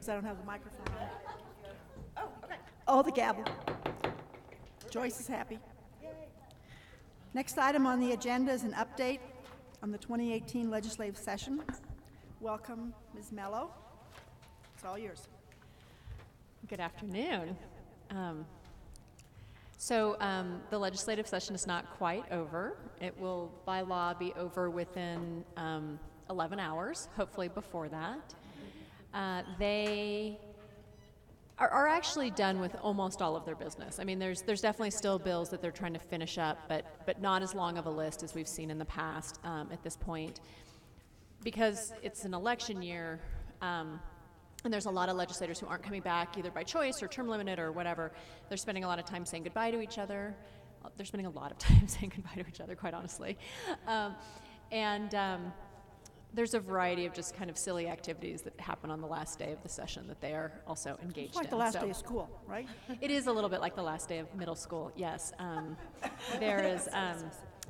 because I don't have the microphone on. Oh, okay. Oh, the gavel. Joyce is happy. Next item on the agenda is an update on the 2018 legislative session. Welcome, Ms. Mello. It's all yours. Good afternoon. The legislative session is not quite over. It will, by law, be over within 11 hours, hopefully before that. They are actually done with almost all of their business. I mean, there's definitely still bills that they're trying to finish up, but not as long of a list as we've seen in the past at this point. Because it's an election year, and there's a lot of legislators who aren't coming back either by choice or term limited or whatever. They're spending a lot of time saying goodbye to each other. They're spending a lot of time saying goodbye to each other, quite honestly. There's a variety of just kind of silly activities that happen on the last day of the session that they are also engaged in. It's like the last day of school, right? It is a little bit like the last day of middle school, yes.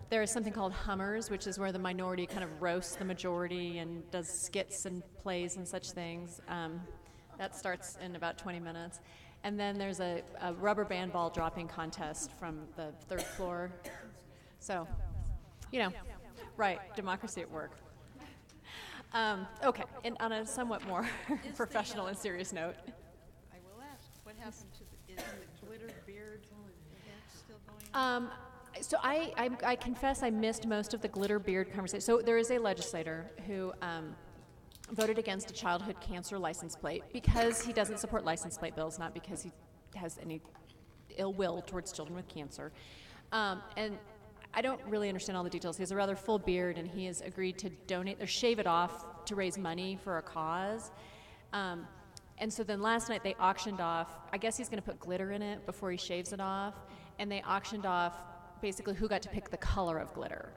There is something called Hummers, which is where the minority kind of roasts the majority and does skits and plays and such things. That starts in about 20 minutes. And then there's a rubber band ball dropping contest from the third floor. So, right, democracy at work. Okay, and on a somewhat more professional and serious note. I will ask, what happened to is the glitter beard still going on? So I confess I missed most of the glitter beard conversation. So there is a legislator who voted against a childhood cancer license plate because he doesn't support license plate bills, not because he has any ill will towards children with cancer. And I don't really understand all the details. He has a rather full beard, and he has agreed to donate or shave it off to raise money for a cause. And so then last night they auctioned off, I guess he's going to put glitter in it before he shaves it off, and they auctioned off basically who got to pick the color of glitter.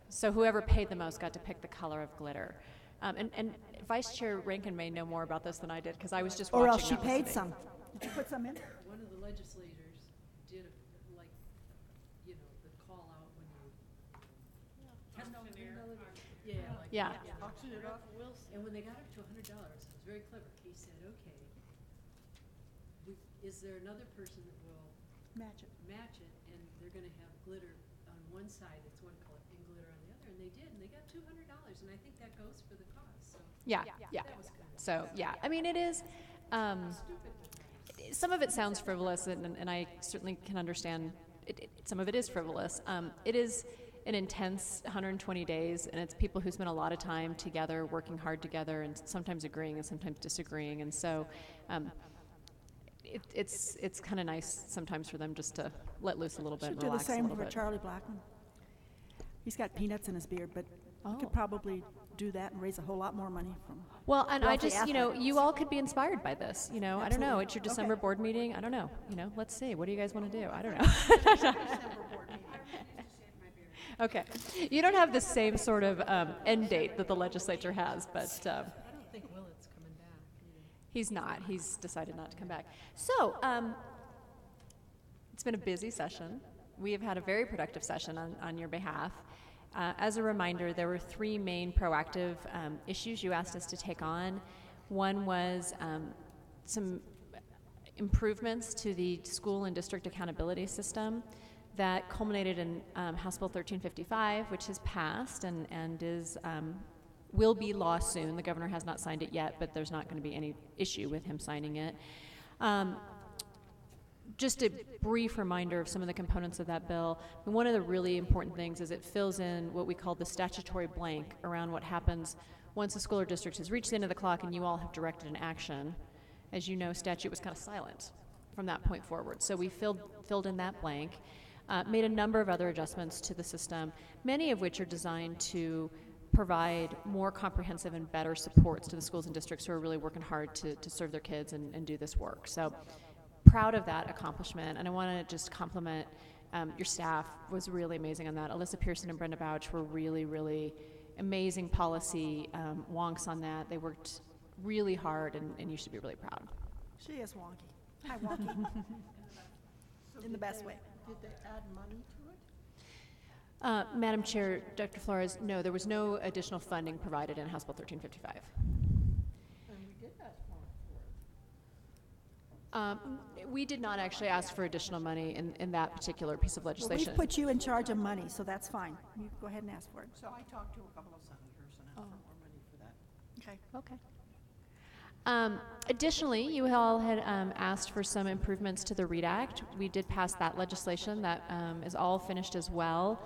So whoever paid the most got to pick the color of glitter. And Vice Chair Rankin may know more about this than I did, because I was just watching. Or else she that paid listening. some. Did you put some in? One of the legislators did the call out when you. Yeah. Auction it off, Wilson. And when they got up to $100, it was very clever. He said, okay, is there another person that will Match it. match it, and they're gonna have glitter on one side, it's one color, and glitter on the other, and they did, and they got $200, and I think that goes for the cause, so. Yeah. That was kind of. So, yeah, I mean, it is, some of it sounds frivolous, and I certainly can understand, some of it is frivolous. It is an intense 120 days, and it's people who spend a lot of time together, working hard together, and sometimes agreeing and sometimes disagreeing, and so it's kind of nice sometimes for them just to let loose a little bit Should and do the relax a same little for bit. Charlie Blackman. He's got peanuts in his beard, but he Oh. could probably do that and raise a whole lot more money from. Well, and I wealthy just, athletes. you all could be inspired by this, I don't know, Absolutely. it's your December board meeting, I don't know, let's see, what do you guys want to do? I don't know. Okay, you don't have the same sort of end date that the legislature has, but I don't think Willett's coming back either. he's not, he's decided not to come back. So, it's been a busy session. We have had a very productive session on your behalf. As a reminder, there were three main proactive issues you asked us to take on. One was some improvements to the school and district accountability system that culminated in House Bill 1355, which has passed and is will be law soon. The governor has not signed it yet, but there's not going to be any issue with him signing it. Just a brief reminder of some of the components of that bill. And one of the really important things is it fills in what we call the statutory blank around what happens once a school or district has reached the end of the clock and you all have directed an action. As you know, statute was kind of silent from that point forward. So we filled in that blank, made a number of other adjustments to the system, many of which are designed to provide more comprehensive and better supports to the schools and districts who are really working hard to serve their kids and do this work. So proud of that accomplishment, and I want to just compliment your staff was really amazing on that. Alyssa Pearson and Brenda Bouch were really, really amazing policy wonks on that. They worked really hard, and you should be really proud. She is wonky. Hi, wonky. In the best way. Did they add money to it? Madam Chair, Dr. Flores, no, there was no additional funding provided in House Bill 1355. And we did ask more for it. We did not actually ask for additional money in that particular piece of Well, legislation. we've put you in charge of money, so that's fine. You go ahead and ask for it. So I talked to a couple of senators and asked for more money for that. Okay. Okay. Additionally, you all had asked for some improvements to the READ Act. We did pass that legislation. That is all finished as well.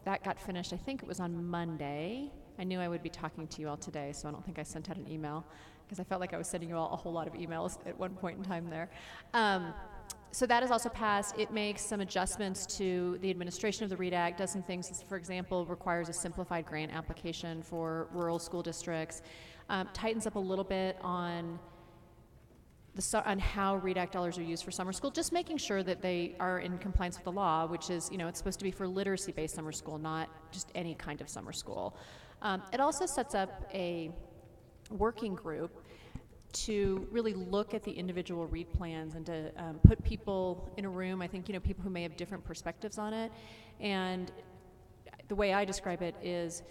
That got finished, I think it was on Monday. I knew I would be talking to you all today, so I don't think I sent out an email, because I felt like I was sending you all a whole lot of emails at one point in time there. So that is also passed. It makes some adjustments to the administration of the READ Act, does some things, for example, requires a simplified grant application for rural school districts, tightens up a little bit on on how READ Act dollars are used for summer school, just making sure that they are in compliance with the law, which is, it's supposed to be for literacy-based summer school, not just any kind of summer school. It also sets up a working group to really look at the individual READ plans and to put people in a room, I think, people who may have different perspectives on it. And the way I describe it is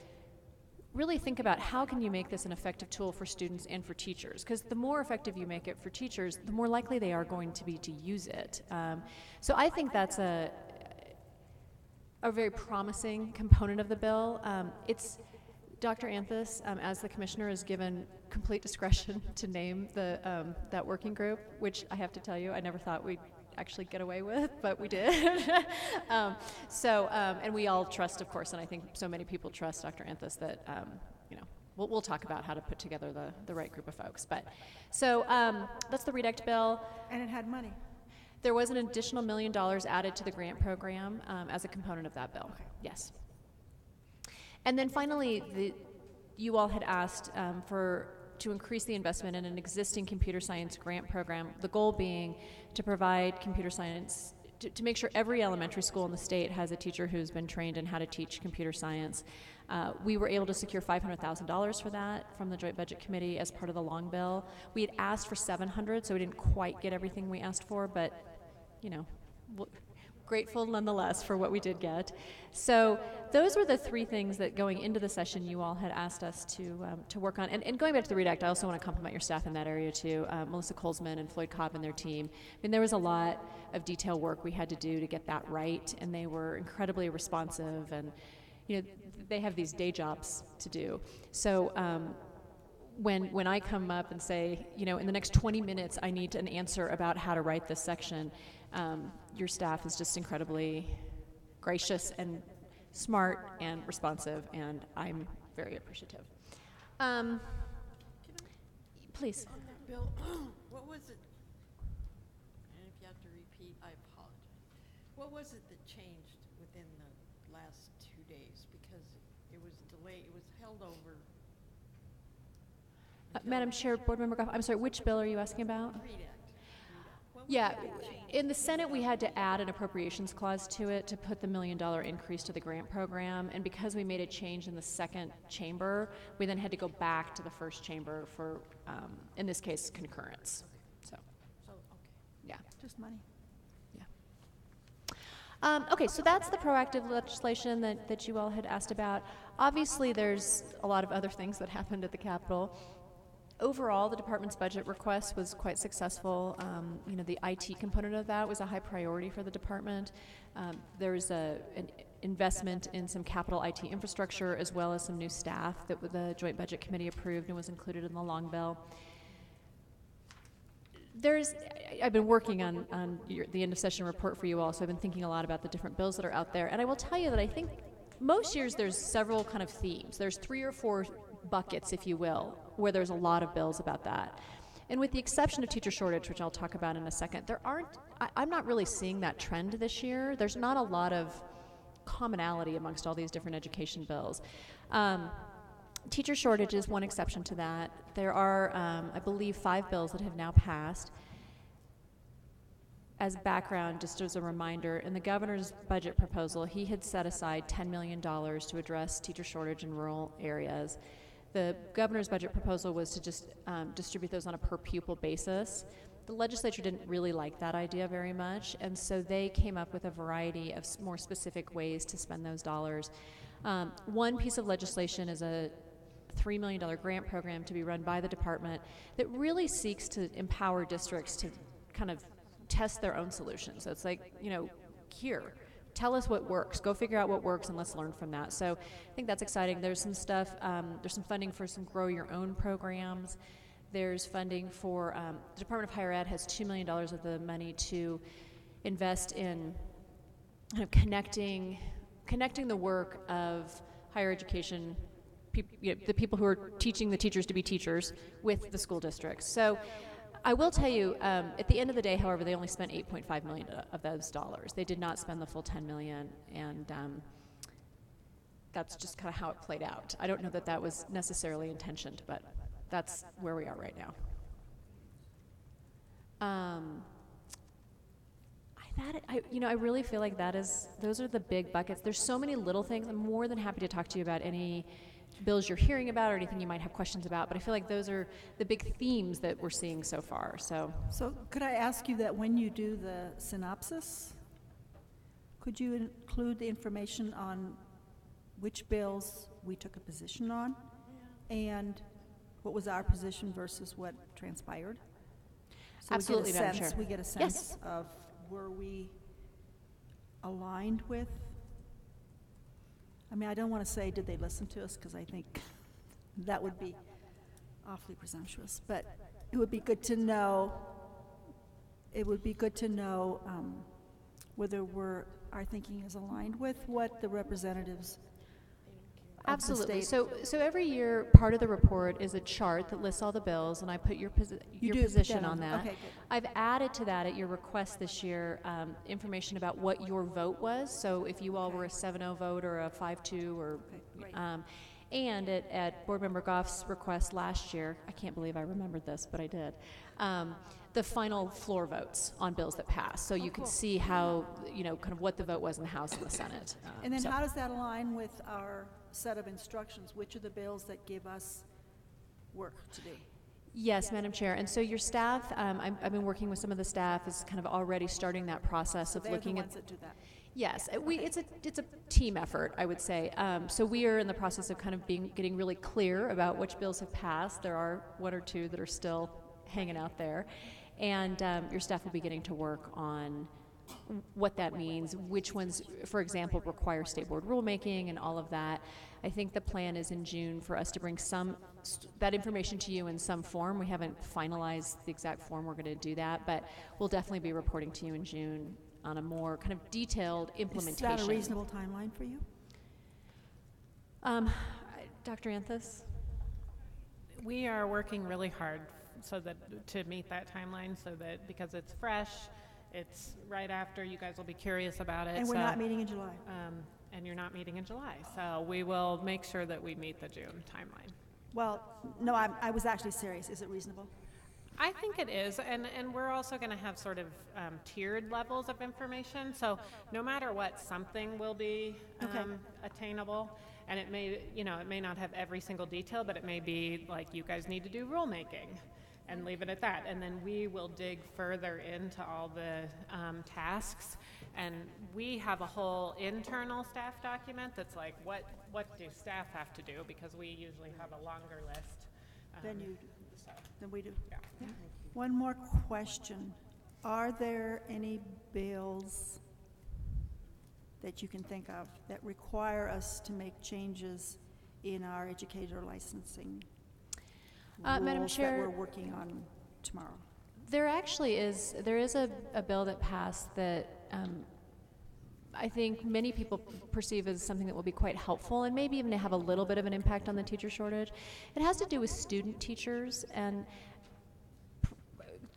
really think about how can you make this an effective tool for students and for teachers, because the more effective you make it for teachers, the more likely they are going to be to use it. So I think that's a very promising component of the bill. Dr. Anthus, as the commissioner, is given complete discretion to name that working group, which I have to tell you, I never thought we'd actually get away with, but we did. And we all trust, of course, and I think so many people trust Dr. Anthus that, we'll talk about how to put together the right group of folks. But so that's the READ Act bill. And it had money. There was an additional $1 million added to the grant program as a component of that bill. Okay. Yes. And then finally, you all had asked to increase the investment in an existing computer science grant program, the goal being to provide computer science, to make sure every elementary school in the state has a teacher who's been trained in how to teach computer science. We were able to secure $500,000 for that from the Joint Budget Committee as part of the long bill. We had asked for $700,000, so we didn't quite get everything we asked for, but, grateful nonetheless for what we did get. So those were the three things that going into the session you all had asked us to work on. And going back to the READ Act, I also want to compliment your staff in that area too, Melissa Colesman and Floyd Cobb and their team. I mean, there was a lot of detail work we had to do to get that right, and they were incredibly responsive, and they have these day jobs to do. So when I come up and say, in the next 20 minutes I need an answer about how to write this section, your staff is just incredibly gracious and smart and responsive, and I'm very appreciative. Please. On that bill, what was it, and if you have to repeat, I apologize. What was it that changed within the last 2 days? Because it was delayed, it was held over. Madam Chair, Board Member Goff, I'm sorry, which bill are you asking about? READ Act. What was Yeah, the big change? in the Senate we had to add an appropriations clause to it to put the $1 million increase to the grant program, and because we made a change in the second chamber, we then had to go back to the first chamber for, in this case, concurrence. So, Okay. yeah. Just money. Okay, so that's the proactive legislation that you all had asked about. Obviously, there's a lot of other things that happened at the Capitol. Overall, the department's budget request was quite successful. The IT component of that was a high priority for the department. There's an investment in some capital IT infrastructure, as well as some new staff that the Joint Budget Committee approved and was included in the long bill. I've been working on the end of session report for you all, so I've been thinking a lot about the different bills that are out there. And I will tell you that I think most years there's several kind of themes. There's 3 or 4 buckets, if you will, where there's a lot of bills about that. And with the exception of teacher shortage, which I'll talk about in a second, I'm not really seeing that trend this year. There's not a lot of commonality amongst all these different education bills. Teacher shortage is one exception to that. There are, I believe, 5 bills that have now passed. As background, just as a reminder, in the governor's budget proposal, he had set aside $10 million to address teacher shortage in rural areas. The governor's budget proposal was to just distribute those on a per pupil basis. The legislature didn't really like that idea very much, and so they came up with a variety of more specific ways to spend those dollars. One piece of legislation is a $3 million grant program to be run by the department that really seeks to empower districts to kind of test their own solutions. So it's like, you know, here, tell us what works. Go figure out what works and let's learn from that. So I think that's exciting. There's some stuff, there's some funding for some grow your own programs. There's funding for, the Department of Higher Ed has $2 million of the money to invest in kind of connecting the work of higher education, you know, the people who are teaching the teachers to be teachers with the school districts. So I will tell you, at the end of the day, however, they only spent $8.5 million of those dollars. They did not spend the full $10 million, and that's just kind of how it played out. I don't know that that was necessarily intentioned, but that's where we are right now. I really feel like those are the big buckets. There's so many little things. I'm more than happy to talk to you about any bills you're hearing about or anything you might have questions about, but I feel like those are the big themes that we're seeing so far. So could I ask you that when you do the synopsis, could you include the information on which bills we took a position on and what was our position versus what transpired? So absolutely, Madam Chair. We get a sense Yes. of were we aligned with? I mean, I don't want to say did they listen to us, because I think that would be awfully presumptuous, but it would be good to know, whether our thinking is aligned with what the representatives of the Absolutely. state. So every year, part of the report is a chart that lists all the bills, and I put your You do put position that on that. Okay, good. I've added to that at your request this year information about what your vote was. So if you all were a 7-0 vote or a 5-2 or great. and at Board Member Goff's request last year, I can't believe I remembered this, but I did, the final floor votes on bills that passed. So you could cool. see how, you know, kind of what the vote was in the House and the Senate. And then So- how does that align with our set of instructions? Which are the bills that give us work to do? Yes, Madam Chair. And so your staff, I've been working with some of the staff, is kind of already starting that process of They're the looking at. ones that do that. Yes, it's a team effort, I would say. So we are in the process of kind of getting really clear about which bills have passed. There are one or two that are still hanging out there, and your staff will be getting to work on what that means, which ones, for example, require state board rulemaking and all of that. I think the plan is in June for us to bring that information to you in some form. We haven't finalized the exact form we're going to do that, but we'll definitely be reporting to you in June on a more kind of detailed implementation. Is that a reasonable timeline for you? Dr. Anthos? We are working really hard to meet that timeline, because it's fresh, it's right after, you guys will be curious about it. And we're not meeting in July. And you're not meeting in July, so we will make sure that we meet the June timeline. Well, no, I was actually serious. Is it reasonable? I think it is, and we're also going to have sort of tiered levels of information, so no matter what, something will be attainable, and it may not have every single detail, but it may be like, you guys need to do rulemaking, and leave it at that, and then we will dig further into all the tasks, and we have a whole internal staff document that's like, what do staff have to do, because we usually have a longer list. Then we do. Yeah. One more question. Are there any bills that you can think of that require us to make changes in our educator licensing Madam rules Chair, that we're working on tomorrow? there is a bill that passed that I think many people perceive as something that will be quite helpful and maybe even have a little bit of an impact on the teacher shortage. It has to do with student teachers, and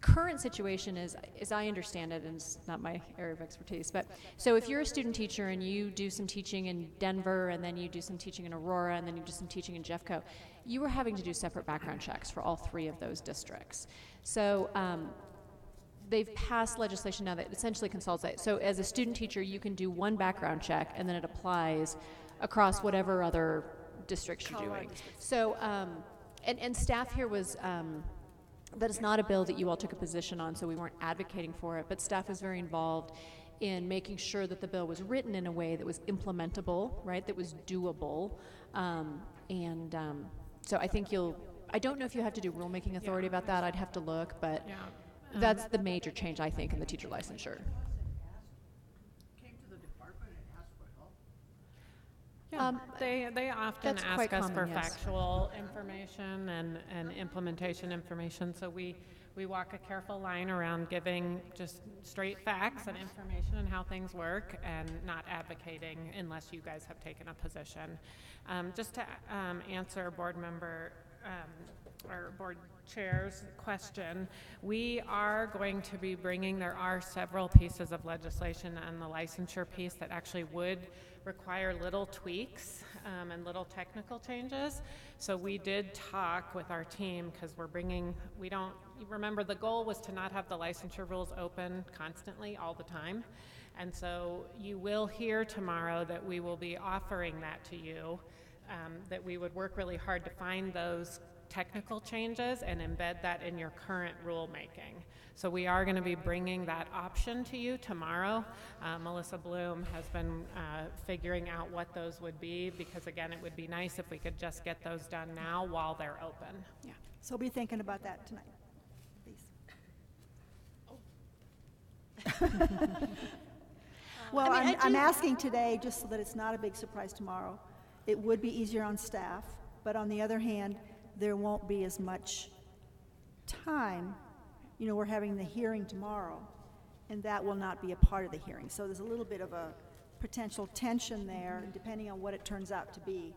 current situation is, as I understand it, and it's not my area of expertise, but so if you're a student teacher and you do some teaching in Denver and then you do some teaching in Aurora and then you do some teaching in Jeffco, you are having to do separate background checks for all three of those districts. So they've passed legislation now that essentially consolidates. So as a student teacher, you can do one background check and then it applies across whatever other districts you're doing. So, and staff here was, that is not a bill that you all took a position on, so we weren't advocating for it, but staff was very involved in making sure that the bill was written in a way that was implementable, right, that was doable. So I think I don't know if you have to do rulemaking authority about that, I'd have to look, but. Yeah, That's the major change, I think, in the teacher licensure. Came to the department and asked for help? They often That's ask quite us for common, yes. factual information and implementation information, so we walk a careful line around giving just straight facts and information on how things work and not advocating unless you guys have taken a position. Just to answer board member or board chair's question, we are going to be bringing, there are several pieces of legislation on the licensure piece that actually would require little tweaks and little technical changes. So we did talk with our team because we're bringing, we don't, remember the goal was to not have the licensure rules open constantly all the time. And so you will hear tomorrow that we will be offering that to you, that we would work really hard to find those technical changes and embed that in your current rulemaking. So we are going to be bringing that option to you tomorrow. Melissa Bloom has been figuring out what those would be, because again, it would be nice if we could just get those done now while they're open. Yeah, so be thinking about that tonight, please. Well, I mean, I'm asking today just so that it's not a big surprise tomorrow. It would be easier on staff, but on the other hand, there won't be as much time. You know, we're having the hearing tomorrow, and that will not be a part of the hearing. So there's a little bit of a potential tension there, and depending on what it turns out to be.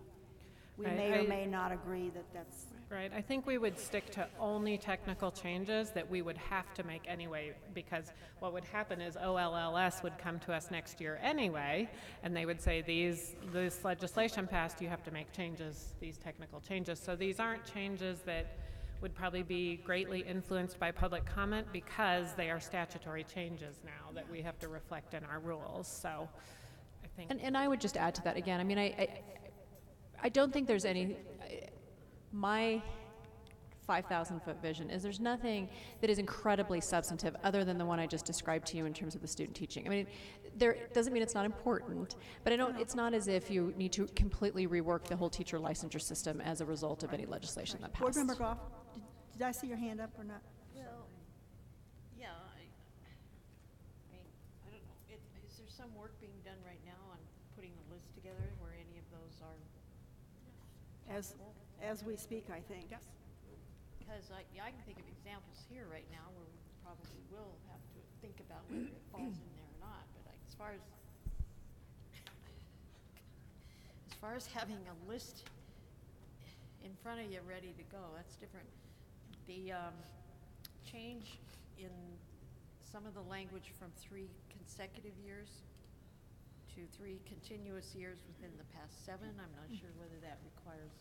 We Right, may or I- may not agree that that's, Right, I think we would stick to only technical changes that we would have to make anyway, because what would happen is OLLS would come to us next year anyway, and they would say, this legislation passed, you have to make changes, these technical changes. So these aren't changes that would probably be greatly influenced by public comment, because they are statutory changes now that we have to reflect in our rules. So I think And I would just add to that again, I mean, I don't think there's any, my 5,000-foot vision is there's nothing that is incredibly substantive other than the one I just described to you in terms of the student teaching. I mean, there doesn't mean it's not important, but it's not as if you need to completely rework the whole teacher licensure system as a result of any legislation that passed. Board Member Goff, did I see your hand up or not? Well, yeah, I mean, I don't know, is there some work being done right now on putting a list together where any of those are? As we speak, I think. yes. Because I can think of examples here right now where we probably will have to think about whether it falls in there or not, but as far as having a list in front of you ready to go, that's different. The change in some of the language from 3 consecutive years to 3 continuous years within the past 7, I'm not sure whether that requires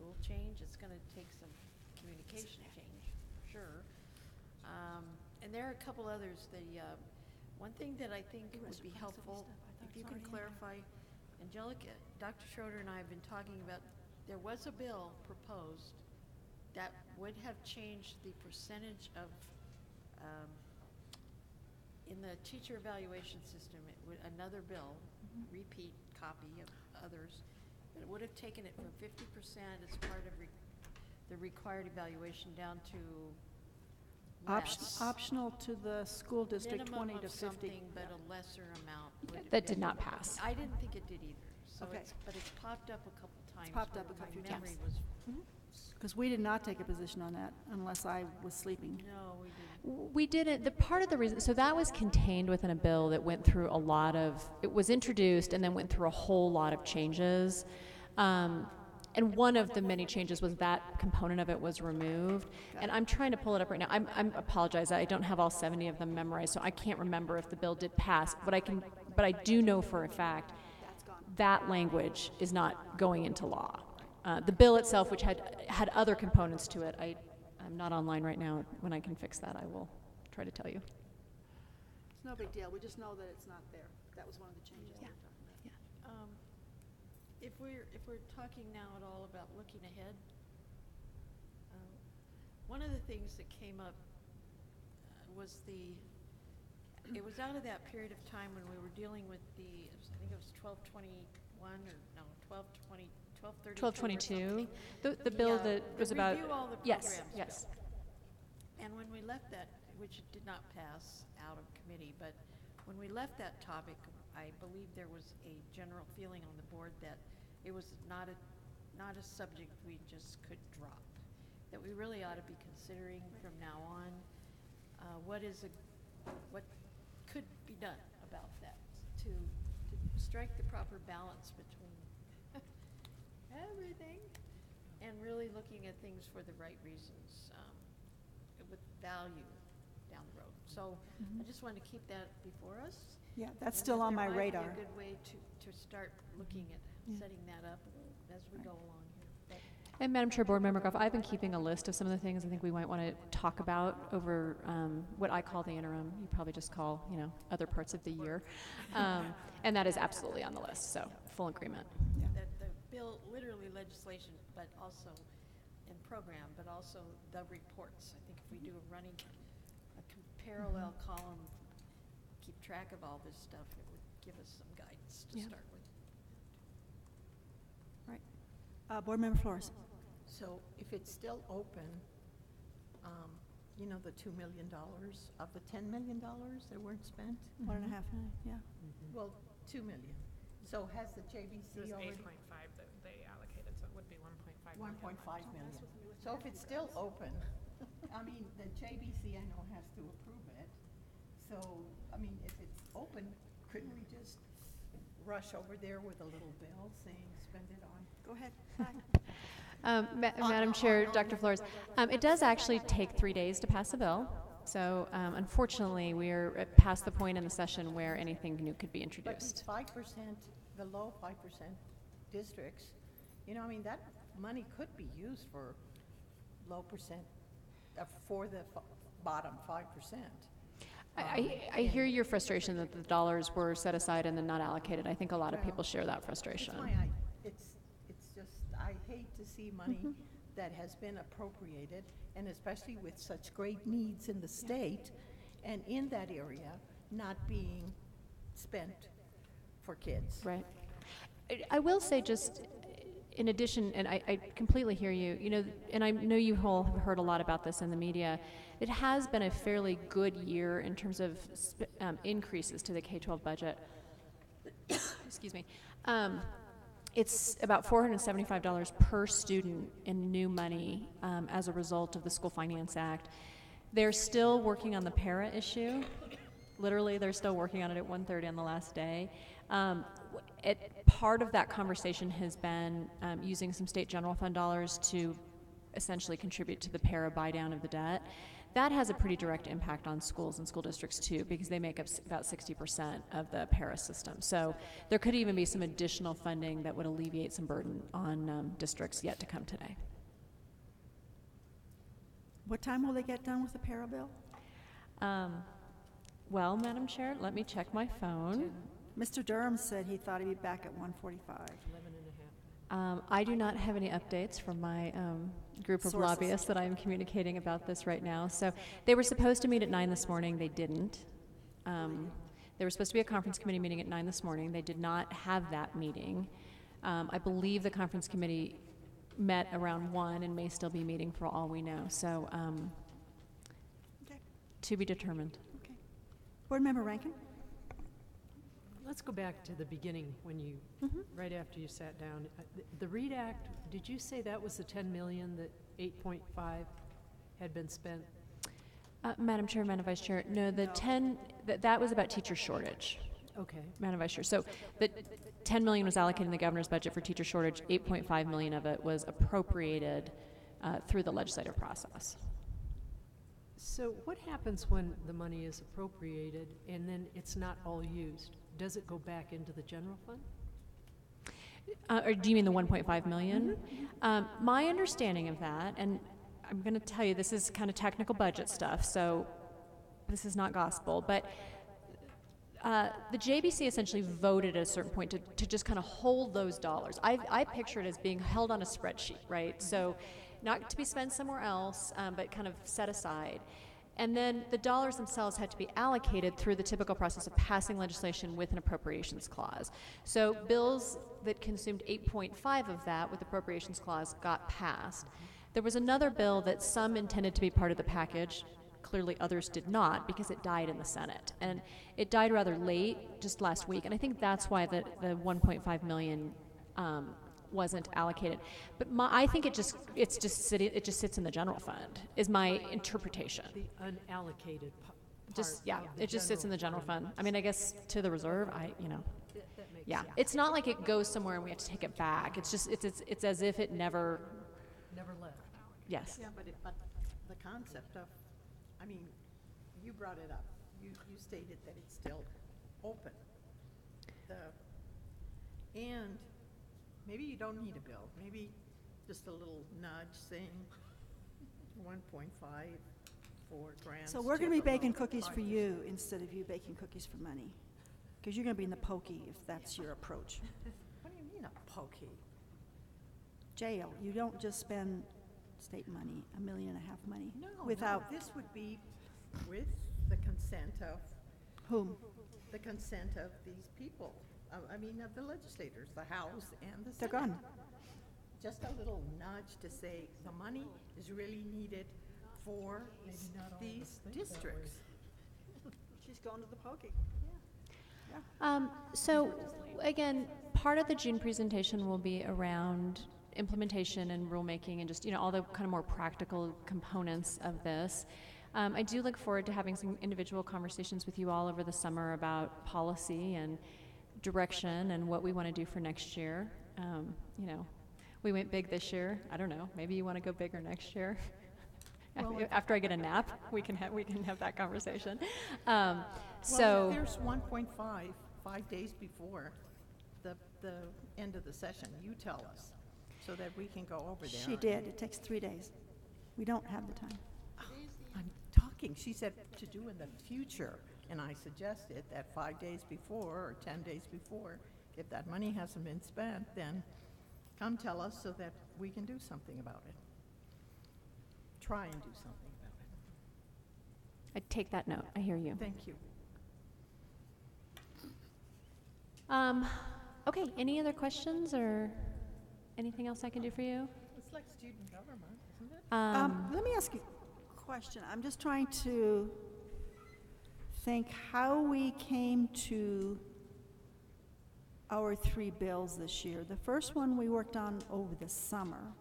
rule change. It's going to take some communication change, for sure. And there are a couple others. One thing that I think would be helpful, if you can clarify, Angelica, Dr. Schroeder and I have been talking about, there was a bill proposed that would have changed the percentage of, in the teacher evaluation system, it would, another bill, repeat copy of others, that it would have taken it from 50% as part of the required evaluation down to less. Optional to the school district, 20 Minimum to of 50. something, but a lesser amount. would have That did been- not pass. I didn't think it did either. So Okay. but it's popped up a couple times. popped where up a couple My times. memory was, Because we did not take a position on that unless I was sleeping. no, we didn't. We didn't, the part of the reason, so that was contained within a bill that went through a lot of, it was introduced and then went through a whole lot of changes. And one of the many changes was that component of it was removed. And I'm trying to pull it up right now. I'm apologize, I don't have all 70 of them memorized, so I can't remember if the bill did pass. But I do know for a fact that language is not going into law. The bill itself, which had other components to it, I'm not online right now. When I can fix that, I will try to tell you. It's no big deal. We just know that it's not there. That was one of the changes we were talking about. If we're talking now at all about looking ahead, one of the things that came up was it was out of that period of time when we were dealing with I think it was 1221 or no, 1220, 1232 or 1222, something. the bill that The was about, review all the yes, programs yes. And when we left that, which did not pass out of committee, but when we left that topic, I believe there was a general feeling on the board that it was not a subject we just could drop. That we really ought to be considering from now on what could be done about that to strike the proper balance between everything and really looking at things for the right reasons with value down the road. So I just wanted to keep that before us. Yeah, that's And still that on my there might radar. be a good way to start looking at setting that up as we go along here. But And Madam Chair, Board Member Goff, I've been keeping a list of some of the things I think we might want to talk about over what I call the interim. You probably just call, other parts of the year. And that is absolutely on the list, so full agreement. that the bill, literally legislation, but also in program, but also the reports. I think if we do a parallel column, keep track of all this stuff, it would give us some guidance to Yeah. start with. Right. Board Member Flores. So if it's still open, the $2 million of the $10 million that weren't spent? 1.5 million, yeah. Well, $2 million. So has the JBC It was already? 8.5 that they allocated, so it would be 1.5 million. 1.5 million. So if it's still open, the JBC I know has to approve it. So, if it's open, couldn't we just rush over there with a little bill saying spend it on? Go ahead. Madam Chair, Dr. Flores, it does actually take 3 days to pass a bill. So unfortunately, we are past the point in the session where anything new could be But introduced. these 5%, the low 5% districts, that money could be used for low percent, for the bottom 5%. I hear your frustration that the dollars were set aside and then not allocated. I think a lot of people share that frustration. That's why it's just, I hate to see money that has been appropriated, and especially with such great needs in the state and in that area, not being spent for kids. Right. I will say just in addition, and I completely hear you, and I know you all have heard a lot about this in the media, it has been a fairly good year in terms of increases to the K-12 budget. Excuse me. It's about $475 per student in new money as a result of the School Finance Act. They're still working on the para issue. Literally, they're still working on it at 1:30 on the last day. Part of that conversation has been using some state general fund dollars to essentially contribute to the para buy-down of the debt. That has a pretty direct impact on schools and school districts too, because they make up about 60% of the para system. So there could even be some additional funding that would alleviate some burden on districts yet to come today. What time will they get done with the para bill? Well, Madam Chair, let me check my phone. Mr. Durham said he thought he'd be back at 1:45. I do not have any updates from my group of Sources. lobbyists that I'm communicating about this right now. So they were supposed to meet at 9 this morning. They didn't. There was supposed to be a conference committee meeting at 9 this morning. They did not have that meeting. I believe the conference committee met around 1 and may still be meeting for all we know. So Okay. to be determined. Okay. Board Member Rankin? Let's go back to the beginning when you, right after you sat down. The READ Act, did you say that was the 10 million, that 8.5 had been spent? Madam Chair, Madam Vice Chair, no, the 10, that was about teacher shortage. Okay. Madam Vice Chair. So the 10 million was allocated in the governor's budget for teacher shortage. 8.5 million of it was appropriated through the legislative process. So what happens when the money is appropriated and then it's not all used? Does it go back into the general fund? Or do you mean the 1.5 million? My understanding of that, and I'm going to tell you this is kind of technical budget stuff, so this is not gospel, but the JBC essentially voted at a certain point to just kind of hold those dollars. I picture it as being held on a spreadsheet, right? So not to be spent somewhere else, but kind of set aside. And then the dollars themselves had to be allocated through the typical process of passing legislation with an appropriations clause. So bills that consumed 8.5 of that with appropriations clause got passed. There was another bill that some intended to be part of the package. Clearly others did not because it died in the Senate. And it died rather late, just last week. And I think that's why the 1.5 million wasn't allocated. But I think it just sits in the general fund, is my interpretation. The unallocated Just, part yeah, of the it just sits in the general fund. I mean, I guess to the reserve, That makes yeah. sense. It's not like it goes somewhere and we have to take it back. It's just, it's as if it never, Never left. yes. Yeah, but the concept of, I mean, you brought it up. You stated that it's still open. And maybe you don't need a bill. Maybe just a little nudge saying 1.5 for grants. So we're to going to be baking promote cookies for projects. you instead of you baking cookies for money. Because you're going to be in the pokey if that's your approach. What do you mean a pokey? Jail, you don't just spend state money, $1.5 million money. No, Without this would be with the consent of, whom? the consent of these people. I mean, of the legislators, the House and the They're Senate. gone. Just a little nudge to say the money is really needed for these districts. She's going to the pokey. So again, part of the June presentation will be around implementation and rulemaking and just, all the kind of more practical components of this. I do look forward to having some individual conversations with you all over the summer about policy and direction and what we want to do for next year. We went big this year. I don't know. Maybe you want to go bigger next year. After I get a nap, we can have that conversation. Well, So if there's 1.5, 5 days before the end of the session, you tell us, so that we can go over there. She did. It takes 3 days. We don't have the time. I'm talking, she said to do in the future, and I suggested that 5 days before, or 10 days before, if that money hasn't been spent, then come tell us so that we can do something about it. Try and do something about it. I take that note. I hear you. Thank you. Okay, any other questions or anything else I can do for you? It's like student government, isn't it? Let me ask you a question. I'm just trying to think how we came to our 3 bills this year. The first one we worked on over the summer,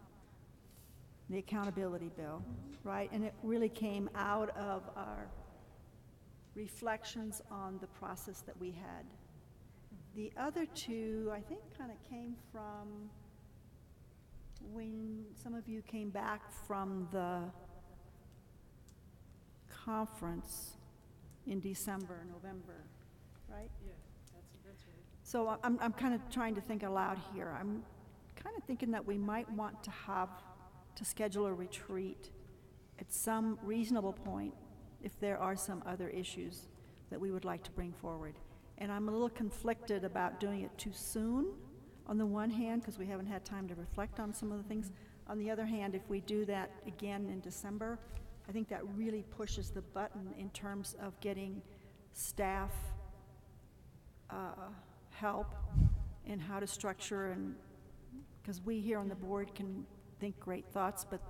the accountability bill, right? And it really came out of our reflections on the process that we had. The other 2, I think, kind of came from when some of you came back from the conference in December, November, right? Yeah, that's right. So I'm kind of trying to think aloud here. I'm kind of thinking that we might want to schedule a retreat at some reasonable point if there are some other issues that we would like to bring forward. And I'm a little conflicted about doing it too soon, on the one hand, because we haven't had time to reflect on some of the things. On the other hand, if we do that again in December, I think that really pushes the button in terms of getting staff help in how to structure, and because we here on the board can think great thoughts, but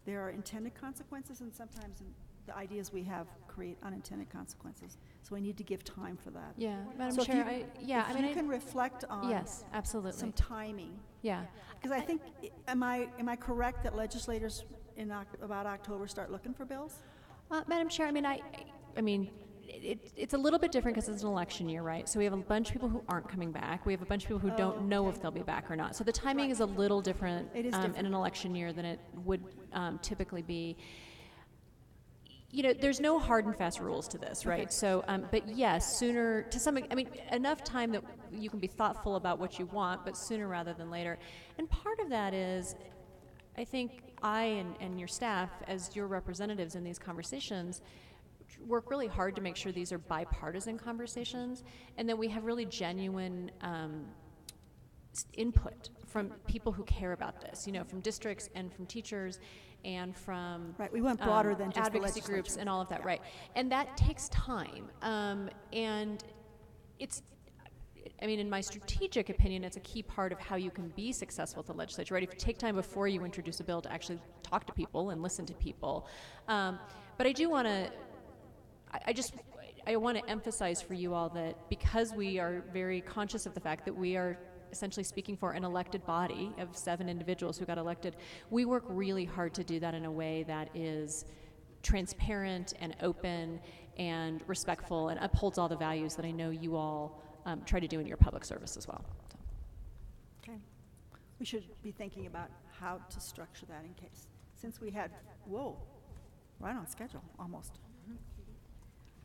there are intended consequences, and sometimes the ideas we have create unintended consequences. So we need to give time for that. Yeah, Madam So if Chair, you- if you can reflect on yes, absolutely. some timing, Yeah. because I think, am I correct that legislators in about October start looking for bills? Madam Chair, I mean, it's a little bit different because it's an election year, right? So we have a bunch of people who aren't coming back. We have a bunch of people who don't know if they'll be back or not. So the timing is a little different, It is in different. an election year than it would typically be. There's no hard and fast rules to this, right? So, but yes, sooner, to some, enough time that you can be thoughtful about what you want, but sooner rather than later. And part of that is, I think I and your staff, as your representatives in these conversations, work really hard to make sure these are bipartisan conversations, and that we have really genuine input from people who care about this, from districts and from teachers and from Right, we went broader than just the advocacy groups legislature. and all of that, right? And that takes time, and it's I mean, in my strategic opinion, it's a key part of how you can be successful at the legislature, right? If you take time before you introduce a bill to actually talk to people and listen to people. But I do want to, I want to emphasize for you all that because we are very conscious of the fact that we are essentially speaking for an elected body of 7 individuals who got elected, we work really hard to do that in a way that is transparent and open and respectful and upholds all the values that I know you all try to do in your public service as well. So. Okay. We should be thinking about how to structure that in case, since we had, whoa, right on schedule, almost.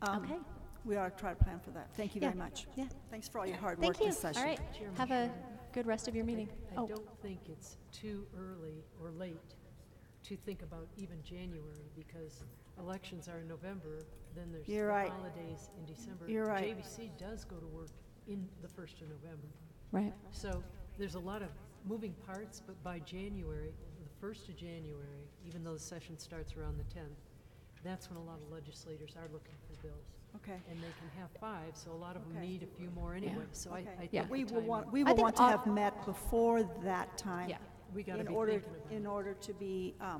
Okay. We ought to try to plan for that. Thank you very much. Yeah. Thanks for all your hard Thank work you. this session. All right. Chairman Have a Sherman. good rest of your meeting. I don't think it's too early or late to think about even January, because elections are in November, then there's the You're right. holidays in December. You're right. JVC does go to work in the 1st of November. Right. So there's a lot of moving parts, but by January, the 1st of January, even though the session starts around the 10th, that's when a lot of legislators are looking for bills. Okay. And they can have 5, so a lot of them Okay. need a few more anyway. So I Okay. think Yeah. the We will timing- want, we I will think want to all- have met before that time. Yeah. we got to In be order, thinking about in it. order to be, I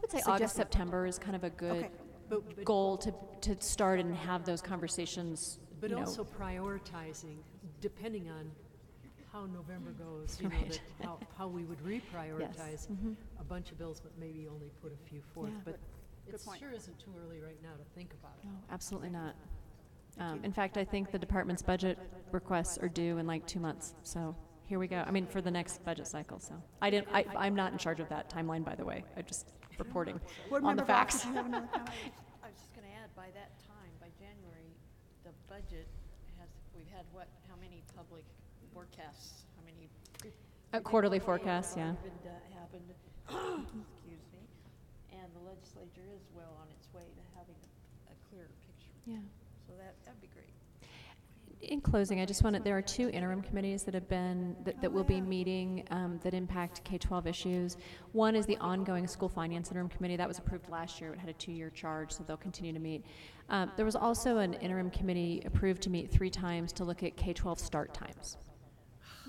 would say Suggested. August, September is kind of a good okay. But goal to start and have those conversations. But you know. also prioritizing, depending on how November goes, you know, Right. that how we would reprioritize Mhm. a bunch of bills, but maybe only put a few forth. Yeah. But Good it point. sure isn't too early right now to think about it. No, absolutely not. In fact, I think the department's budget requests are due in like 2 months. So here we go. I mean, for the next budget cycle. So I'm not in charge of that timeline, by the way. I'm just reporting Board on the Member Goff, facts. did you have another comment? I was just gonna add, by that time, by January, the budget we've had what, how many public forecasts, how many? A quarterly forecast, yeah. Happened, excuse me, and the legislature is well on its way to having a clearer picture. Yeah. So that'd be great. In closing, I just there are 2 interim committees that have been, that will be meeting that impact K-12 issues. One is the ongoing school finance interim committee. That was approved last year. It had a 2-year charge, so they'll continue to meet. There was also an interim committee approved to meet 3 times to look at K-12 start times.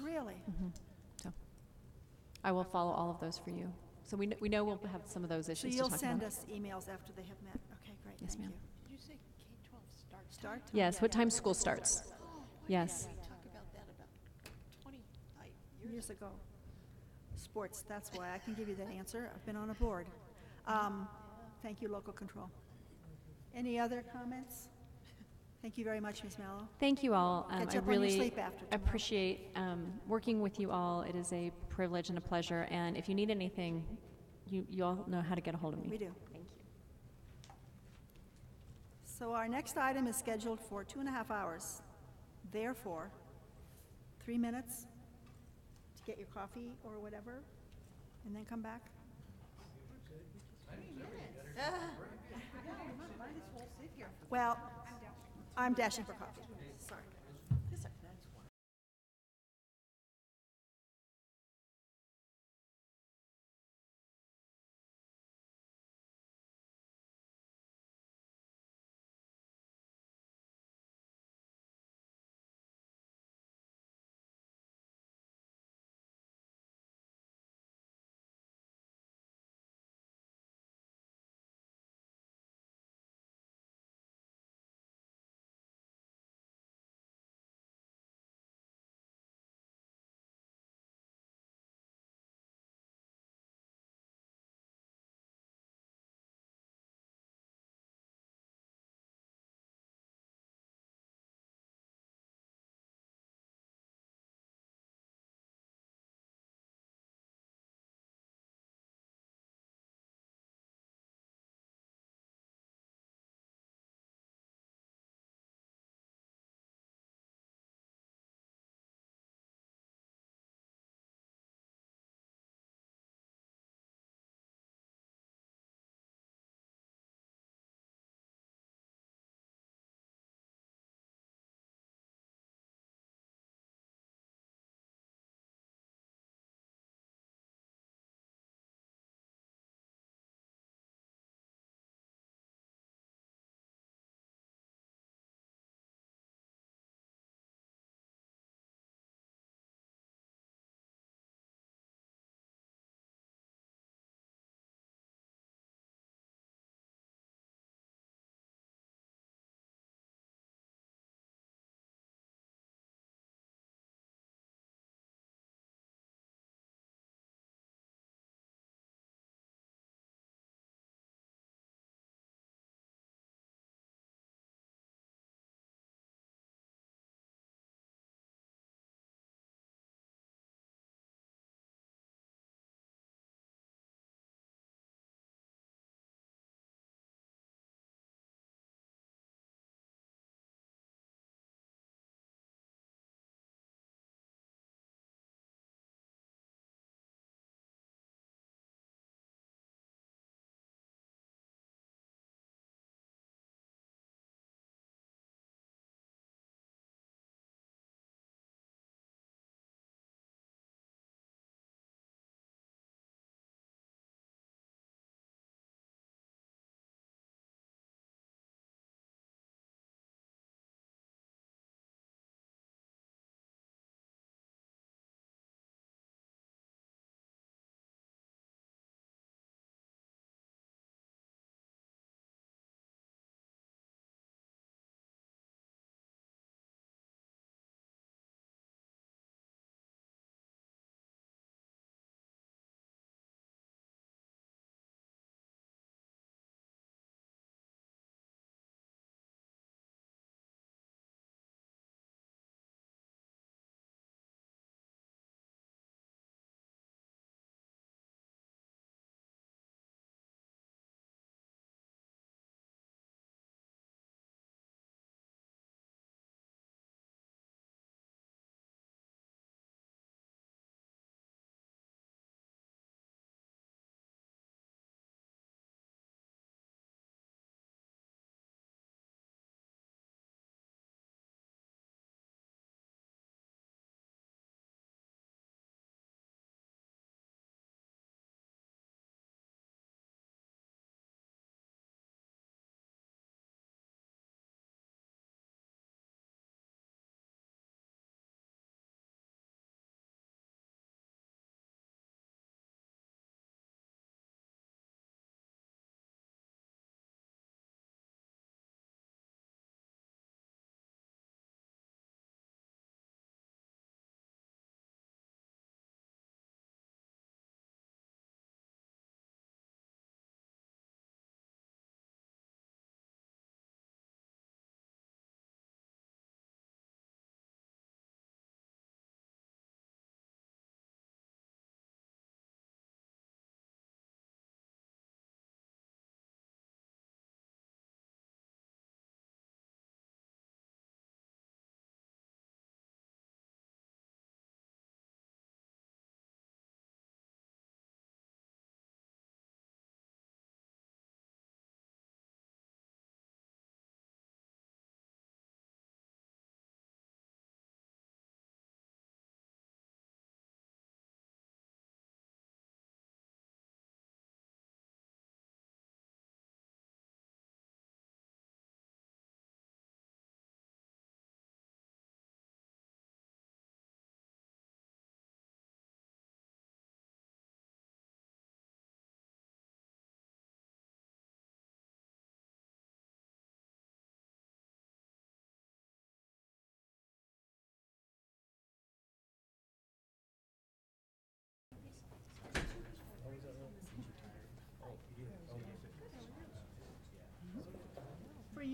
Really? So I will follow all of those for you. So we know we'll have some of those So issues to you'll talk send about. us emails after they have met? Okay, great, Yes, thank ma'am. you. Did you say K-12 start? Start? Yes, what time school starts? Yes. We talked about that about 20 Years ago. Sports, that's why I can give you that answer. I've been on a board. Thank you, local control. Any other comments? Thank you very much, Ms. Mallow. Thank you all. Catch I up on your really sleep after tomorrow. appreciate working with you all. It is a privilege and a pleasure. And if you need anything, you all know how to get a hold of me. We do. Thank you. So our next item is scheduled for 2.5 hours. Therefore, 3 minutes to get your coffee or whatever, and then come back. Well, I'm dashing for coffee. Sorry.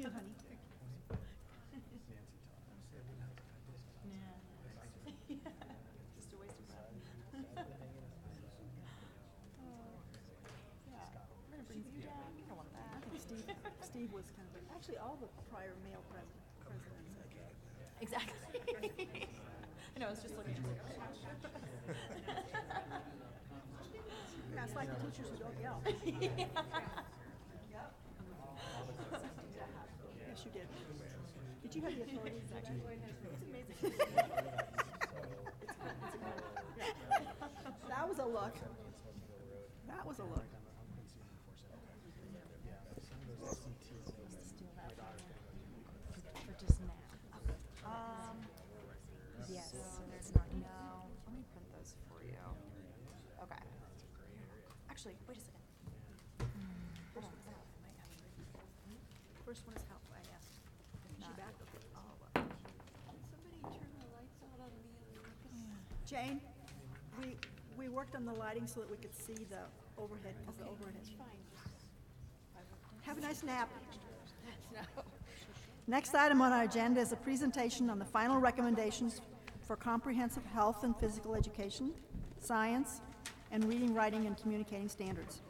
you, honey. Just a waste of breath. We're gonna bring you down. You don't want that. I think Steve was kind of, actually, all the prior male presidents. Exactly. I know, I was just looking at it. Yeah, it's like the teachers who don't yell. Yes, you did. Did you have the authority? It's amazing. That was a look. That was a look. For just now. Yes. It's not, no. Let me print those for you. Okay. Actually, wait a second. Hold on. First one is help, I asked. Is she back? Somebody turn the lights out on me. Jane, we worked on the lighting so that we could see the overhead, because the overhead is fine. Have a nice nap. Next item on our agenda is a presentation on the final recommendations for comprehensive health and physical education, science, and reading, writing, and communicating standards.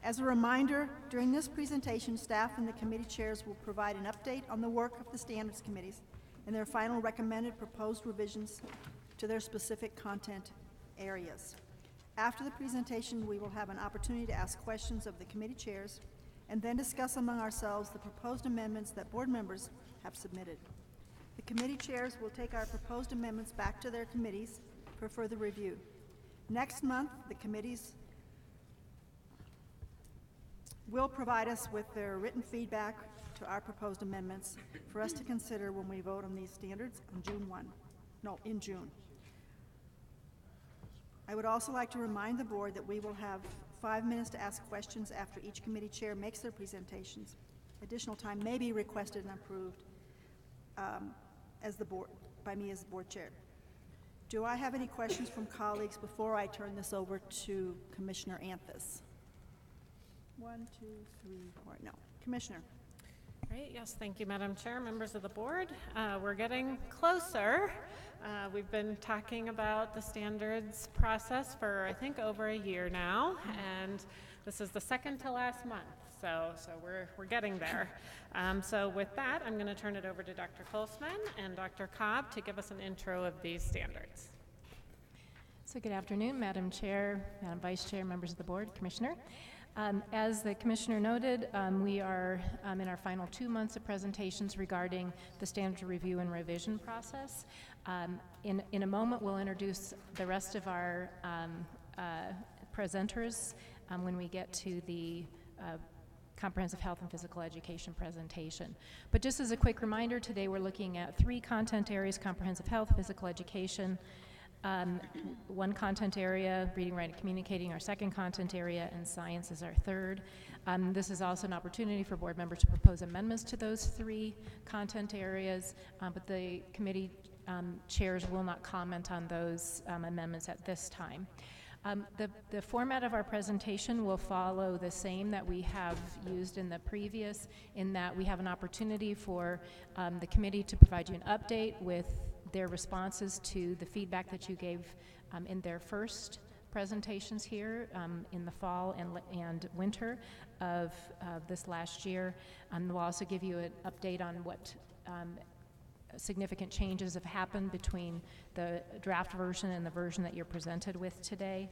As a reminder, during this presentation, staff and the committee chairs will provide an update on the work of the standards committees and their final recommended proposed revisions to their specific content areas. After the presentation, we will have an opportunity to ask questions of the committee chairs and then discuss among ourselves the proposed amendments that board members have submitted. The committee chairs will take our proposed amendments back to their committees for further review. Next month, the committees will provide us with their written feedback to our proposed amendments for us to consider when we vote on these standards on in June. I would also like to remind the board that we will have 5 minutes to ask questions after each committee chair makes their presentations. Additional time may be requested and approved by me as the board chair. Do I have any questions from colleagues before I turn this over to Commissioner Anthus? 1, 2, 3, 4, no. Commissioner. Great, yes, thank you, Madam Chair, members of the board. We're getting closer. We've been talking about the standards process for, I think, over a year now, and this is the second to last month, so we're getting there. So with that, I'm going to turn it over to Dr. Kolsman and Dr. Cobb to give us an intro of these standards. So good afternoon, Madam Chair, Madam Vice Chair, members of the board, Commissioner. As the Commissioner noted, we are in our final 2 months of presentations regarding the standard review and revision process. In a moment, we'll introduce the rest of our presenters when we get to the comprehensive health and physical education presentation. But just as a quick reminder, today we're looking at 3 content areas: comprehensive health, physical education, 1 content area, reading, writing, communicating, our 2nd content area, and science is our 3rd. This is also an opportunity for board members to propose amendments to those 3 content areas, but the committee chairs will not comment on those amendments at this time. The format of our presentation will follow the same that we have used in the previous, in that we have an opportunity for the committee to provide you an update with their responses to the feedback that you gave in their first presentations here in the fall and winter of this last year. We'll also give you an update on what significant changes have happened between the draft version and the version that you're presented with today.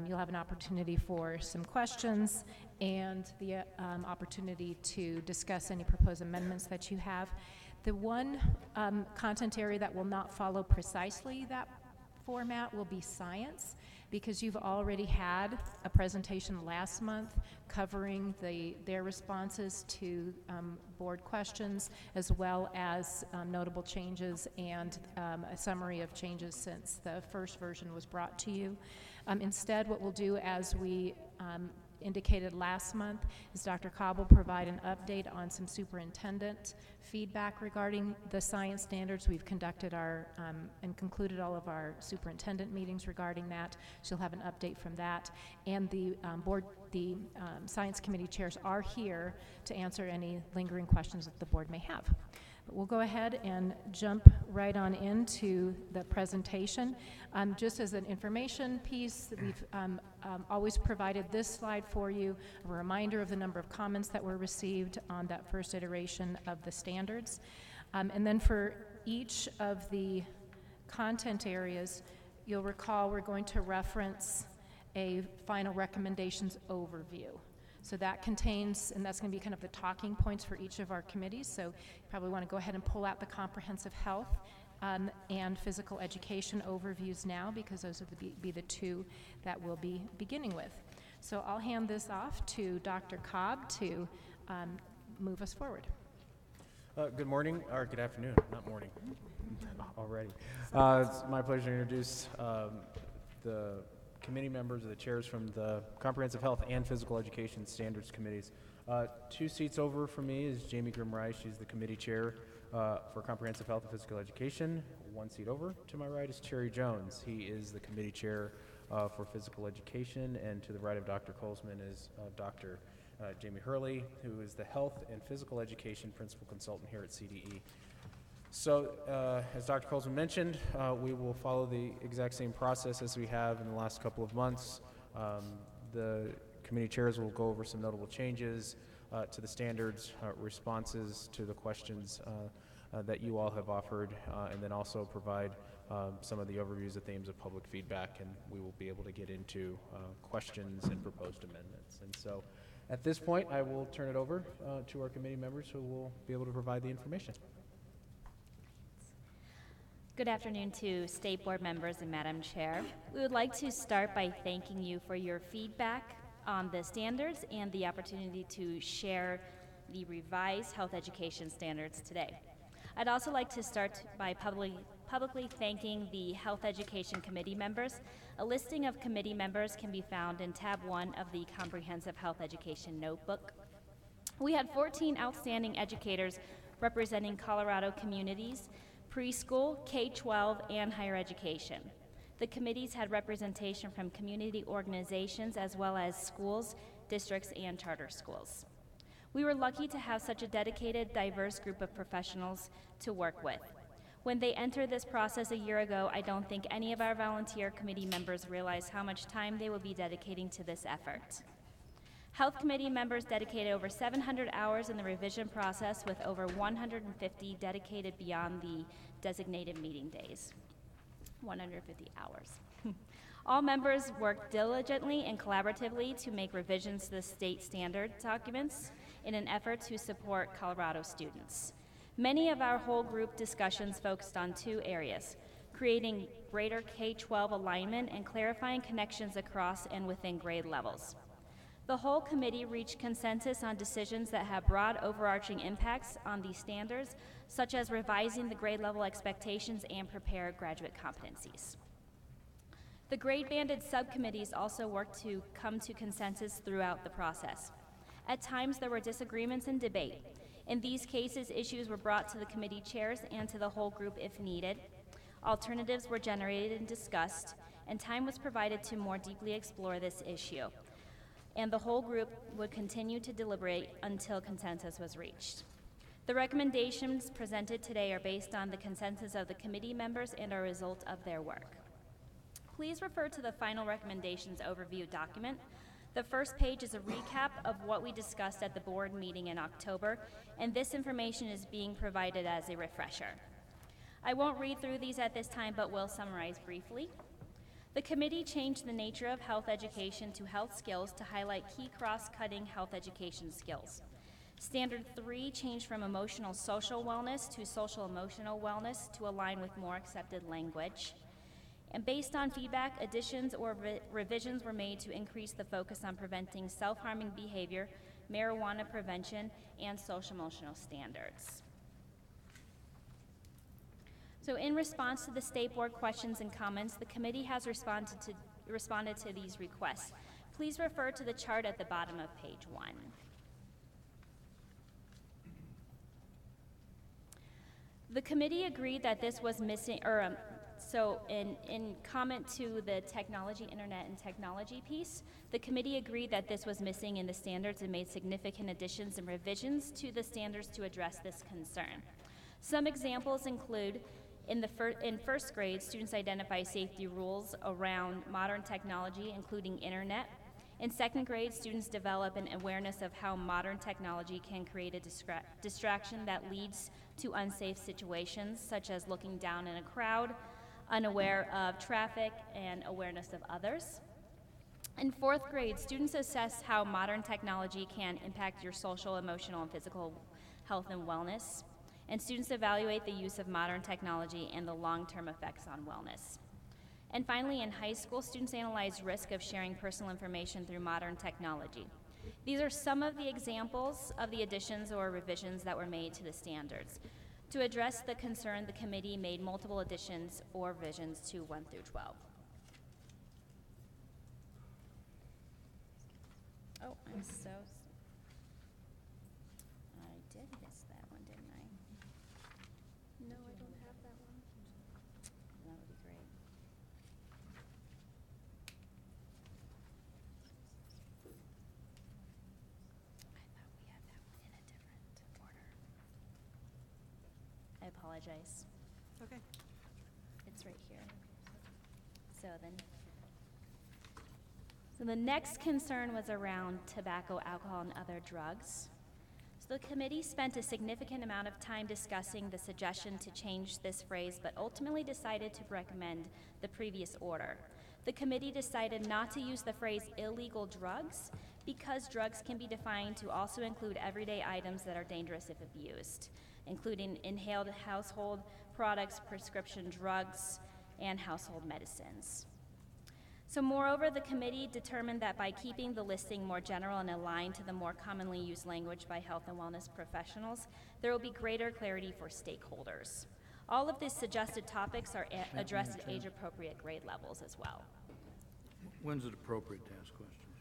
You'll have an opportunity for some questions and the opportunity to discuss any proposed amendments that you have. The one content area that will not follow precisely that format will be science, because you've already had a presentation last month covering their responses to board questions, as well as notable changes and a summary of changes since the first version was brought to you. Instead, what we'll do as we indicated last month is Dr. Cobb will provide an update on some superintendent feedback regarding the science standards. We've conducted our and concluded all of our superintendent meetings regarding that. She'll have an update from that. And the science committee chairs are here to answer any lingering questions that the board may have. But we'll go ahead and jump right on into the presentation. Just as an information piece, we've always provided this slide for you, a reminder of the number of comments that were received on that first iteration of the standards. And then for each of the content areas, you'll recall we're going to reference a final recommendations overview. So that contains, and that's going to be kind of the talking points for each of our committees. So you probably want to go ahead and pull out the comprehensive health and physical education overviews now, because those will be the two that we'll be beginning with. So I'll hand this off to Dr. Cobb to move us forward. Good morning, or good afternoon, not morning, already. It's my pleasure to introduce the committee members or the chairs from the Comprehensive Health and Physical Education Standards Committees. 2 seats over from me is Jamie Grimm-Rice. She's the committee chair for Comprehensive Health and Physical Education. 1 seat over to my right is Cherry Jones. He is the committee chair for Physical Education, and to the right of Dr. Colesman is Dr. Jamie Hurley, who is the Health and Physical Education Principal Consultant here at CDE. So, as Dr. Colesman mentioned, we will follow the exact same process as we have in the last couple of months. The committee chairs will go over some notable changes to the standards, responses to the questions that you all have offered, and then also provide some of the overviews of themes of public feedback, and we will be able to get into questions and proposed amendments. And so, at this point, I will turn it over to our committee members who will be able to provide the information. Good afternoon to State Board members and Madam Chair. We would like to start by thanking you for your feedback on the standards and the opportunity to share the revised health education standards today. I'd also like to start by publicly thanking the Health Education Committee members. A listing of committee members can be found in tab 1 of the Comprehensive Health Education Notebook. We had 14 outstanding educators representing Colorado communities, preschool, K-12, and higher education. The committees had representation from community organizations as well as schools, districts, and charter schools. We were lucky to have such a dedicated, diverse group of professionals to work with. When they entered this process a year ago, I don't think any of our volunteer committee members realized how much time they would be dedicating to this effort. Health committee members dedicated over 700 hours in the revision process, with over 150 dedicated beyond the designated meeting days. 150 hours. All members worked diligently and collaboratively to make revisions to the state standard documents in an effort to support Colorado students. Many of our whole group discussions focused on 2 areas: creating greater K-12 alignment and clarifying connections across and within grade levels. The whole committee reached consensus on decisions that have broad overarching impacts on these standards, such as revising the grade level expectations and prepare graduate competencies. The grade-banded subcommittees also worked to come to consensus throughout the process. At times, there were disagreements and debate. In these cases, issues were brought to the committee chairs and to the whole group if needed. Alternatives were generated and discussed, and time was provided to more deeply explore this issue. And the whole group would continue to deliberate until consensus was reached. The recommendations presented today are based on the consensus of the committee members and are a result of their work. Please refer to the final recommendations overview document. The first page is a recap of what we discussed at the board meeting in October, and this information is being provided as a refresher. I won't read through these at this time, but will summarize briefly. The committee changed the nature of health education to health skills to highlight key cross-cutting health education skills. Standard 3 changed from emotional social wellness to social emotional wellness to align with more accepted language. And based on feedback, additions or revisions were made to increase the focus on preventing self-harming behavior, marijuana prevention, and social emotional standards. So in response to the State Board questions and comments, the committee has responded to these requests. Please refer to the chart at the bottom of page 1. The committee agreed that this was missing, so in comment to the technology, internet, and technology piece, the committee agreed that this was missing in the standards and made significant additions and revisions to the standards to address this concern. Some examples include in first grade, students identify safety rules around modern technology, including internet. In second grade, students develop an awareness of how modern technology can create a distraction that leads to unsafe situations, such as looking down in a crowd, unaware of traffic, and awareness of others. In fourth grade, students assess how modern technology can impact your social, emotional, and physical health and wellness. And students evaluate the use of modern technology and the long-term effects on wellness. And finally, in high school, students analyze risk of sharing personal information through modern technology. These are some of the examples of the additions or revisions that were made to the standards. To address the concern, the committee made multiple additions or revisions to 1 through 12. Oh, I'm so I did miss that one, didn't I? No, I don't have that one. That would be great. I thought we had that one in a different order. I apologize. Okay. It's right here. So the next concern was around tobacco, alcohol, and other drugs. So the committee spent a significant amount of time discussing the suggestion to change this phrase, but ultimately decided to recommend the previous order. The committee decided not to use the phrase illegal drugs because drugs can be defined to also include everyday items that are dangerous if abused, including inhaled household products, prescription drugs, and household medicines. So moreover, the committee determined that by keeping the listing more general and aligned to the more commonly used language by health and wellness professionals, there will be greater clarity for stakeholders. All of these suggested topics are addressed at age-appropriate grade levels as well. When's it appropriate to ask questions?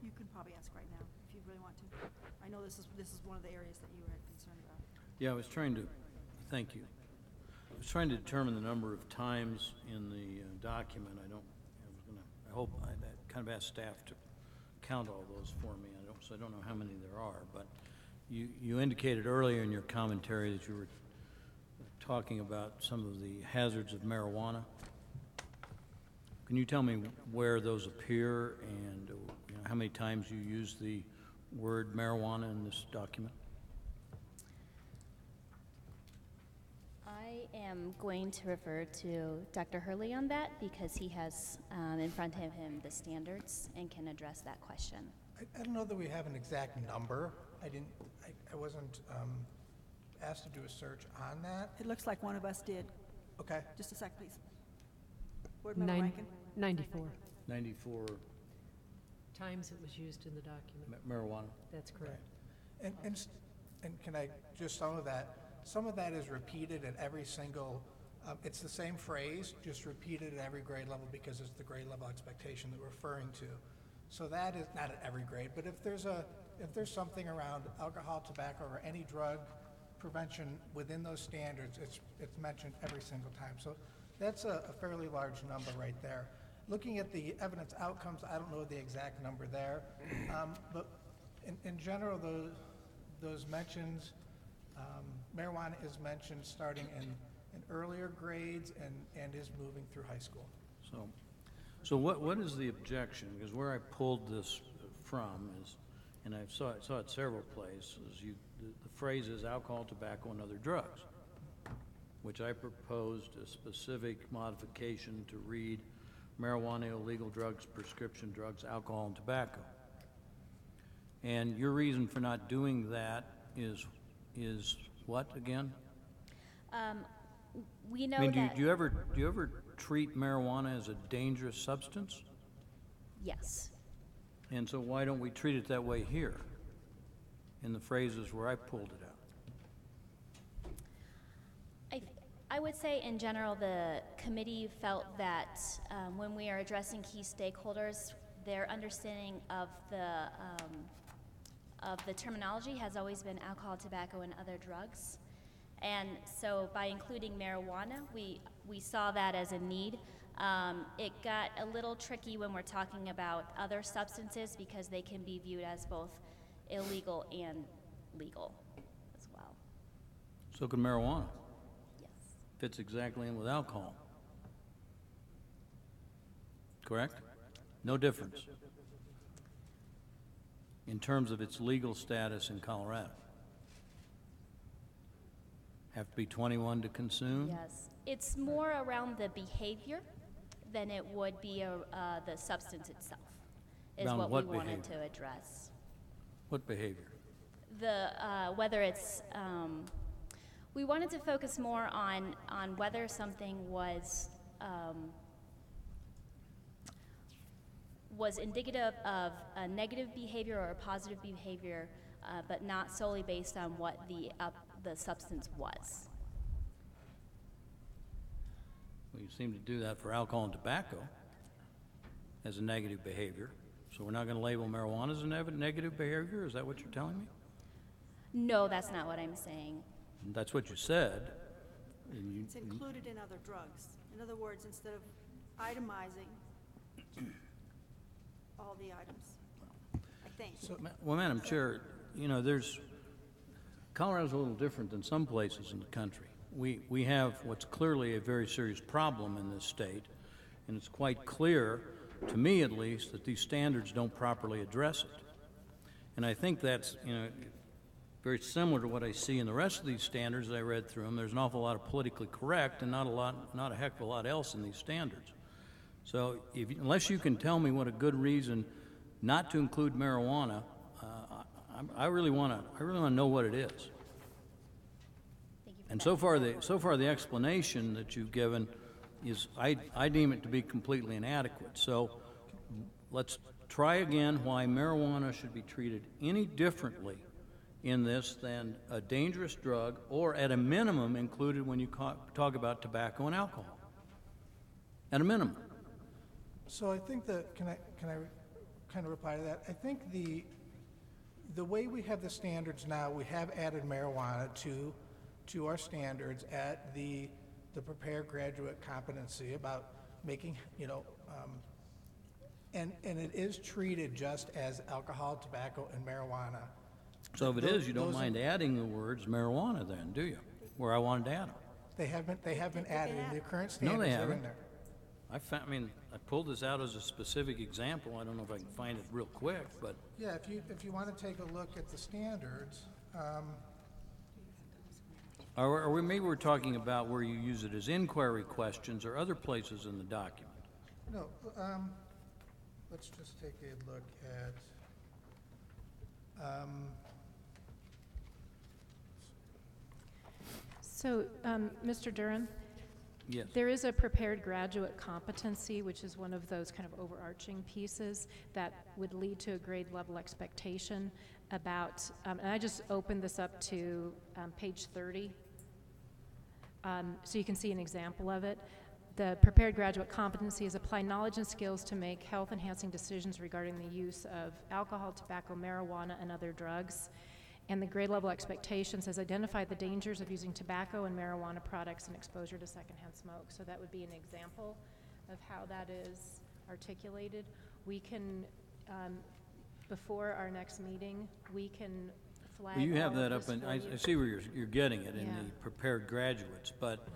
You can probably ask right now if you really want to. I know this is one of the areas that you were concerned about. Yeah, thank you. I was trying to determine the number of times in the document. I hope I kind of asked staff to count all those for me. I don't know how many there are, but you indicated earlier in your commentary that you were talking about some of the hazards of marijuana. Can you tell me where those appear and how many times you use the word marijuana in this document? I am going to refer to Dr. Hurley on that because he has in front of him the standards and can address that question. I don't know that we have an exact number. I wasn't asked to do a search on that. It looks like one of us did. Okay. Just a sec, please. Board Member Rankin. 94 94 times it was used in the document. marijuana. That's correct. And can I just some of that is repeated at every single, it's the same phrase, just repeated at every grade level because it's the grade level expectation that we're referring to. So that is not at every grade, but if there's something around alcohol, tobacco, or any drug prevention within those standards, it's mentioned every single time. So that's a fairly large number right there. Looking at the evidence outcomes, I don't know the exact number there, but in general, those mentions, marijuana is mentioned starting in earlier grades and is moving through high school. So what is the objection? Because where I pulled this from is, and I saw it several places, the phrase is alcohol, tobacco, and other drugs, which I proposed a specific modification to read marijuana, illegal drugs, prescription drugs, alcohol, and tobacco. And your reason for not doing that is what again? We know I mean, that. do you ever treat marijuana as a dangerous substance? Yes. And so why don't we treat it that way here in the phrases where I pulled it out? I I would say in general, the committee felt that when we are addressing key stakeholders, their understanding of the terminology has always been alcohol, tobacco, and other drugs. And so by including marijuana, we saw that as a need. It got a little tricky when we're talking about other substances because they can be viewed as both illegal and legal as well. So can marijuana. Yes. Fits exactly in with alcohol. Correct? No difference in terms of its legal status in Colorado. Have to be 21 to consume? Yes. It's more around the behavior than it would be the substance itself, is Around what what we wanted behavior? to address. What behavior? Whether it's, we wanted to focus more on whether something was indicative of a negative behavior or a positive behavior, but not solely based on what the substance was. Well, you seem to do that for alcohol and tobacco as a negative behavior. So we're not going to label marijuana as a negative behavior? Is that what you're telling me? No, that's not what I'm saying. That's what you said. And It's included in other drugs. In other words, instead of itemizing all the items, I think. Well, Madam Chair, you know, Colorado's a little different than some places in the country. We have what's clearly a very serious problem in this state, and it's quite clear, to me at least, that these standards don't properly address it. And I think that's, you know, very similar to what I see in the rest of these standards. I read through them. There's an awful lot of politically correct and not a heck of a lot else in these standards. So unless you can tell me what a good reason not to include marijuana, I really want to know what it is. Thank you for And that. so far the explanation that you've given is, I deem it to be completely inadequate. So let's try again why marijuana should be treated any differently in this than a dangerous drug, or at a minimum included when you talk about tobacco and alcohol. At a minimum. So I think that, can I kind of reply to that? I think the way we have the standards now, we have added marijuana to our standards at the prepared graduate competency about making, you know, and it is treated just as alcohol, tobacco, and marijuana. So if it is, you don't mind adding the words marijuana then, do you? Where I wanted to add them. They have been added in the current No, standards. they they're in haven't. there. I pulled this out as a specific example. I don't know if I can find it real quick, but Yeah, if you want to take a look at the standards, maybe we're talking about where you use it as inquiry questions or other places in the document. no, let's just take a look at, So, Mr. Duran, Yes. there is a prepared graduate competency, which is one of those kind of overarching pieces that would lead to a grade level expectation about, and I just opened this up to page 30, so you can see an example of it. The prepared graduate competency is apply knowledge and skills to make health-enhancing decisions regarding the use of alcohol, tobacco, marijuana, and other drugs. And the grade level expectation says identify the dangers of using tobacco and marijuana products and exposure to secondhand smoke. So that would be an example of how that is articulated. We can, before our next meeting, we can flag Well, you have all of that up, this and for I you. see where you're getting it in Yeah. the prepared graduates, but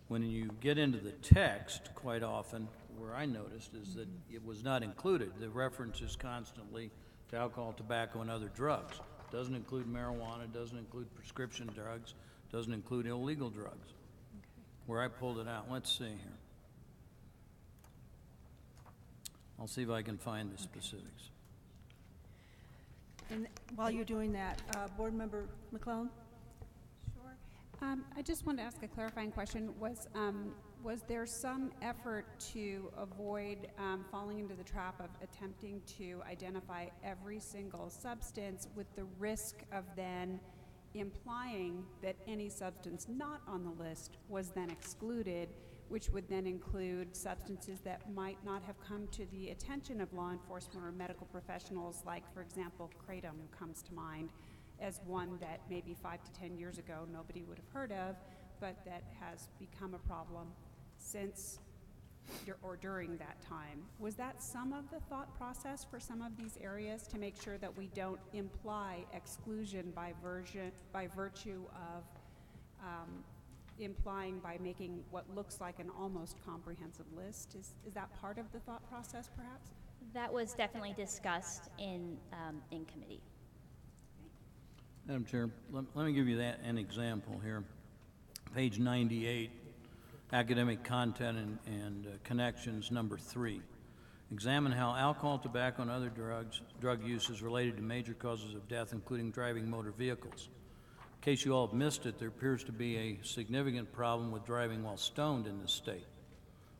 when you get into the text, quite often, where I noticed is that it was not included. The reference is constantly to alcohol, tobacco, and other drugs. Doesn't include marijuana, doesn't include prescription drugs, doesn't include illegal drugs. Where I pulled it out, let's see here. I'll see if I can find the specifics. And while you're doing that, Board Member McClellan? Sure. I just wanted to ask a clarifying question. Was there some effort to avoid falling into the trap of attempting to identify every single substance with the risk of then implying that any substance not on the list was then excluded, which would then include substances that might not have come to the attention of law enforcement or medical professionals, like, for example, kratom comes to mind as one that maybe 5 to 10 years ago nobody would have heard of, but that has become a problem since or during that time. Was that some of the thought process for some of these areas, to make sure that we don't imply exclusion by virtue of implying by making what looks like an almost comprehensive list? Is that part of the thought process, perhaps? That was definitely discussed in committee. Madam Chair, let me give you an example here. Page 98, academic content and connections, number 3. Examine how alcohol, tobacco, and other drug use is related to major causes of death, including driving motor vehicles. In case you all have missed it, there appears to be a significant problem with driving while stoned in this state.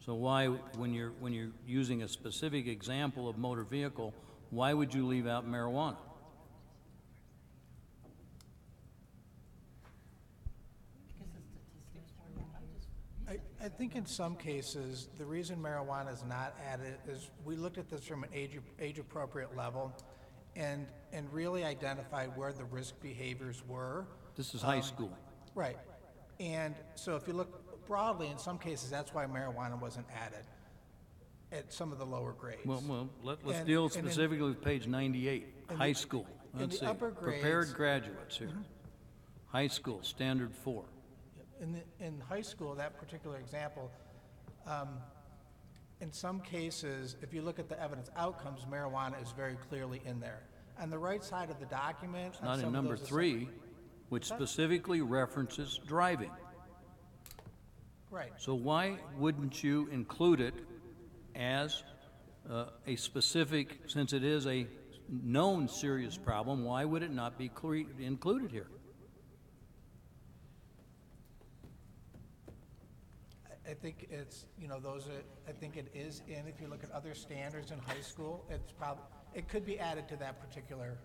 So why, when you're using a specific example of motor vehicle, why would you leave out marijuana? I think in some cases, the reason marijuana is not added is we looked at this from an age-appropriate level and really identified where the risk behaviors were. This is high school. Right. And so if you look broadly, in some cases, that's why marijuana wasn't added at some of the lower grades. Well, let's deal specifically with page 98, high school. Let's see, upper grades, prepared graduates here. High school, standard 4. In high school, that particular example, in some cases, if you look at the evidence outcomes, marijuana is very clearly in there. On the right side of the document, It's not in number 3, which specifically references driving. Right. So why wouldn't you include it as a specific, since it is a known serious problem, why would it not be included here? I think it's, I think it is in, if you look at other standards in high school, it could be added to that particular,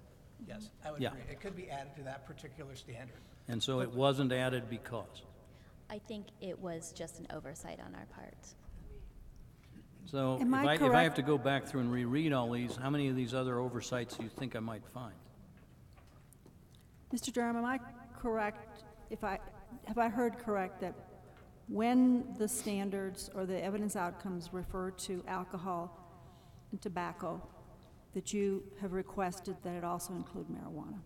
yes, I would agree. It could be added to that particular standard. And so it wasn't added because? I think it was just an oversight on our part. So Am I if I have correct? to go back through and reread all these, how many of these other oversights do you think I might find? Mr. Durham, am I correct, have I heard correct that when the standards or the evidence outcomes refer to alcohol and tobacco, that you have requested that it also include marijuana,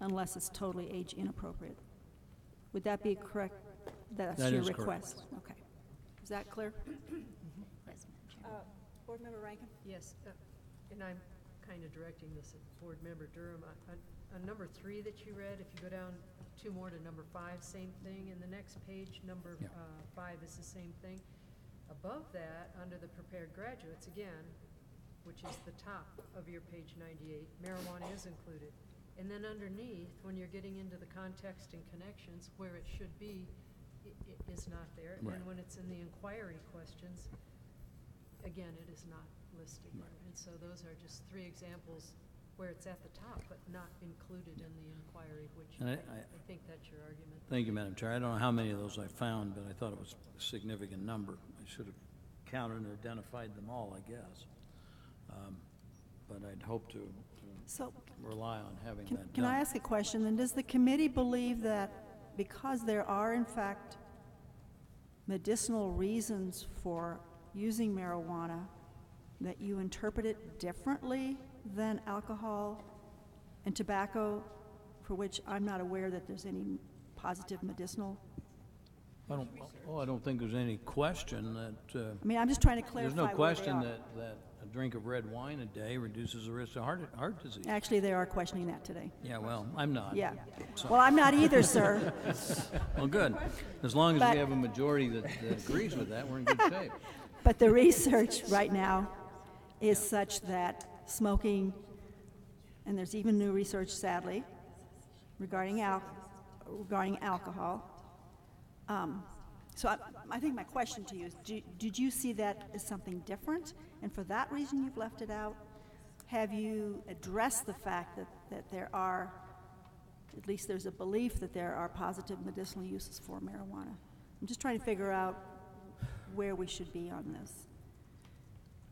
unless it's totally age inappropriate? Would that be correct? That's That your is correct. request? Okay. Is that clear? Yes, Madam Chair. Board Member Rankin? Yes, and I'm kind of directing this at Board Member Durham. On number 3 that you read, if you go down 2 more to number 5, same thing. In the next page, number 5 is the same thing. Above that, under the prepared graduates, again, which is the top of your page 98, marijuana is included. And then underneath, when you're getting into the context and connections, where it should be, it is not there. Right. And when it's in the inquiry questions, again, it is not listed there. Right. And so those are just 3 examples where it's at the top, but not included in the inquiry, which And I I think that's your argument. Thank you, Madam Chair. I don't know how many of those I found, but I thought it was a significant number. I should have counted and identified them all, I guess. But I'd hope to So rely on having that done. can I ask a question then? Does the committee believe that because there are in fact medicinal reasons for using marijuana, that you interpret it differently than alcohol and tobacco, for which I'm not aware that there's any positive medicinal? I don't think there's any question that, I mean, I'm just trying to clarify there's no where they question are. that a drink of red wine a day reduces the risk of heart disease. Actually, they are questioning that today. Yeah, well, I'm not. Yeah. So- Well, I'm not either, sir. Well, good. As long as But- we have a majority that agrees with that, we're in good shape. But the research right now is such that smoking, and there's even new research, sadly, regarding alcohol. So I think my question to you is, did you see that as something different? And for that reason you've left it out? Have you addressed the fact that there are at least there's a belief that there are positive medicinal uses for marijuana. I'm just trying to figure out where we should be on this.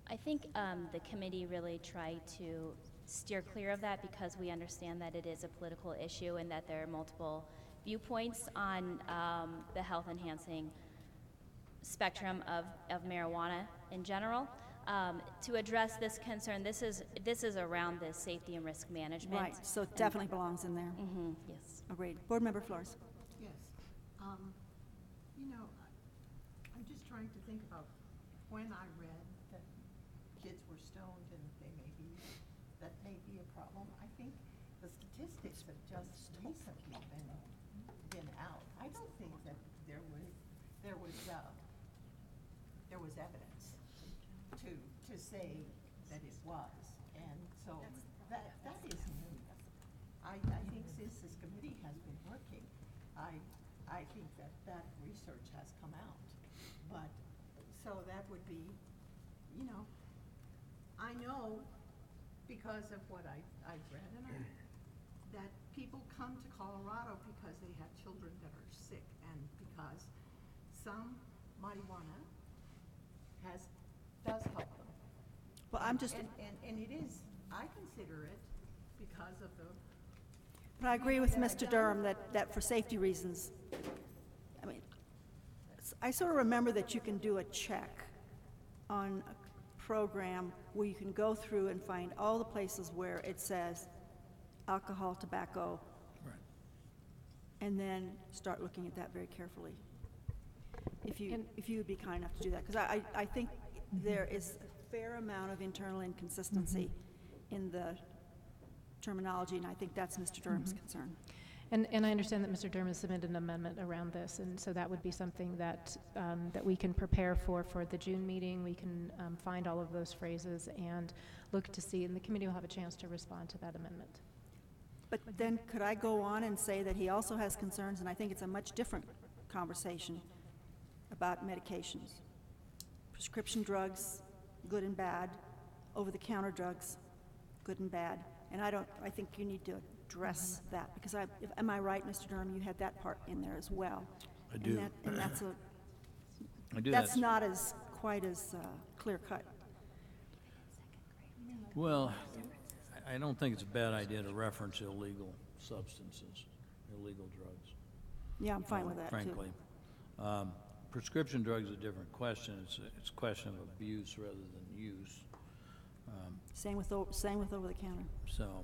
I think the committee really tried to steer clear of that because we understand that it is a political issue and that there are multiple viewpoints on the health-enhancing spectrum of marijuana in general. To address this concern, this is around the safety and risk management. Right, so it definitely belongs in there. Yes. Agreed. Board Member Flores. Yes. You know, I'm just trying to think about when I read that kids were stoned and that may be a problem. I think the statistics have just recently been out. I don't think that there was evidence to say that it was. And so that is new. I think since this committee has been working, I think that research has come out. But, so that would be, you know, I know because of what I've read that people come to Colorado because they have children that are sick and because some marijuana does help them. Well, I'm just... And it is, I consider it because of the... But I agree with Mr. Durham that for safety reasons, I mean, I sort of remember that you can do a check on a program where you can go through and find all the places where it says alcohol, tobacco, Right. and then start looking at that very carefully. If you would be kind enough to do that, because I think there is a fair amount of internal inconsistency in the terminology, and I think that's Mr. Durham's concern. And I understand that Mr. Durham has submitted an amendment around this, and so that would be something that that we can prepare for the June meeting. We can find all of those phrases and look to see, and the committee will have a chance to respond to that amendment. But then could I go on and say that he also has concerns, and I think it's a much different conversation about medications. Prescription drugs, good and bad. Over-the-counter drugs, good and bad. And I think you need to address that, because am I right, Mr. Durham, you had that part in there as well? I do. And that's I do. that's not quite as clear-cut. Well, I don't think it's a bad idea to reference illegal substances, illegal drugs. Yeah, I'm fine with that, too. Frankly. Prescription drugs is a different question. It's a question of abuse rather than use. Same with over-the-counter. So,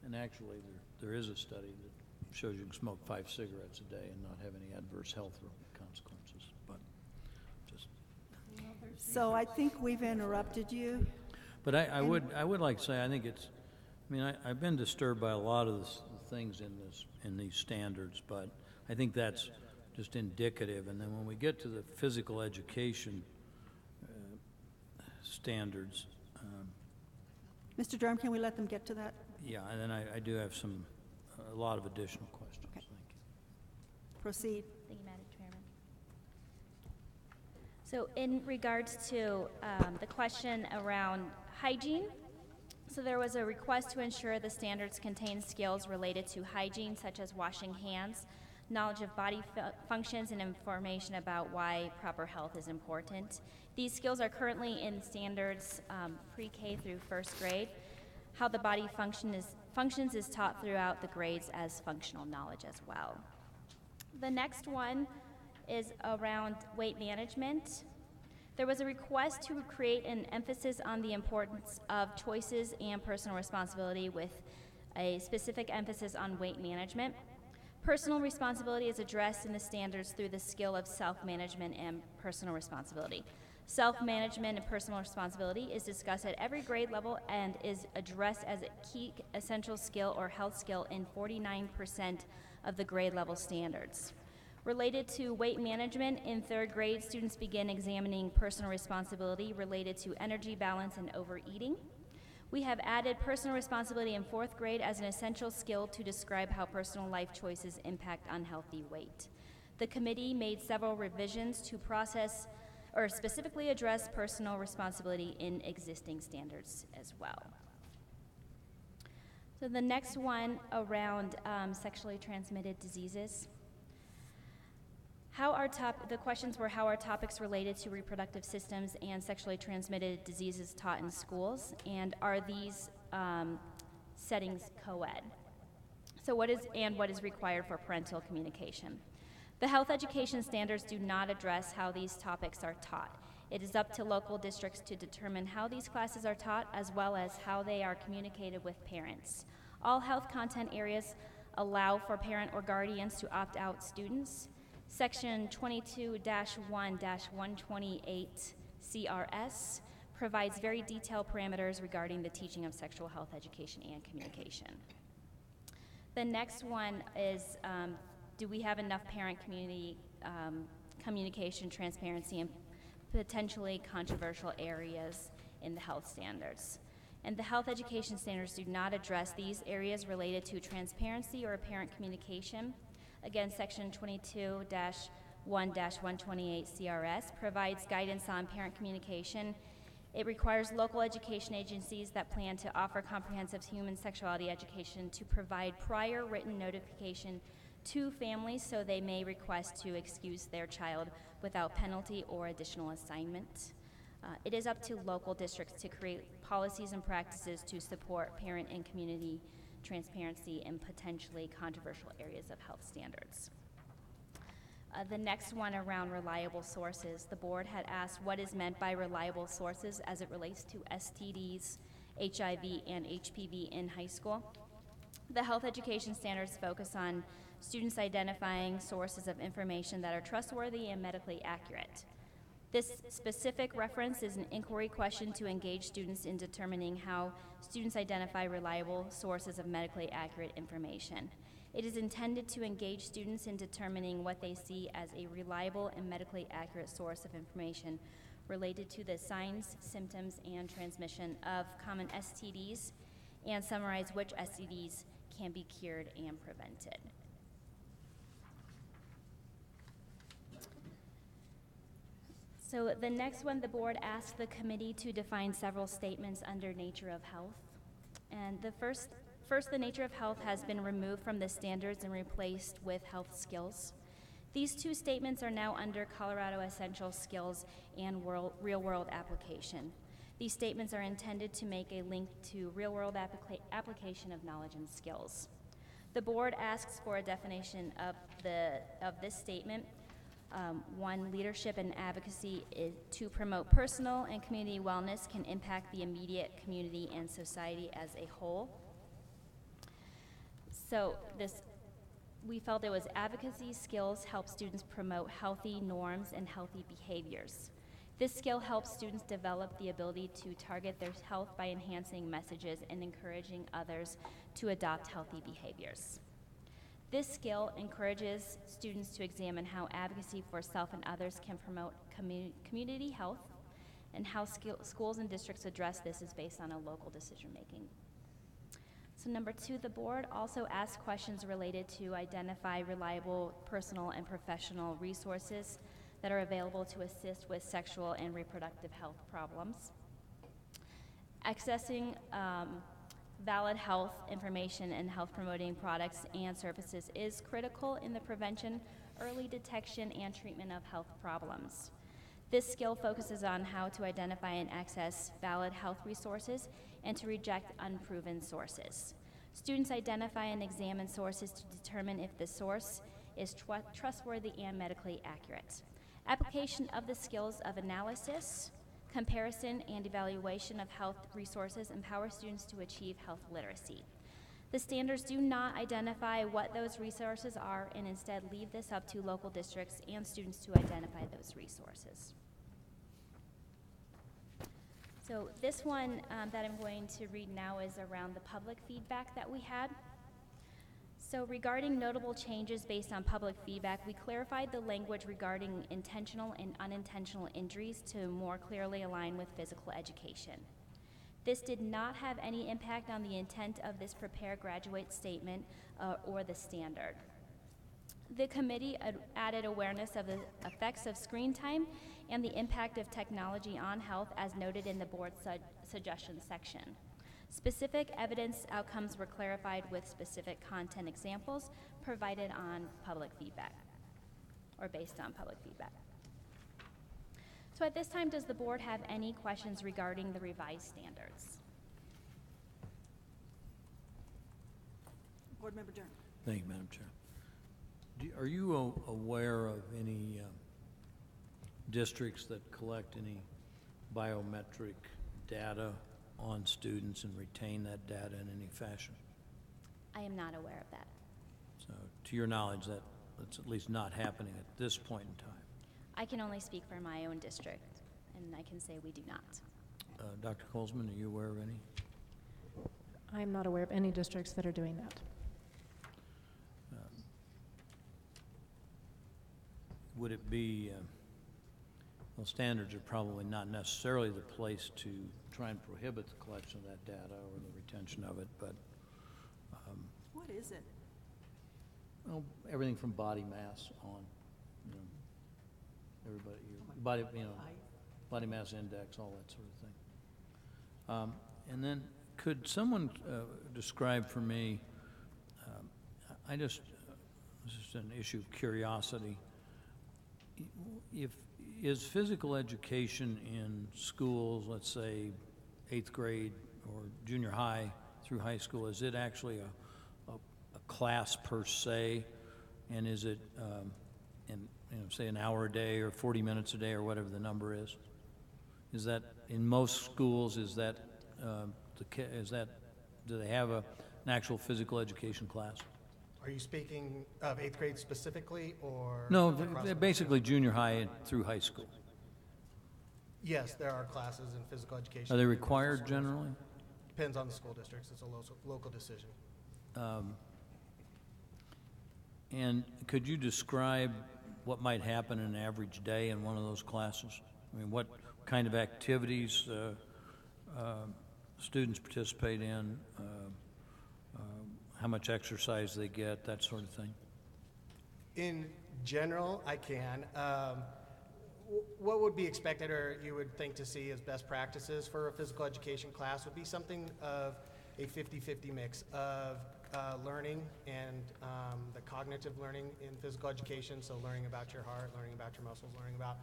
and actually, there is a study that shows you can smoke 5 cigarettes a day and not have any adverse health consequences, but just. So I think we've interrupted you. But I would like to say, I think it's, I mean, I've been disturbed by a lot of the things in these standards, but I think that's just indicative. And then when we get to the physical education standards. Mr. Durham, can we let them get to that? Yeah, and then I do have a lot of additional questions. Okay. Thank you. Proceed. Thank you, Madam Chairman. So in regards to the question around hygiene, so there was a request to ensure the standards contain skills related to hygiene, such as washing hands, knowledge of body functions, and information about why proper health is important. These skills are currently in standards pre-K through first grade. How the body functions is taught throughout the grades as functional knowledge as well. The next one is around weight management. There was a request to create an emphasis on the importance of choices and personal responsibility with a specific emphasis on weight management. Personal responsibility is addressed in the standards through the skill of self-management and personal responsibility. Self-management and personal responsibility is discussed at every grade level and is addressed as a key essential skill or health skill in 49% of the grade level standards. Related to weight management, in third grade, students begin examining personal responsibility related to energy balance and overeating. We have added personal responsibility in fourth grade as an essential skill to describe how personal life choices impact unhealthy weight. The committee made several revisions to process or specifically address personal responsibility in existing standards as well. So the next one around sexually transmitted diseases. The questions were, how are topics related to reproductive systems and sexually transmitted diseases taught in schools? And are these settings co-ed? So what is required for parental communication? The health education standards do not address how these topics are taught. It is up to local districts to determine how these classes are taught, as well as how they are communicated with parents. All health content areas allow for parent or guardians to opt out students. Section 22-1-128 CRS provides very detailed parameters regarding the teaching of sexual health education and communication. The next one is, do we have enough parent-community communication, transparency, and potentially controversial areas in the health standards? And the health education standards do not address these areas related to transparency or parent communication. Again, Section 22-1-128 CRS provides guidance on parent communication. It requires local education agencies that plan to offer comprehensive human sexuality education to provide prior written notification to families so they may request to excuse their child without penalty or additional assignment. It is up to local districts to create policies and practices to support parent and community transparency in potentially controversial areas of health standards. The next one around reliable sources. The board had asked what is meant by reliable sources as it relates to STDs, HIV, and HPV in high school. The health education standards focus on students identifying sources of information that are trustworthy and medically accurate. This specific reference is an inquiry question to engage students in determining how students identify reliable sources of medically accurate information. It is intended to engage students in determining what they see as a reliable and medically accurate source of information related to the signs, symptoms, and transmission of common STDs, and summarize which STDs can be cured and prevented. So the next one, the board asked the committee to define several statements under nature of health. And the first, the nature of health has been removed from the standards and replaced with health skills. These two statements are now under Colorado Essential Skills and real-world application. These statements are intended to make a link to real-world application of knowledge and skills. The board asks for a definition of this statement. One, leadership and advocacy to promote personal and community wellness can impact the immediate community and society as a whole. So we felt it was advocacy skills help students promote healthy norms and healthy behaviors. This skill helps students develop the ability to target their health by enhancing messages and encouraging others to adopt healthy behaviors. This skill encourages students to examine how advocacy for self and others can promote community health, and how schools and districts address this is based on a local decision-making. So number two, the board also asked questions related to identify reliable personal and professional resources that are available to assist with sexual and reproductive health problems. Accessing valid health information and health promoting products and services is critical in the prevention, early detection, and treatment of health problems. This skill focuses on how to identify and access valid health resources and to reject unproven sources. Students identify and examine sources to determine if the source is trustworthy and medically accurate. Application of the skills of analysis, comparison, and evaluation of health resources empower students to achieve health literacy. The standards do not identify what those resources are and instead leave this up to local districts and students to identify those resources. So this one that I'm going to read now is around the public feedback that we had. So regarding notable changes based on public feedback, we clarified the language regarding intentional and unintentional injuries to more clearly align with physical education. This did not have any impact on the intent of this Prepare Graduate statement or the standard. The committee added awareness of the effects of screen time and the impact of technology on health as noted in the board suggestion section. Specific evidence outcomes were clarified with specific content examples provided on public feedback, or based on public feedback. So at this time, does the board have any questions regarding the revised standards? Board Member Dern. Thank you, Madam Chair. Are you aware of any districts that collect any biometric data on students and retain that data in any fashion? I am not aware of that. So, to your knowledge, that's at least not happening at this point in time. I can only speak for my own district, and I can say we do not. Dr. Colesman, are you aware of any? I am not aware of any districts that are doing that. Would it be, well, standards are probably not necessarily the place to try and prohibit the collection of that data or the retention of it, but What is it? well, everything from body mass on, you know, everybody, your body, you know, body mass index, all that sort of thing. And then, could someone describe for me? This is an issue of curiosity. Is physical education in schools, let's say 8th grade or junior high through high school, is it actually a class per se? And is it, say an hour a day or 40 minutes a day or whatever the number is? Is that, in most schools, is that, do they have an actual physical education class? Are you speaking of 8th grade specifically, or? No, across they're the- basically junior high through high school. Yes, there are classes in physical education. Are they in most required schools. generally? Depends on the school districts. It's a local decision. And could you describe what might happen in an average day in one of those classes? I mean, what kind of activities students participate in, how much exercise they get, that sort of thing? In general, I can. What would be expected, or you would think to see as best practices for a physical education class, would be something of a 50-50 mix of learning and the cognitive learning in physical education, so learning about your heart, learning about your muscles, learning about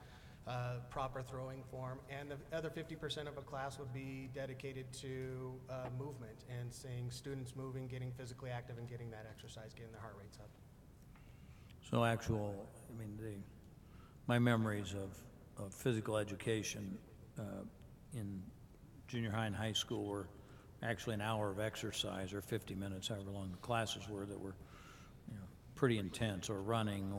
proper throwing form, and the other 50% of a class would be dedicated to movement and seeing students moving, getting physically active, and getting that exercise, getting their heart rates up. So my memories of physical education in junior high and high school were actually an hour of exercise, or 50 minutes, however long the classes were, that were pretty intense, or running,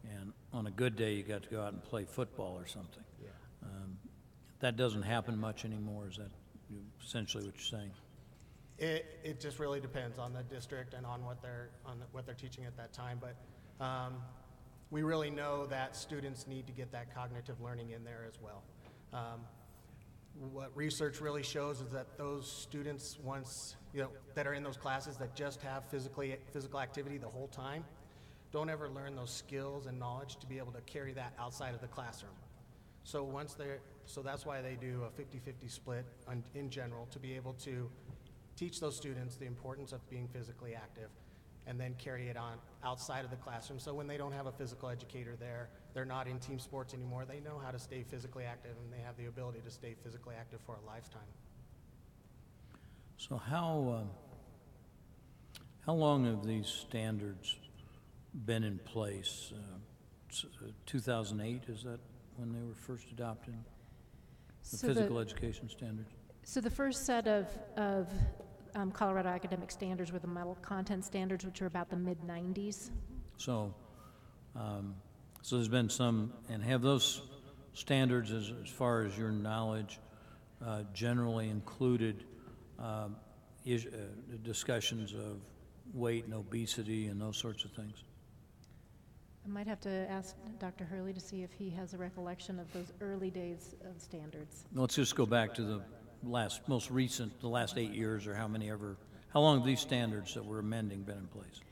and on a good day you got to go out and play football or something. Yeah. That doesn't happen much anymore, is that essentially what you're saying? It just really depends on the district and on what they're teaching at that time, but we really know that students need to get that cognitive learning in there as well. What research really shows is that those students, once that are in those classes that just have physical activity the whole time, don't ever learn those skills and knowledge to be able to carry that outside of the classroom. So that's why they do a 50-50 split in general, to be able to teach those students the importance of being physically active, and then carry it on outside of the classroom. So when they don't have a physical educator there, they're not in team sports anymore, they know how to stay physically active, and they have the ability to stay physically active for a lifetime. So how long have these standards been in place? 2008, is that when they were first adopted? The So physical education standards? So the first set of Colorado academic standards were the model content standards, which are about the mid-90s. So there's been some, and have those standards, as far as your knowledge, generally included discussions of weight and obesity and those sorts of things? I might have to ask Dr. Hurley to see if he has a recollection of those early days of standards. Let's just go back to the most recent, the last 8 years, or how long have these standards that we're amending been in place?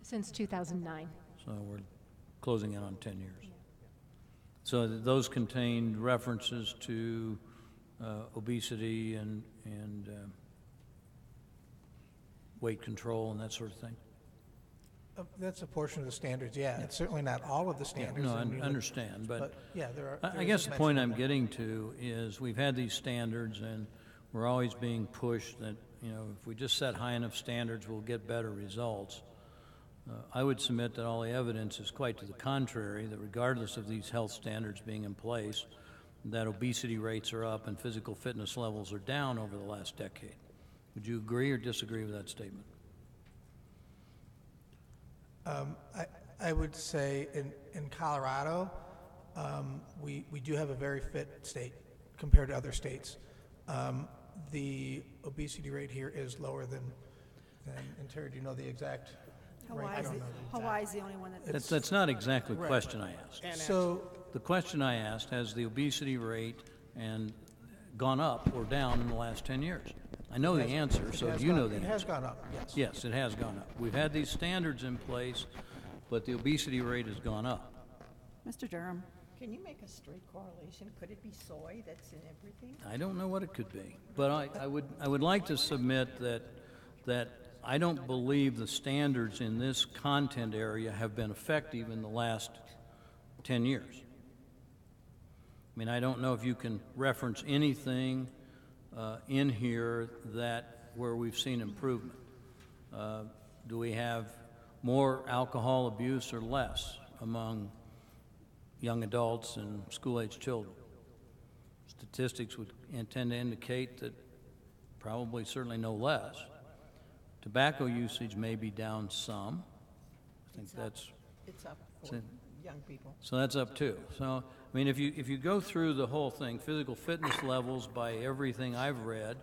Since 2009. So we're closing in on 10 years. So those contained references to obesity and weight control and that sort of thing? That's a portion of the standards, yeah. It's certainly not all of the standards. No, I and you look- understand, but yeah, there are. I guess the point I'm getting to is we've had these standards and we're always being pushed that, if we just set high enough standards, we'll get better results. I would submit that all the evidence is quite to the contrary, that regardless of these health standards being in place, that obesity rates are up and physical fitness levels are down over the last decade. Would you agree or disagree with that statement? I would say in Colorado, we do have a very fit state compared to other states. The obesity rate here is lower than and Terry, do you know the exact rate? I don't know the exact. Hawaii's the only one that. That's not exactly the question I asked. So The question I asked, has the obesity rate gone up or down in the last 10 years? I know the answer, so you know the answer. It has gone up, yes. Yes, it has gone up. We've had these standards in place, but the obesity rate has gone up. Mr. Durham. Can you make a straight correlation? Could it be soy that's in everything? I don't know what it could be, but I would like to submit that I don't believe the standards in this content area have been effective in the last 10 years. I mean, I don't know if you can reference anything in here where we've seen improvement. Do we have more alcohol abuse or less among young adults and school-age children? Statistics would tend to indicate that probably certainly no less. Tobacco usage may be down some. I think It's up for young people. so that's up too. So, I mean, if you go through the whole thing, physical fitness levels by everything I've read,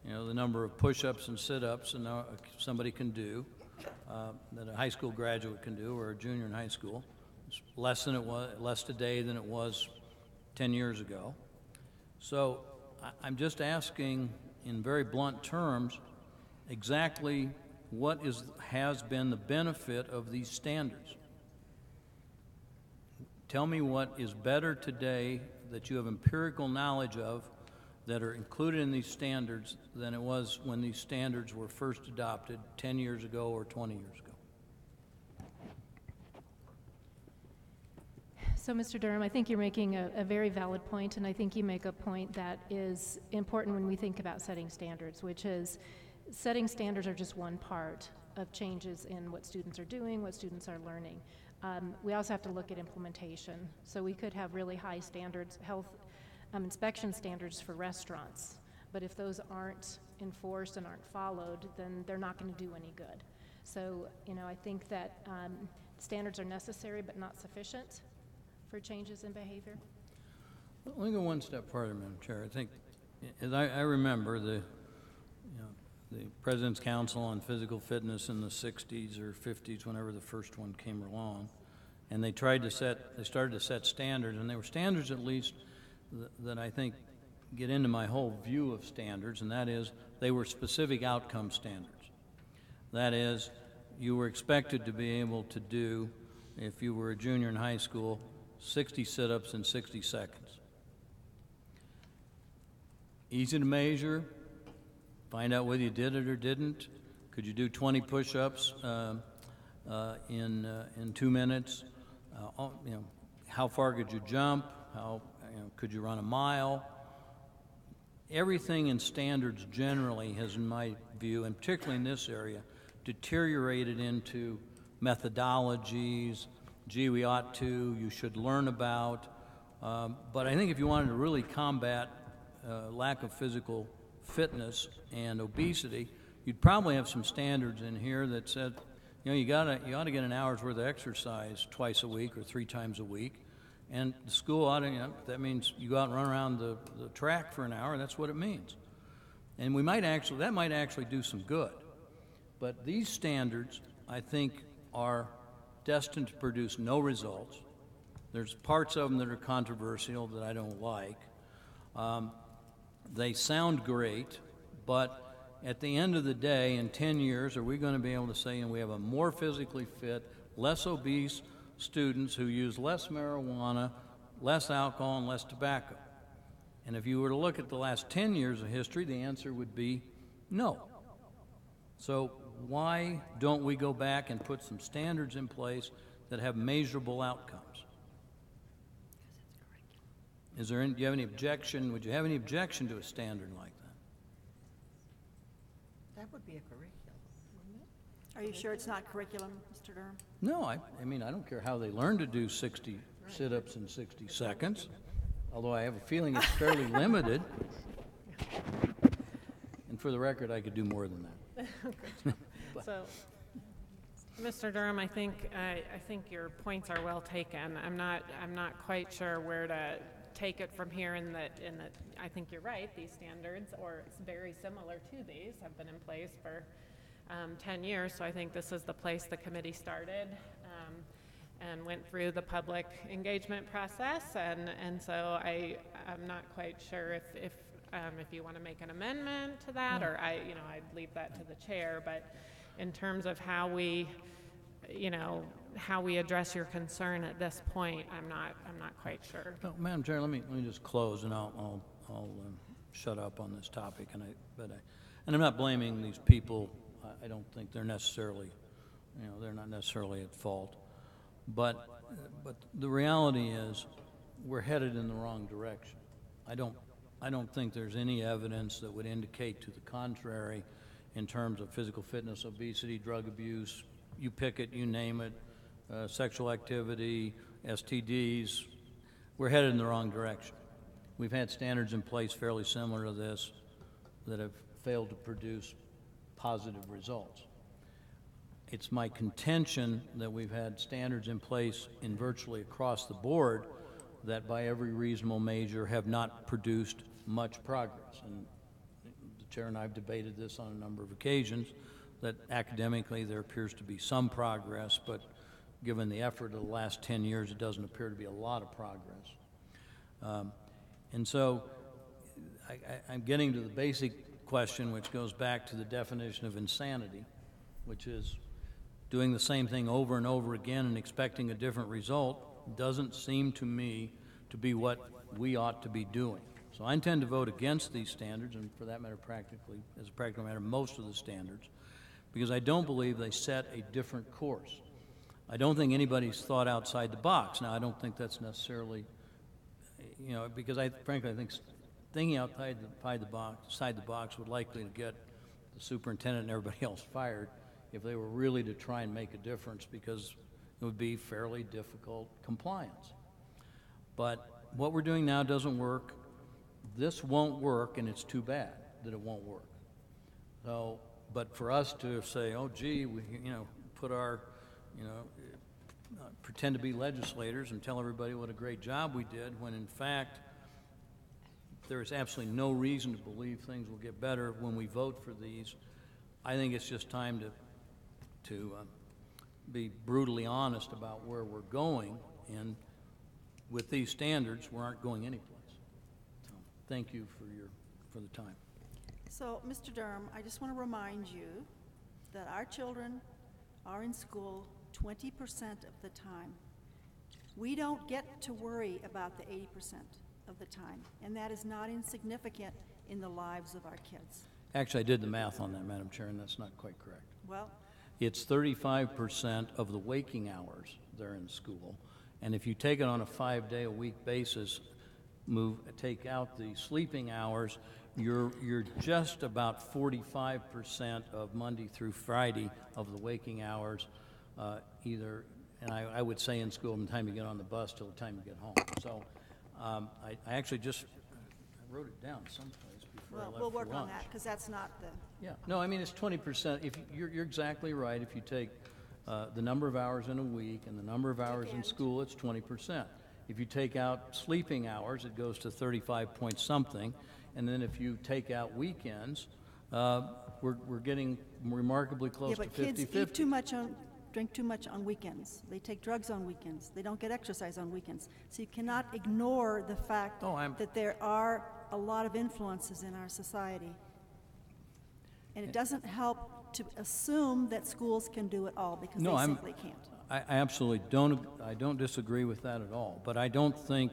the number of push-ups and sit-ups and somebody can do, that a high school graduate can do, or a junior in high school, it's less today than it was 10 years ago. So, I'm just asking, in very blunt terms, exactly what has been the benefit of these standards. Tell me what is better today that you have empirical knowledge of that are included in these standards than it was when these standards were first adopted 10 years ago or 20 years ago. So, Mr. Durham, I think you're making a very valid point, and I think you make a point that is important when we think about setting standards, which is setting standards are just one part of changes in what students are doing, what students are learning. We also have to look at implementation. So we could have really high standards, health inspection standards for restaurants, but if those aren't enforced and aren't followed, then they're not going to do any good. So, I think that standards are necessary but not sufficient for changes in behavior. Let me go one step further, Madam Chair. I think, as I remember, the President's Council on Physical Fitness in the 60s or 50s, whenever the first one came along, and they started to set standards, and they were standards at least that I think get into my whole view of standards, and that is they were specific outcome standards. That is, you were expected to be able to do, if you were a junior in high school, 60 sit-ups in 60 seconds. Easy to measure. Find out whether you did it or didn't. Could you do 20 push-ups in 2 minutes? How far could you jump? How could you run a mile? Everything in standards generally has, in my view, and particularly in this area, deteriorated into methodologies. Gee, we ought to. You should learn about. But I think if you wanted to really combat lack of physical fitness and obesity, you'd probably have some standards in here that said, you ought to get an hour's worth of exercise twice a week or 3 times a week, and the school ought to, that means you go out and run around the track for an hour. That's what it means, and that might actually do some good. But these standards, I think, are destined to produce no results. There's parts of them that are controversial that I don't like. They sound great, but at the end of the day, in 10 years, are we going to be able to say we have a more physically fit, less obese students who use less marijuana, less alcohol, and less tobacco? And if you were to look at the last 10 years of history, the answer would be no. So why don't we go back and put some standards in place that have measurable outcomes? Do you have any objection, would you have any objection to a standard like that? That would be a curriculum, wouldn't it? Are you sure it's not curriculum, Mr. Durham? No, I mean, I don't care how they learn to do 60 sit-ups in 60 seconds, although I have a feeling it's fairly limited. And for the record, I could do more than that. So, Mr. Durham, I think your points are well taken. I'm not quite sure where to take it from here in that I think you're right. These standards, or it's very similar to these, have been in place for 10 years. So I think this is the place the committee started and went through the public engagement process. And so I'm not quite sure if you want to make an amendment to that, or I'd leave that to the chair. But in terms of how we address your concern at this point, I'm not quite sure. No, Madam Chair, let me just close, and I'll shut up on this topic. And I'm not blaming these people. I don't think they're necessarily, they're not necessarily at fault. But the reality is, we're headed in the wrong direction. I don't think there's any evidence that would indicate to the contrary in terms of physical fitness, obesity, drug abuse, you pick it, you name it, sexual activity, STDs. We're headed in the wrong direction. We've had standards in place fairly similar to this that have failed to produce positive results. It's my contention that we've had standards in place in virtually across the board that by every reasonable measure have not produced much progress. And the chair and I have debated this on a number of occasions, that academically there appears to be some progress, but given the effort of the last 10 years, it doesn't appear to be a lot of progress. And so I'm getting to the basic question, which goes back to the definition of insanity, which is doing the same thing over and over again and expecting a different result doesn't seem to me to be what we ought to be doing. So I intend to vote against these standards, and for that matter, as a practical matter, most of the standards, because I don't believe they set a different course. I don't think anybody's thought outside the box. Now, I don't think that's necessarily, because frankly, I think thinking outside the box would likely to get the superintendent and everybody else fired if they were really to try and make a difference, because it would be fairly difficult compliance. But what we're doing now doesn't work. This won't work, and it's too bad that it won't work. So, but for us to say, oh, gee, we, put our, pretend to be legislators and tell everybody what a great job we did, when in fact there is absolutely no reason to believe things will get better when we vote for these. I think it's just time to be brutally honest about where we're going, and with these standards, we aren't going anyplace. So, thank you for the time. So, Mr. Durham, I just want to remind you that our children are in school 20% of the time. We don't get to worry about the 80% of the time, and that is not insignificant in the lives of our kids. Actually, I did the math on that, Madam Chair, and that's not quite correct. Well, It's 35% of the waking hours they're in school, and if you take it on a 5-day-a-week basis, take out the sleeping hours, you're just about 45% of Monday through Friday of the waking hours, either, and I would say in school from the time you get on the bus till the time you get home. So I actually just wrote it down someplace before I left for lunch. we'll work on that, because that's not the... Yeah, no, I mean, it's 20%. If you're exactly right. If you take the number of hours in a week and the number of hours in school, it's 20%. If you take out sleeping hours, it goes to 35 point something. And then if you take out weekends, we're getting remarkably close to 50-50. Yeah, but kids eat too much drink too much on weekends. They take drugs on weekends. They don't get exercise on weekends. So you cannot ignore the fact that there are a lot of influences in our society. And it doesn't help to assume that schools can do it all, because they simply can't. I absolutely don't disagree with that at all. But I don't think,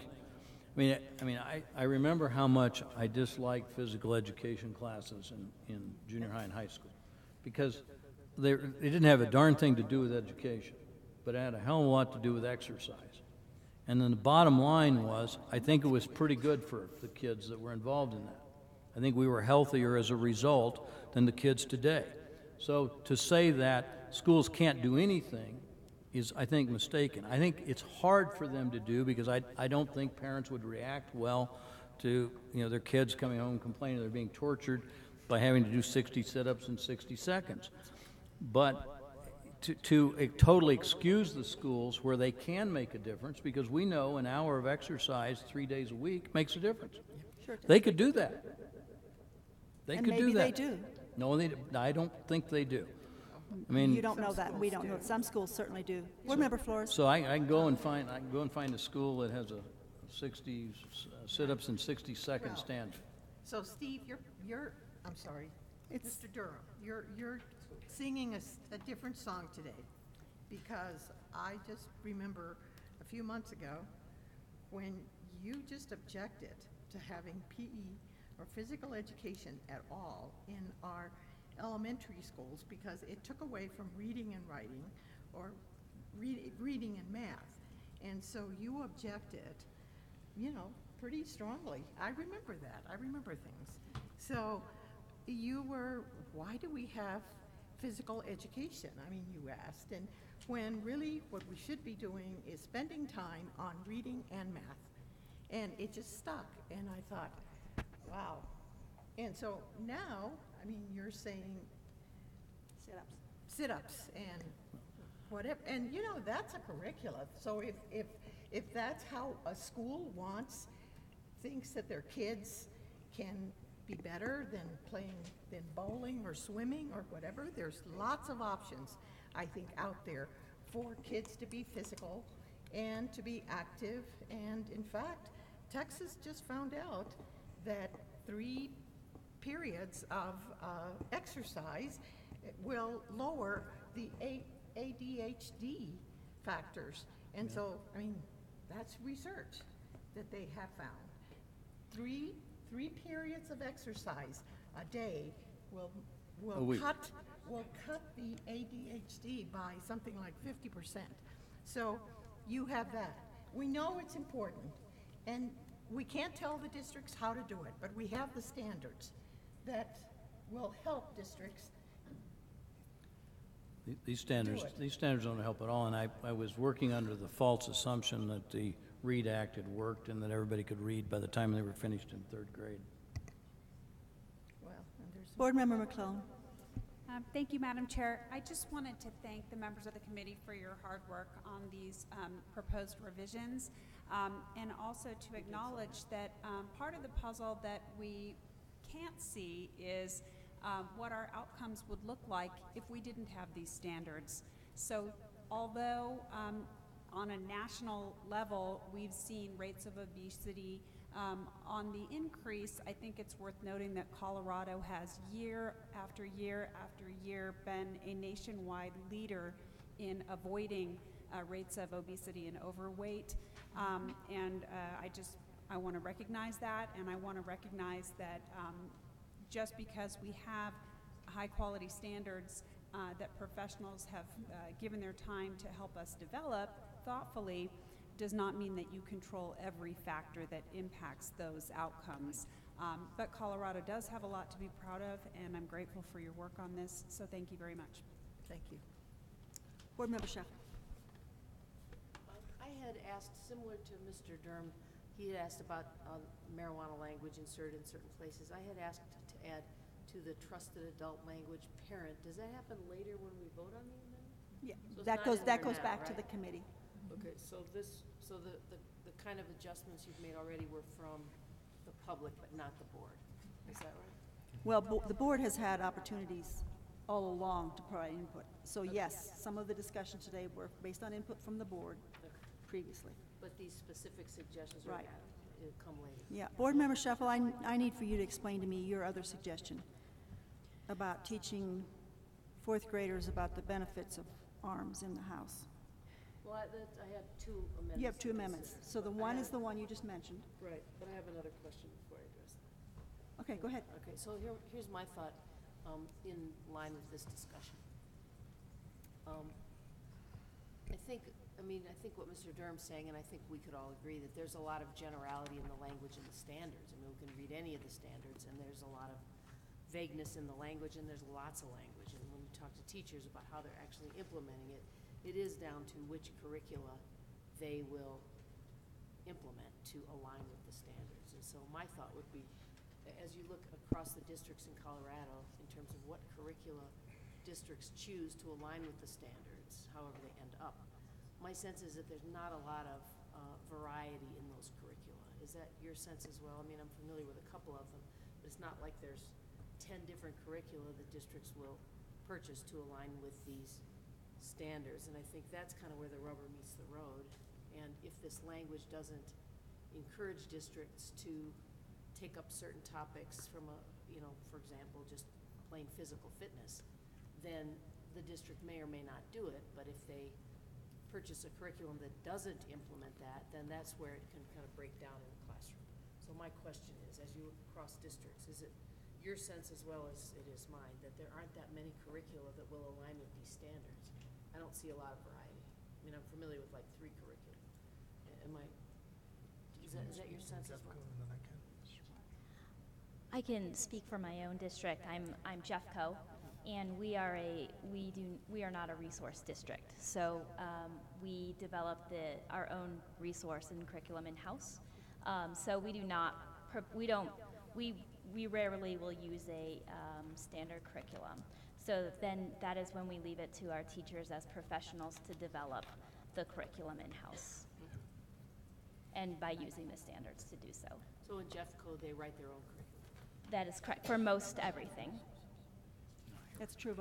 I remember how much I disliked physical education classes in junior high and high school, because it didn't have a darn thing to do with education, but it had a hell of a lot to do with exercise. And then the bottom line was, I think it was pretty good for the kids that were involved in that. I think we were healthier as a result than the kids today. So to say that schools can't do anything is, I think, mistaken. I think it's hard for them to do because I don't think parents would react well to, you know, their kids coming home complaining they're being tortured by having to do 60 sit-ups in 60 seconds. But to totally excuse the schools where they can make a difference, because we know an hour of exercise 3 days a week makes a difference. Sure. They could do that. They And could do maybe that. they do. No, I don't think they do. I mean, You don't know that, and we don't know. Some schools certainly do. Board Member Flores? so I can go and find a school that has a 60 sit-ups in 60 seconds standard. So Steve, I'm sorry, Mr. Durham, you're singing a different song today, because I just remember a few months ago when you just objected to having PE or physical education at all in our elementary schools because it took away from reading and writing or reading and math. And so you objected, you know, pretty strongly. I remember that. I remember things. So you were, why do we have physical education? I mean, you asked. And when really what we should be doing is spending time on reading and math. And it just stuck. And I thought, wow. And so now, I mean, you're saying sit-ups and whatever. And, you know, that's a curricula. So if that's how a school thinks that their kids can be better than bowling or swimming or whatever, there's lots of options, I think, out there for kids to be physical and to be active. And in fact, Texas just found out that 3 periods of exercise will lower the ADHD factors. And so, I mean, that's research that they have found. Three periods of exercise a day will cut the ADHD by something like 50%. So you have that. We know it's important, and we can't tell the districts how to do it, but we have the standards that will help districts. These standards don't help at all, and I was working under the false assumption that the READ Act had worked and that everybody could read by the time they were finished in 3rd grade. Well, and there's Board Member McClellan. Thank you, Madam Chair. I just wanted to thank the members of the committee for your hard work on these proposed revisions, and also to acknowledge that part of the puzzle that we can't see is what our outcomes would look like if we didn't have these standards. So although on a national level we've seen rates of obesity on the increase, I think it's worth noting that Colorado has year after year after year been a nationwide leader in avoiding rates of obesity and overweight. I want to recognize that, and I want to recognize that just because we have high quality standards that professionals have given their time to help us develop thoughtfully does not mean that you control every factor that impacts those outcomes. But Colorado does have a lot to be proud of, and I'm grateful for your work on this, so thank you very much. Thank you. Board Member Schaaf. I had asked, similar to Mr. Durham, he had asked about marijuana language inserted in certain places. I had asked to add to the trusted adult language parent. Does that happen later when we vote on the amendment? Yeah, So it's that not goes in there now, back to right? the committee. Okay, so the kind of adjustments you've made already were from the public, but not the board. Is that right? Well, the board has had opportunities all along to provide input. So yes, some of the discussions today were based on input from the board previously. But these specific suggestions are Right. come later. Yeah, Board Member Shuffle, I need for you to explain to me your other suggestion about teaching 4th graders about the benefits of arms in the house. Well, I had 2 amendments. You have 2 to amendments. consider. So the But I one have- is the one you just mentioned. Right, but I have another question before I address that. Okay, go ahead. Okay, so here's my thought in line with this discussion. think, I mean, I think what Mr. Durham's saying, and I think we could all agree, that there's a lot of generality in the language and the standards. I mean, we can read any of the standards, and there's a lot of vagueness in the language, and there's lots of language. And when you talk to teachers about how they're actually implementing it, it is down to which curricula they will implement to align with the standards. And so my thought would be, as you look across the districts in Colorado, in terms of what curricula districts choose to align with the standards, however they end up, my sense is that there's not a lot of variety in those curricula. Is that your sense as well? I mean, I'm familiar with a couple of them, but it's not like there's 10 different curricula that districts will purchase to align with these standards. And I think that's kind of where the rubber meets the road. And if this language doesn't encourage districts to take up certain topics from a, you know, for example, just plain physical fitness, then the district may or may not do it. But if they purchase a curriculum that doesn't implement that, then that's where it can kind of break down in the classroom. So my question is, as you look across districts, is it your sense as well as it is mine that there aren't that many curricula that will align with these standards? I don't see a lot of variety. I mean, I'm familiar with like 3 curricula. Is that your sense as well? I can speak for my own district. I'm Jeffco, and we are not a resource district. So we develop our own resource and curriculum in-house. So we rarely will use a standard curriculum. So then that is when we leave it to our teachers as professionals to develop the curriculum in-house. And by using the standards to do so. So in Jeffco, they write their own curriculum? That is correct, for most everything. That's true of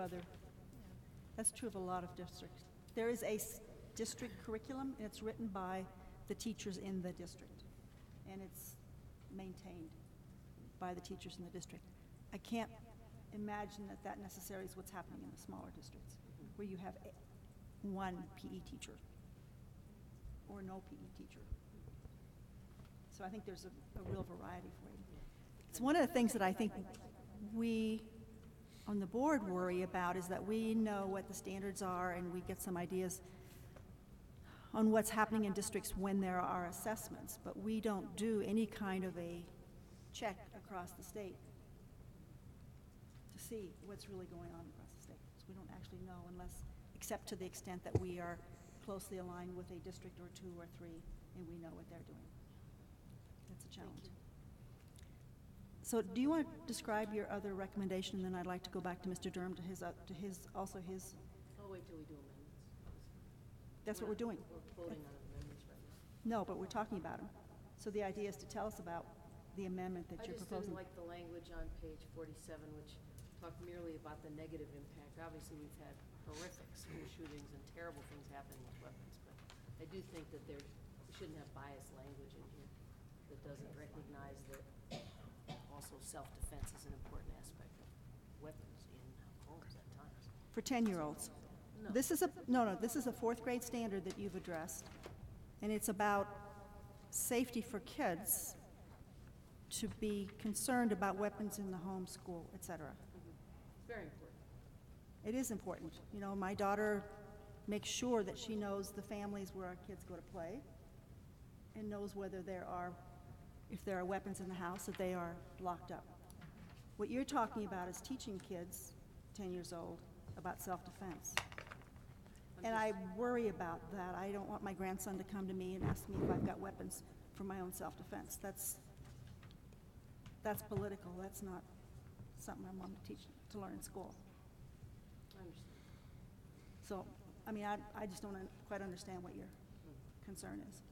a lot of districts. There is a district curriculum, and it's written by the teachers in the district, and it's maintained by the teachers in the district. I can't imagine that that necessarily is what's happening in the smaller districts, where you have one PE teacher or no PE teacher. So I think there's a real variety for you. It's one of the things that I think we on the board worry about, is that we know what the standards are and we get some ideas on what's happening in districts when there are assessments, but we don't do any kind of a check across the state to see what's really going on across the state. So we don't actually know except to the extent that we are closely aligned with a district or 2 or 3 and we know what they're doing. That's a challenge. So do you want to describe your other recommendation, and then I'd like to go back to Mr. Durham to his. I'll wait till we do amendments. That's what we're doing. We're voting on amendments right now. No, but we're talking about them. So the idea is to tell us about the amendment that you're I just proposing. didn't like the language on page 47, which talked merely about the negative impact. Obviously, we've had horrific school shootings and terrible things happening with weapons, but I do think that we shouldn't have biased language in here that doesn't recognize that also self-defense is an important aspect of weapons in homes at times. For 10-year-olds. No. This is a 4th grade standard that you've addressed, and it's about safety for kids to be concerned about weapons in the home, school, et cetera. It's very important. It is important. You know, my daughter makes sure that she knows the families where our kids go to play and knows whether if there are weapons in the house, that they are locked up. What you're talking about is teaching kids, 10 years old, about self-defense. And I worry about that. I don't want my grandson to come to me and ask me if I've got weapons for my own self-defense. That's political. That's not something I want to learn in school. I understand. So, I mean, I just don't quite understand what your concern is.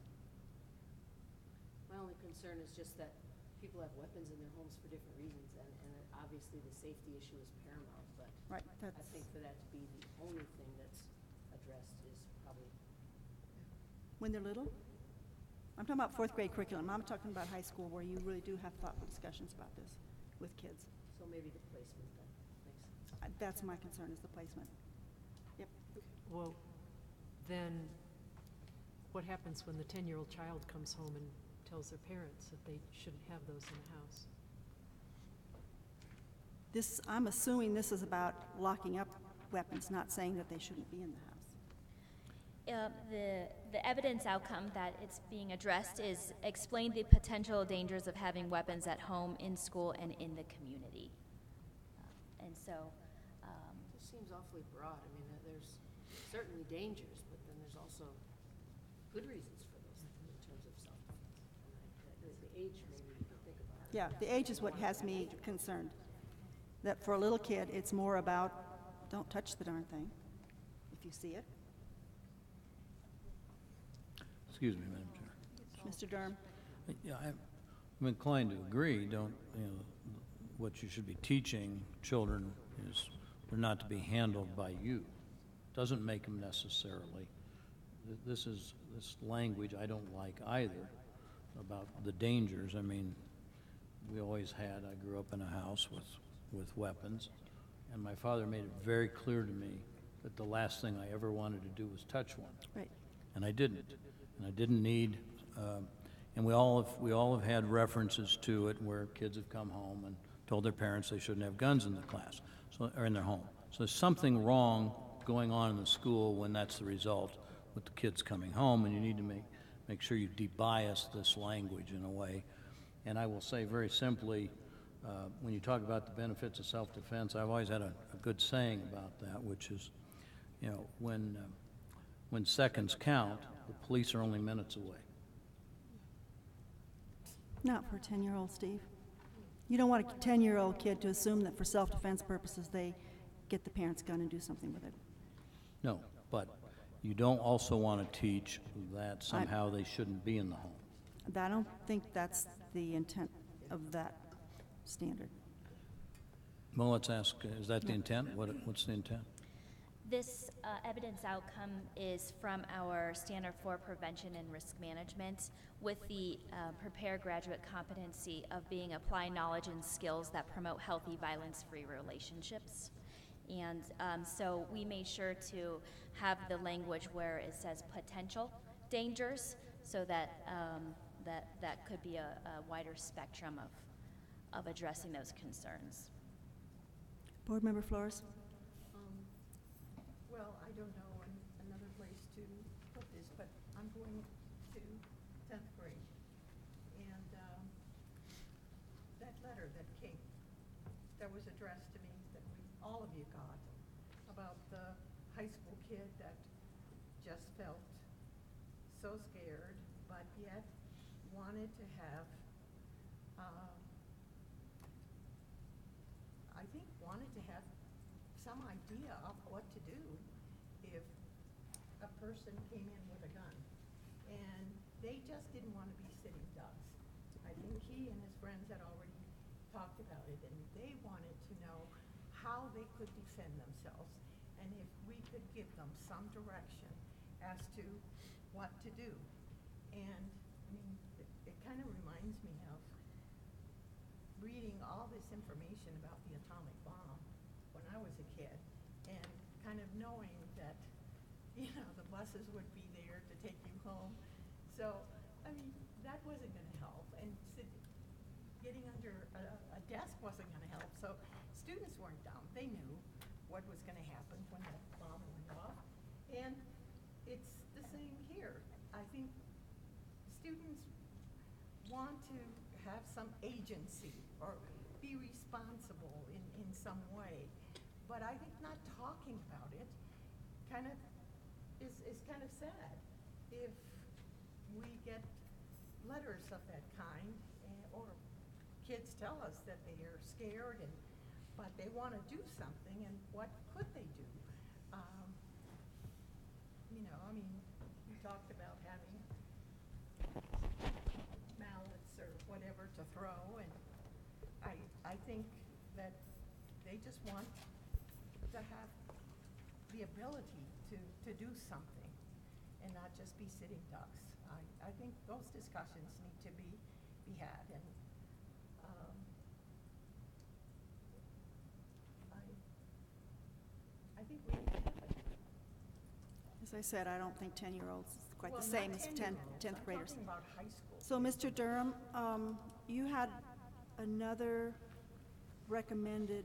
My only concern is just that people have weapons in their homes for different reasons, and obviously the safety issue is paramount, but Right, I think for that to be the only thing that's addressed is probably, When they're little? I'm talking about 4th grade curriculum. I'm talking about high school, where you really do have thoughtful discussions about this with kids. so maybe the placement then makes sense. That's my concern, is the placement. Yep. Well, then what happens when the 10-year-old child comes home and tells their parents that they shouldn't have those in the house? I'm assuming this is about locking up weapons, not saying that they shouldn't be in the house. The evidence outcome that it's being addressed is explain the potential dangers of having weapons at home, in school, and in the community. And so, It just seems awfully broad. I mean, there's certainly dangers, but then there's also good reasons for those in terms of self-defense. And the age maybe you can think about. Yeah, the age is what has me concerned. That for a little kid, it's more about, don't touch the darn thing, if you see it. Excuse me, Madam Chair. Mr. Durham? Yeah, I'm inclined to agree. What you should be teaching children is they're not to be handled by you. Doesn't make them necessarily. This language I don't like either about the dangers. I mean, we always had, I grew up in a house with weapons, and my father made it very clear to me that the last thing I ever wanted to do was touch one. Right. And I didn't. And I didn't need, and we all have had references to it where kids have come home and told their parents they shouldn't have guns in the class, or in their home. So there's something wrong going on in the school when that's the result with the kids coming home, and you need to make sure you de-bias this language in a way. And I will say very simply, when you talk about the benefits of self-defense, I've always had a good saying about that, which is, when seconds count, the police are only minutes away. Not for a 10-year-old, Steve. You don't want a 10-year-old kid to assume that for self-defense purposes they get the parent's gun and do something with it. No, but you don't also want to teach that somehow they shouldn't be in the home. I don't think that's the intent of that standard. Well, let's ask, is that the intent? What's the intent? This evidence outcome is from our Standard for Prevention and Risk Management with the Prepare Graduate competency of being apply knowledge and skills that promote healthy, violence-free relationships. And so we made sure to have the language where it says potential dangers so that that could be a wider spectrum of addressing those concerns. Board Member Flores? Well, I don't know another place to put this, but I'm going to 10th grade. And that letter that came, that was addressed to me, that all of you got, about the high school kid that just felt so scared, but yet wanted to have, wanted to have some idea of what to do if a person came in with a gun. And they just didn't want to be sitting ducks. I think he and his friends had already talked about it, and they wanted to know how they could defend themselves and if we could give them some direction as to what to do. And I mean, it kind of reminds me of reading all this information about the atomic bomb when I was a kid, and kind of knowing that, the buses would be there to take you home. So, I mean, that wasn't going to help, and getting under a desk wasn't going to help. So students weren't dumb. They knew what was going to happen when that bomb went off. And it's the same here. I think students want to have some agency or be responsible in some way. But I think not talking about it kind of is kind of sad. If we get letters of that kind, or kids tell us that they are scared, but they want to do something, and what could they do? I mean, we talked about having mallets or whatever to throw, and I think that they just want to have the ability to do something and not just be sitting ducks. I think those discussions need to be had, and I think we need to have it. As I said, I don't think 10-year-olds is quite Well, the same not as 10-year-olds. 10th I'm graders. talking about high school. So, Mr. Durham, you had another recommended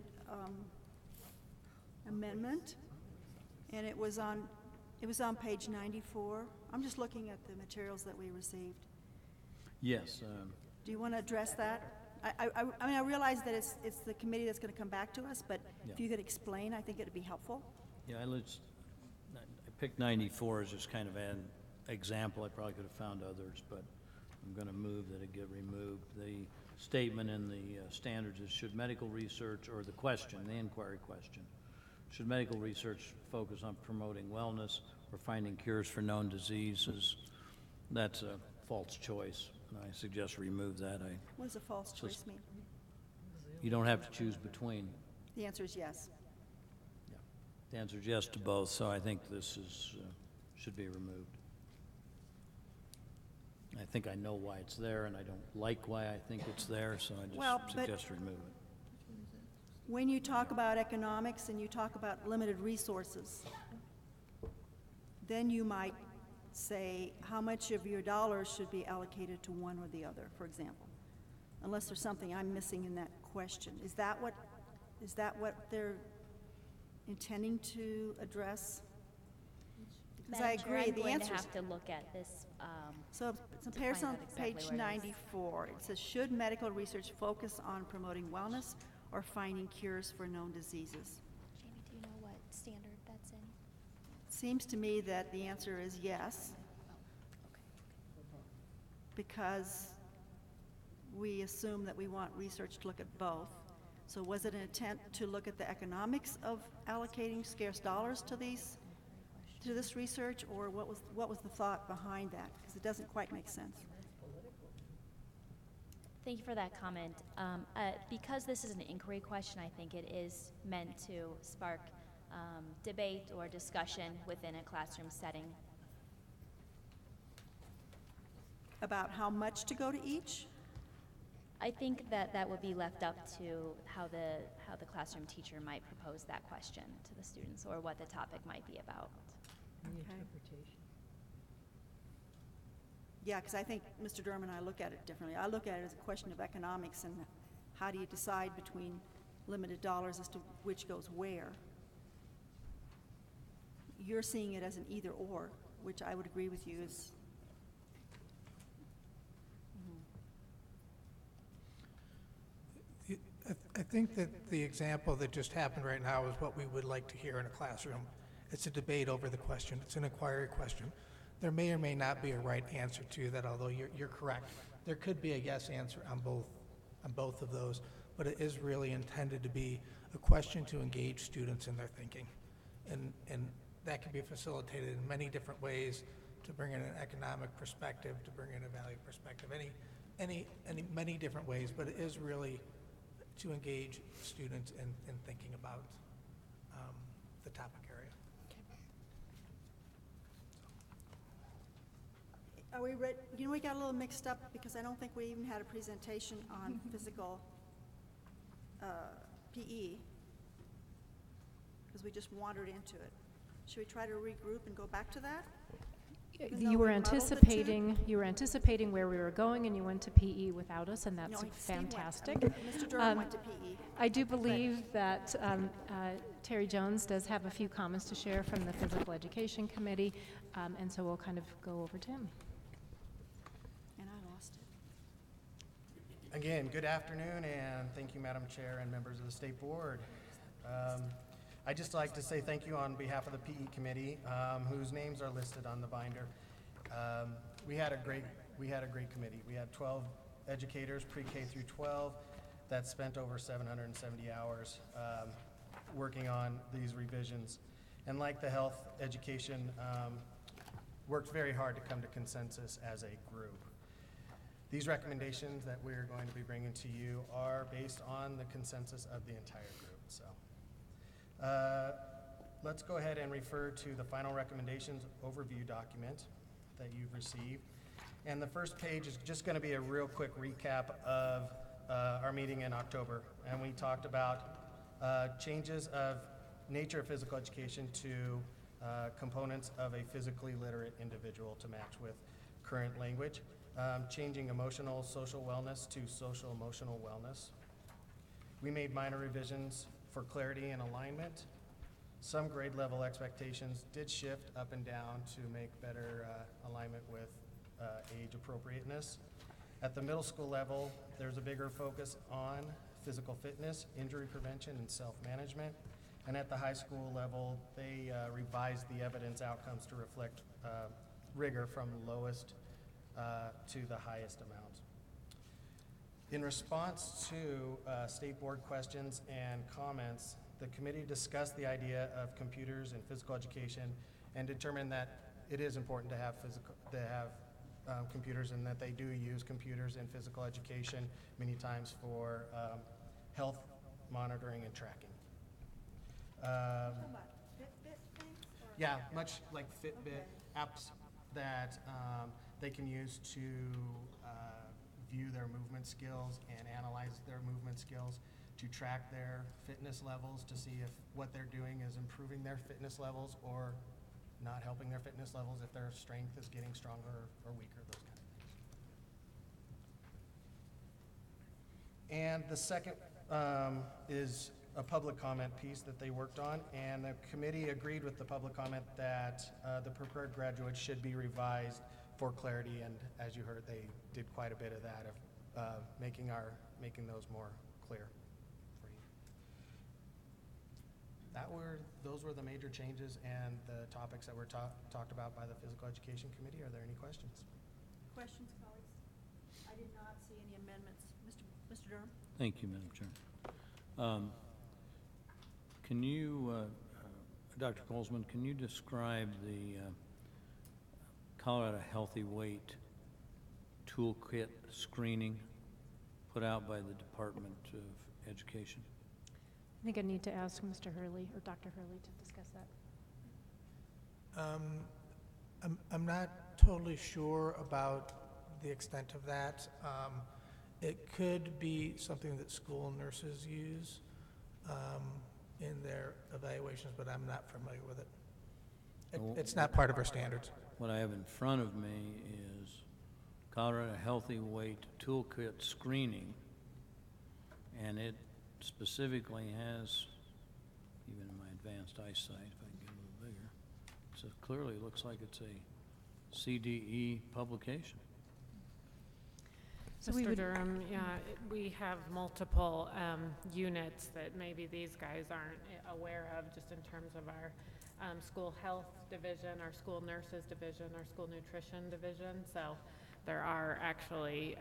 amendment, and it was on It was on page 94. I'm just looking at the materials that we received. Yes, Do you want to address that? I mean, I realize that it's the committee that's going to come back to us, but Yeah. if you could explain, I think it'd be helpful. yeah, I picked 94 as just kind of an example. I probably could have found others, but I'm going to move that it get removed. The statement in the standards is, should medical research, or the question, the inquiry question, should medical research focus on promoting wellness or finding cures for known diseases? That's a false choice. I suggest remove that. What does a false choice mean? You don't have to choose between. The answer is yes. The answer is yes to both, so I think this is, should be removed. I think I know why it's there, and I don't like why I think it's there, so I Well, just but- suggest remove it. When you talk about economics and you talk about limited resources, then you might say how much of your dollars should be allocated to one or the other, for example, unless there's something I'm missing in that question. Is that what they're intending to address? Because I Madam Chair, agree, I'm the going to answer is... have to look at this. So it's to appears find on out exactly page where it is. 94. It says, should medical research focus on promoting wellness or finding cures for known diseases? Jamie, do you know what standard that's in? Seems to me that the answer is yes, because we assume that we want research to look at both. So was it an intent to look at the economics of allocating scarce dollars to this research, or what was the thought behind that? Because it doesn't quite make sense. Thank you for that comment. Because this is an inquiry question, I think it is meant to spark debate or discussion within a classroom setting. About how much to go to each? I think that would be left up to how the classroom teacher might propose that question to the students, or what the topic might be about. The Okay. interpretation. Yeah, because I think Mr. Durham and I look at it differently. I look at it as a question of economics and how do you decide between limited dollars as to which goes where. You're seeing it as an either or, which I would agree with you is. I think that the example that just happened right now is what we would like to hear in a classroom. It's a debate over the question. It's an inquiry question. There may or may not be a right answer to that, although you're correct. There could be a yes answer on both of those, but it is really intended to be a question to engage students in their thinking. And that can be facilitated in many different ways, to bring in an economic perspective, to bring in a value perspective, many different ways, but it is really to engage students in thinking about the topic area. Are we ready? You know, we got a little mixed up because I don't think we even had a presentation on physical PE, because we just wandered into it. Should we try to regroup and go back to that? Even though You were we muddled the two? anticipating where we were going, and you went to PE without us, and that's No, Steve went. fantastic. Mr. Durham went to PE. I do believe that Terry Jones does have a few comments to share from the Physical Education Committee, and so we'll kind of go over to him. And I lost it. Again, good afternoon, and thank you, Madam Chair and members of the State Board. I'd just like to say thank you on behalf of the PE Committee, whose names are listed on the binder. We had a great committee. We had 12 educators, pre-K through 12, that spent over 770 hours working on these revisions. And like the health education, worked very hard to come to consensus as a group. These recommendations that we're going to be bringing to you are based on the consensus of the entire group. So let's go ahead and refer to the final recommendations overview document that you've received. And the first page is just going to be a real quick recap of our meeting in October. And we talked about changes of nature of physical education to components of a physically literate individual to match with current language. Changing emotional social wellness to social emotional wellness. We made minor revisions for clarity and alignment. Some grade level expectations did shift up and down to make better alignment with age appropriateness. At the middle school level, there's a bigger focus on physical fitness, injury prevention, and self-management. And at the high school level, they revised the evidence outcomes to reflect rigor from lowest to the highest amount. In response to state board questions and comments, the committee discussed the idea of computers in physical education and determined that it is important to have computers, and that they do use computers in physical education many times for health monitoring and tracking. Yeah, much like Fitbit apps that they can use to view their movement skills and analyze their movement skills, to track their fitness levels, to see if what they're doing is improving their fitness levels or not helping their fitness levels, if their strength is getting stronger or weaker, those kind of things. And the second is a public comment piece that they worked on, and the committee agreed with the public comment that the prepared graduates should be revised for clarity, and as you heard, they did quite a bit of that, of making those more clear for you. Those were the major changes and the topics that were talked about by the Physical Education Committee. Are there any questions? Questions, colleagues? I did not see any amendments. Mr. Durham? Thank you, Madam Chair. Can you, Dr. Colesman, can you describe the Colorado Healthy Weight Toolkit screening put out by the Department of Education? I think I need to ask Mr. Hurley or Dr. Hurley to discuss that. I'm not totally sure about the extent of that. It could be something that school nurses use in their evaluations, but I'm not familiar with it. It's not part of our standards. What I have in front of me is Colorado Healthy Weight Toolkit screening, and it specifically has, even in my advanced eyesight, if I can get a little bigger, so it clearly looks like it's a CDE publication. So Mr. Durham, yeah, we have multiple units that maybe these guys aren't aware of, just in terms of our school health division, our school nurses division, our school nutrition division. So there are actually,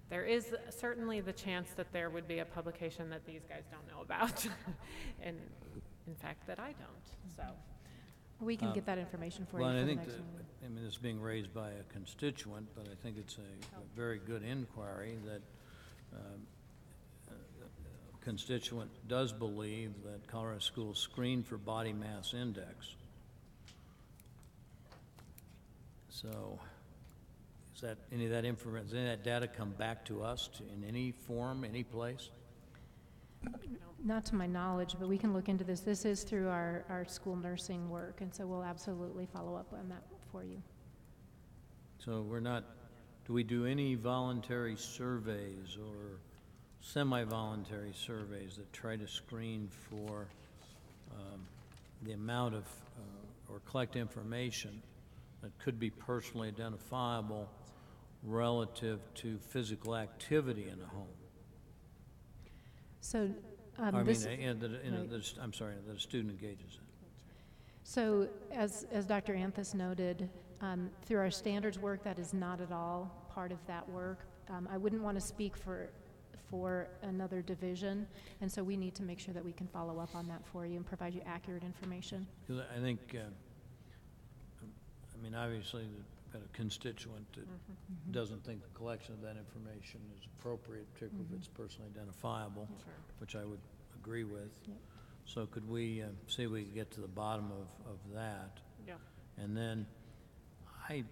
there is certainly the chance that there would be a publication that these guys don't know about, and in fact that I don't. So we can get that information for well, you. Well, for I the think next meeting. I mean, it's being raised by a constituent, but I think it's a very good inquiry that constituent does believe that Colorado schools screen for body mass index. So, is that any of that information, does any of that data come back to us in any form, any place? Not to my knowledge, but we can look into this. This is through our school nursing work, and so we'll absolutely follow up on that for you. So we're not, do we do any voluntary surveys or semi-voluntary surveys that try to screen for the amount of, or collect information that could be personally identifiable relative to physical activity in a home? So, I mean, this, I'm sorry, that a student engages in. so as Dr. Anthus noted, through our standards work, that is not at all part of that work. I wouldn't want to speak for another division, and so we need to make sure that we can follow up on that for you and provide you accurate information. Because I think, I mean, obviously, we've got a constituent that doesn't think the collection of that information is appropriate, particularly if it's personally identifiable, which I would agree with. Yep. So could we see if we could get to the bottom of that? yeah. And then I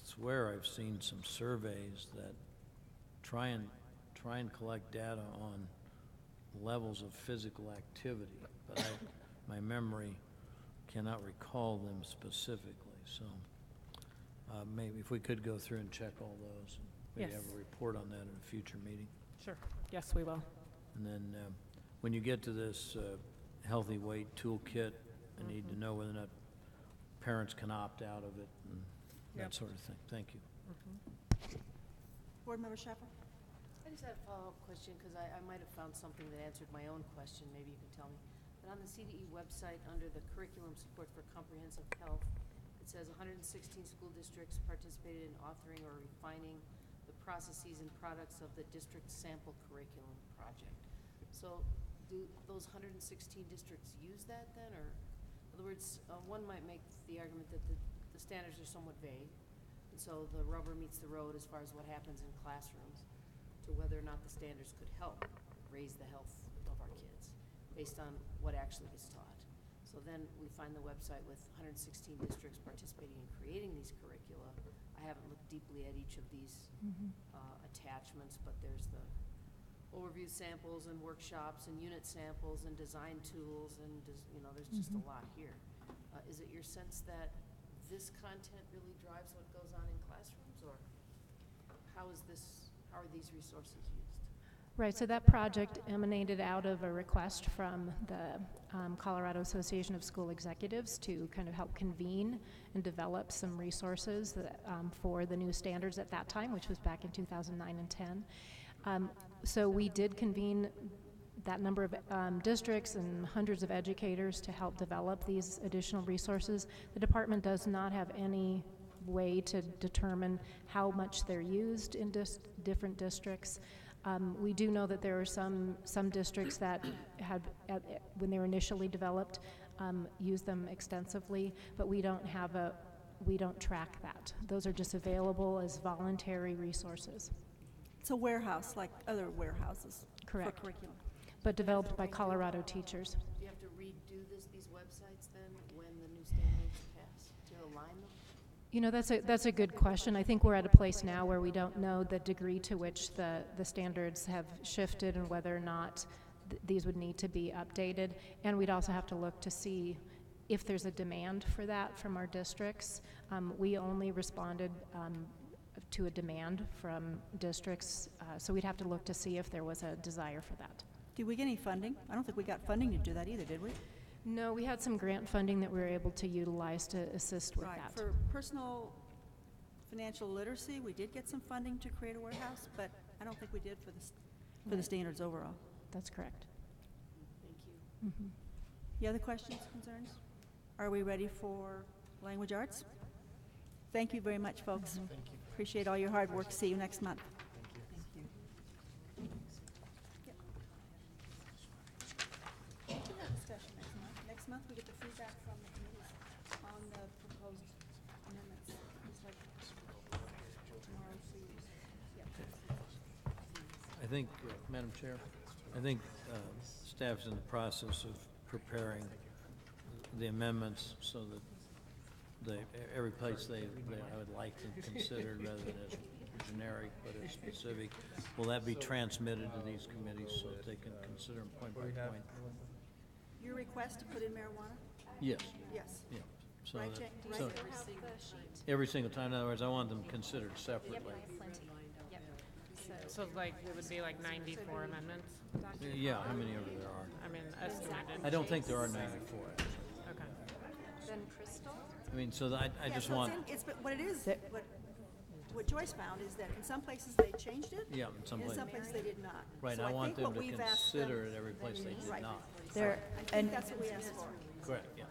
swear I've seen some surveys that try and collect data on levels of physical activity, but my memory cannot recall them specifically. So maybe if we could go through and check all those, maybe Yes. have a report on that at a future meeting. Sure. Yes, we will. And then when you get to this healthy weight toolkit. I need to know whether or not parents can opt out of it and that sort of thing. Thank you. Board Member Shepherd? I just had a follow-up question, because I might have found something that answered my own question, maybe you can tell me. But on the CDE website, under the curriculum support for comprehensive health, it says 116 school districts participated in authoring or refining the processes and products of the district sample curriculum project. So do those 116 districts use that then, or, in other words, one might make the argument that the standards are somewhat vague, and so the rubber meets the road as far as what happens in classrooms, to whether or not the standards could help raise the health of our kids based on what actually gets taught. So then we find the website with 116 districts participating in creating these curricula. I haven't looked deeply at each of these attachments, but there's the overview samples and workshops and unit samples and design tools and there's just a lot here. Is it your sense that this content really drives what goes on in classrooms, or how are these resources used? Right, so that project emanated out of a request from the Colorado Association of School Executives to kind of help convene and develop some resources that, for the new standards at that time, which was back in 2009 and 10. So we did convene that number of districts and hundreds of educators to help develop these additional resources. The department does not have any way to determine how much they're used in different districts. We do know that there are some districts that had, when they were initially developed, used them extensively, but we don't track that. Those are just available as voluntary resources. It's a warehouse like other warehouses. Correct. For curriculum. But developed by Colorado teachers. Do you have to redo these websites then when the new standards pass to align them? You know, that's a good question. I think we're at a place now where we don't know the degree to which the standards have shifted and whether or not these would need to be updated. And we'd also have to look to see if there's a demand for that from our districts. We only responded to a demand from districts, so we'd have to look to see if there was a desire for that. Did we get any funding? I don't think we got funding to do that either, did we? No, we had some grant funding that we were able to utilize to assist with that. For personal financial literacy, we did get some funding to create a warehouse, but I don't think we did for the standards overall. That's correct. Thank you. Mm-hmm. Any other questions, concerns? Are we ready for language arts? Thank you very much, folks. Thank you. Appreciate all your hard work. See you next month. Next month, we get the feedback from the committees on the proposed amendments. It's like tomorrow, I think, Madam Chair, I think staff's in the process of preparing the amendments so that every place I would like to consider rather than as generic but as specific. Will that be transmitted to these committees so that they can consider them point by point? your request to put in marijuana? Yes. Yes. Yeah. So Right, that- Jane? so Right. every single time, in other words, I want them considered separately. So like, it would be like 94 amendments? Yeah, how many ever there are. I mean, estimated. I don't think there are 94, actually. Okay. Then Crystal? I mean, so that I Yeah, just so want, what it is, what Joyce found is that in some places they changed it. yeah, in some And in places. some places they did not. Right, So I want think them what to we've asked them- consider it every place they did Right. not. I think that's what we asked for. Correct, yeah.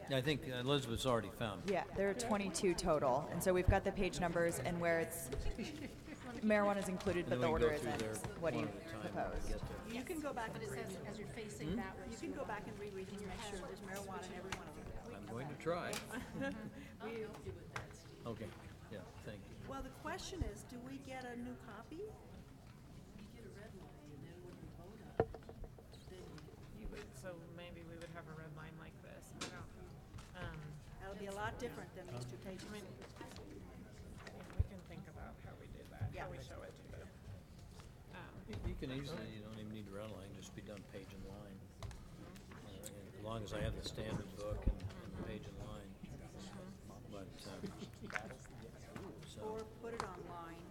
Yeah, I think Elizabeth's already found it. Yeah, there are 22 total, and so we've got the page numbers and where it's, marijuana is included, And but then the we can order go through isn't. there What do you one at a time when we propose? get there. You can go back and reread. as you're facing that way. You can go back and reread these, make sure there's marijuana in every one of them. I'm going to try. Okay, yeah, thank you. Well, the question is, do we get a new copy? So maybe we would have a red line like this. I don't, That'll be a lot different than these two pages. I mean, we can think about how we do that, how we show it to the, You can easily, you don't even need to red line, just be done page and line. As long as I have the standard book and the page and line. But, so, Or put it online,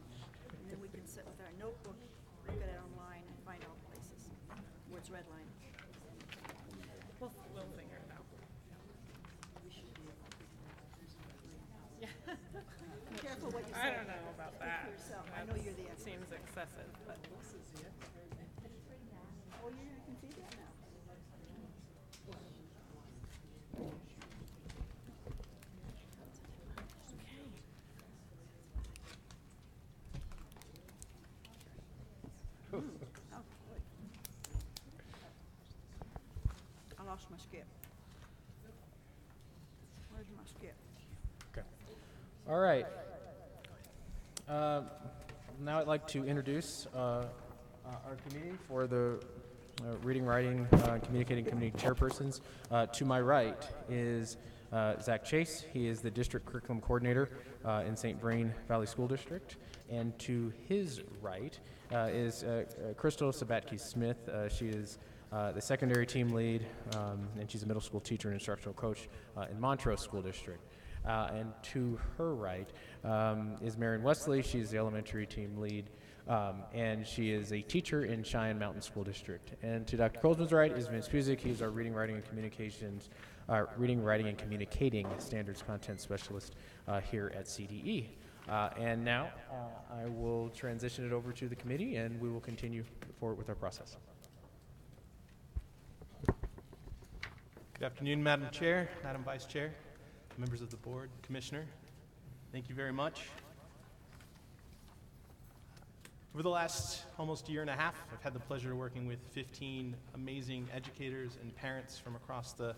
and then we can sit with our notebook, look at it online, and find all places where it's redlined. accesses, but. Oh, you can see that now. Oh, boy. I lost my skip. Where's my skip? Okay. All right. Now I'd like to introduce our committee for the reading, writing, communicating committee chairpersons. To my right is Zach Chase. He is the district curriculum coordinator in St. Vrain Valley School District. And to his right is Crystal Sabatke-Smith. She is the secondary team lead, and she's a middle school teacher and instructional coach in Montrose School District. And to her right is Marion Wesley. She's the elementary team lead, and she is a teacher in Cheyenne Mountain School District. And to Dr. Colesman's right is Vince Puzik. He's our reading, writing, and reading, writing, and communicating standards content specialist here at CDE. And now I will transition it over to the committee, and we will continue forward with our process. Good afternoon, Madam Chair, Madam Vice Chair, members of the board, Commissioner. Thank you very much. Over the last almost year and a half, I've had the pleasure of working with 15 amazing educators and parents from across the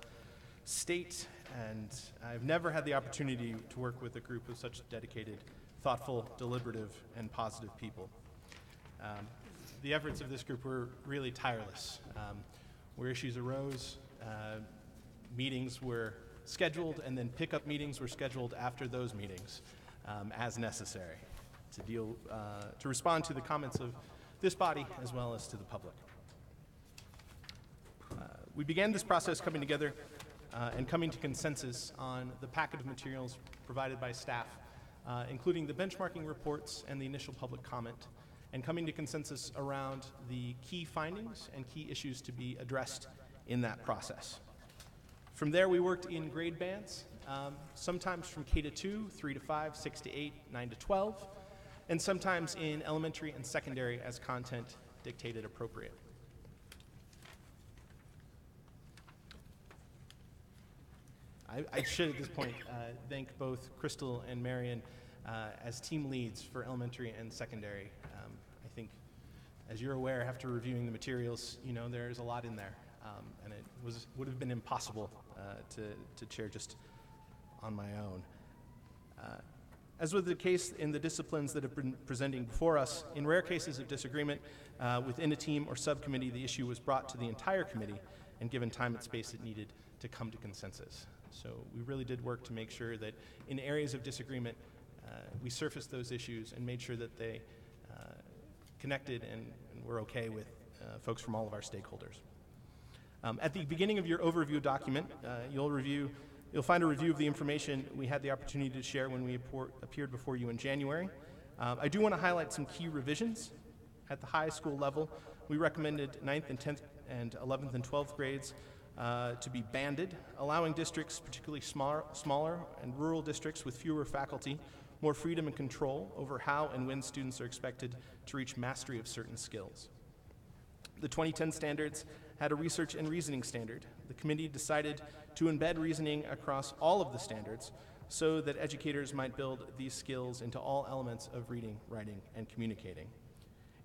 state, and I've never had the opportunity to work with a group of such dedicated, thoughtful, deliberative, and positive people. The efforts of this group were really tireless. Where issues arose, meetings were scheduled, and then pickup meetings were scheduled after those meetings as necessary to respond to the comments of this body as well as to the public. We began this process coming together and coming to consensus on the packet of materials provided by staff, including the benchmarking reports and the initial public comment, and coming to consensus around the key findings and key issues to be addressed in that process. From there, we worked in grade bands, sometimes from K to 2, 3 to 5, 6 to 8, 9 to 12, and sometimes in elementary and secondary as content dictated appropriate. I should at this point thank both Crystal and Marion as team leads for elementary and secondary. I think, as you're aware, after reviewing the materials, you know there's a lot in there, and it would have been impossible to chair just on my own. As was the case in the disciplines that have been presenting before us, in rare cases of disagreement within a team or subcommittee, the issue was brought to the entire committee and given time and space it needed to come to consensus. So we really did work to make sure that in areas of disagreement, we surfaced those issues and made sure that they connected and were okay with folks from all of our stakeholders. At the beginning of your overview document, you'll find a review of the information we had the opportunity to share when we appeared before you in January. I do want to highlight some key revisions. At the high school level, we recommended 9th and 10th and 11th and 12th grades to be banded, allowing districts, particularly smaller and rural districts with fewer faculty, more freedom and control over how and when students are expected to reach mastery of certain skills. The 2010 standards had a research and reasoning standard. The committee decided to embed reasoning across all of the standards so that educators might build these skills into all elements of reading, writing, and communicating.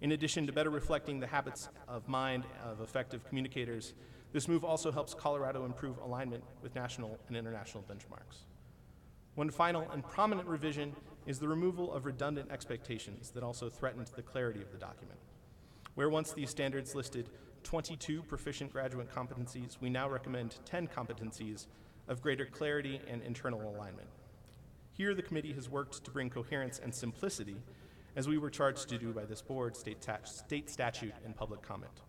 In addition to better reflecting the habits of mind of effective communicators, this move also helps Colorado improve alignment with national and international benchmarks. One final and prominent revision is the removal of redundant expectations that also threatened the clarity of the document. Where once these standards listed 22 proficient graduate competencies, we now recommend 10 competencies of greater clarity and internal alignment. Here, the committee has worked to bring coherence and simplicity, as we were charged to do by this board, state statute, and public comment.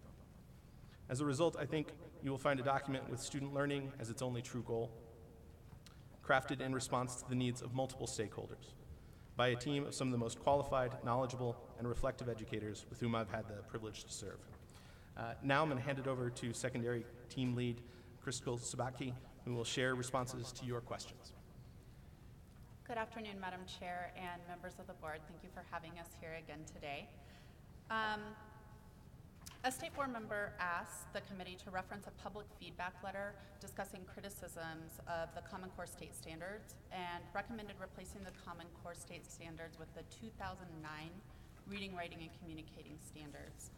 As a result, I think you will find a document with student learning as its only true goal, crafted in response to the needs of multiple stakeholders by a team of some of the most qualified, knowledgeable, and reflective educators with whom I've had the privilege to serve. Now I'm going to hand it over to secondary team lead Crystal Sabatke, who will share responses to your questions. Good afternoon, Madam Chair and members of the board. Thank you for having us here again today. A state board member asked the committee to reference a public feedback letter discussing criticisms of the Common Core state standards and recommended replacing the Common Core state standards with the 2009 Reading, Writing, and Communicating standards.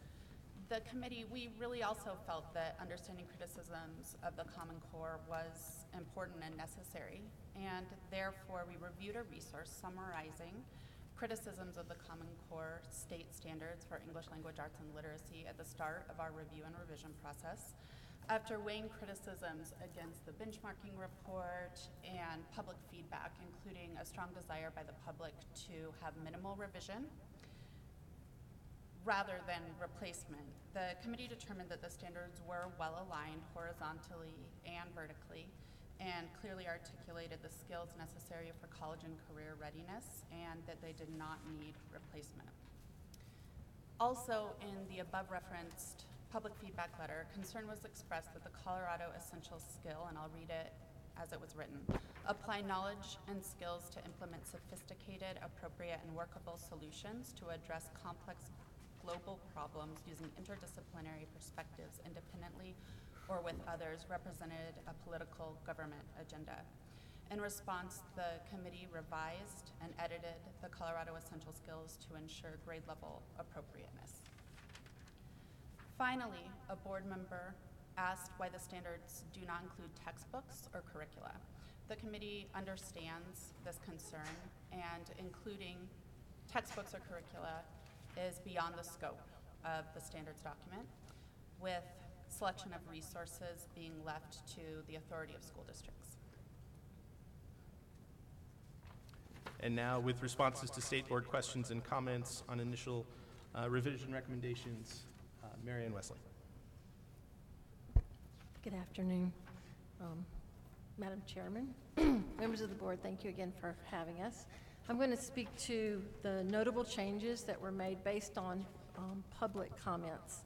The committee, we really also felt that understanding criticisms of the Common Core was important and necessary, and therefore we reviewed a resource summarizing criticisms of the Common Core state standards for English language arts and literacy at the start of our review and revision process. After weighing criticisms against the benchmarking report and public feedback, including a strong desire by the public to have minimal revision rather than replacement, the committee determined that the standards were well aligned horizontally and vertically, and clearly articulated the skills necessary for college and career readiness, and that they did not need replacement. Also, in the above referenced public feedback letter, concern was expressed that the Colorado Essential Skill, and I'll read it as it was written, apply knowledge and skills to implement sophisticated, appropriate, and workable solutions to address complex global problems using interdisciplinary perspectives independently or with others represented a political government agenda. In response, the committee revised and edited the Colorado Essential Skills to ensure grade level appropriateness. Finally, a board member asked why the standards do not include textbooks or curricula. The committee understands this concern, and including textbooks or curricula is beyond the scope of the standards document, with selection of resources being left to the authority of school districts. And now, with responses to state board questions and comments on initial revision recommendations, Marianne Wesley. Good afternoon, Madam Chairman, members of the board. Thank you again for having us. I'm going to speak to the notable changes that were made based on public comments.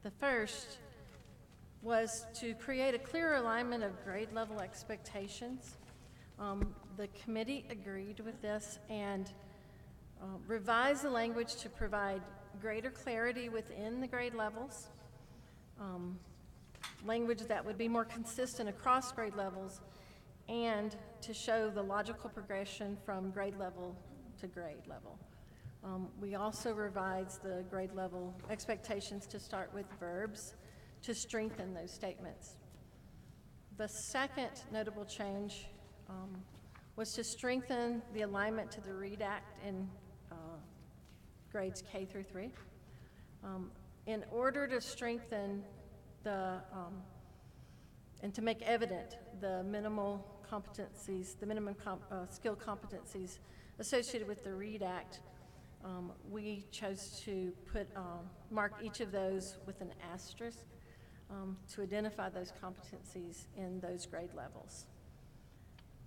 The first was to create a clear alignment of grade level expectations. The committee agreed with this and revised the language to provide greater clarity within the grade levels, language that would be more consistent across grade levels, and to show the logical progression from grade level to grade level. We also revised the grade level expectations to start with verbs to strengthen those statements. The second notable change was to strengthen the alignment to the READ Act in grades K through 3. In order to strengthen the, and to make evident the minimal competencies, the minimum skill competencies associated with the READ Act, we chose to put, mark each of those with an asterisk to identify those competencies in those grade levels.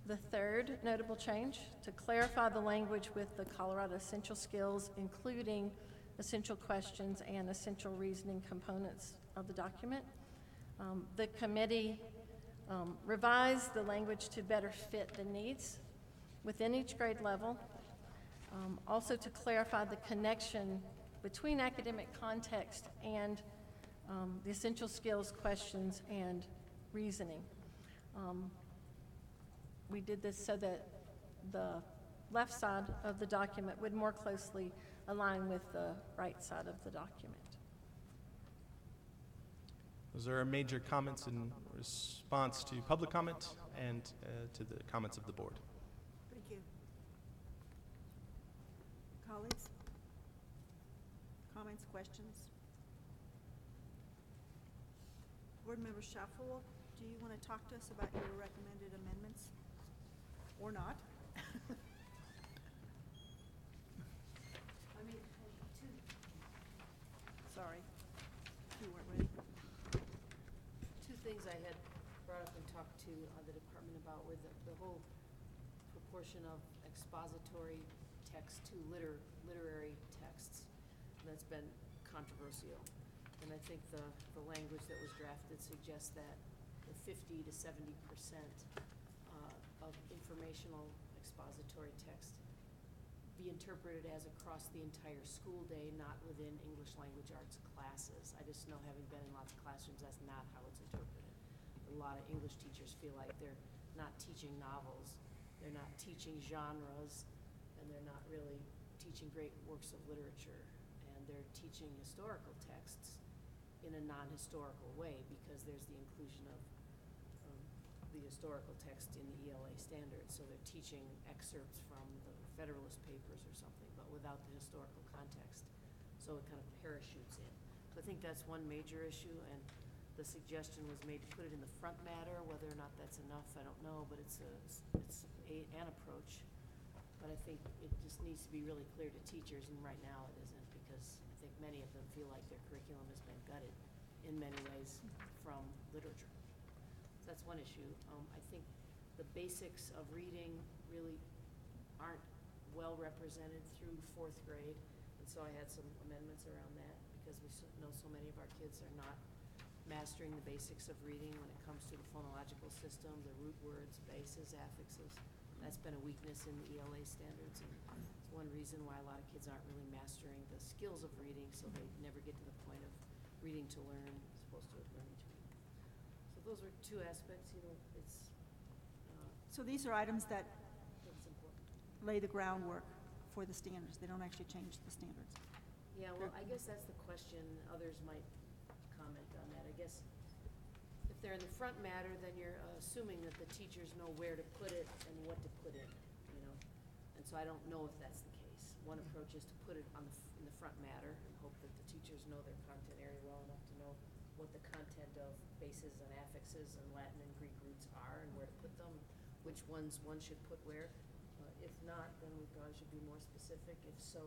The third notable change, to clarify the language with the Colorado Essential Skills, including essential questions and essential reasoning components of the document. The committee revised the language to better fit the needs within each grade level. Also to clarify the connection between academic context and the essential skills questions and reasoning. We did this so that the left side of the document would more closely align with the right side of the document. Those are our major comments in response to public comment and to the comments of the board. Thank you. Colleagues? Comments, questions? Board Member Shuffle, do you want to talk to us about your recommended amendments? Or not? Sorry, you weren't ready. Two things I had brought up and talked to the department about with the whole proportion of expository text to literary texts. That's been controversial. And I think the language that was drafted suggests that the 50 to 70% of informational expository text be interpreted as across the entire school day, not within English language arts classes. I just know, having been in lots of classrooms, that's not how it's interpreted. A lot of English teachers feel like they're not teaching novels, they're not teaching genres, and they're not really teaching great works of literature. And they're teaching historical texts in a non-historical way because there's the inclusion of the historical text in the ELA standards. So they're teaching excerpts from the Federalist Papers or something, but without the historical context. So it kind of parachutes in. So I think that's one major issue, and the suggestion was made to put it in the front matter. Whether or not that's enough, I don't know, but it's an approach. But I think it just needs to be really clear to teachers, and right now it isn't, because I think many of them feel like their curriculum has been gutted in many ways from literature. So that's one issue. I think the basics of reading really aren't well represented through 4th grade, and so I had some amendments around that, because we know so many of our kids are not mastering the basics of reading when it comes to the phonological system, the root words, bases, affixes. That's been a weakness in the ELA standards, and it's one reason why a lot of kids aren't really mastering the skills of reading, so they never get to the point of reading to learn as opposed to learning to read. So those are two aspects, it's So these are items that that's important. lay the groundwork for the standards. They don't actually change the standards. Yeah, well, I guess that's the question. Others might comment on that. I guess if they're in the front matter, then you're assuming that the teachers know where to put it and what to put in, And so I don't know if that's the case. One approach is to put it in the front matter and hope that the teachers know their content area well enough to know what the content of bases and affixes and Latin and Greek roots are and where to put them, which ones one should put where. If not, then we probably should be more specific. If so,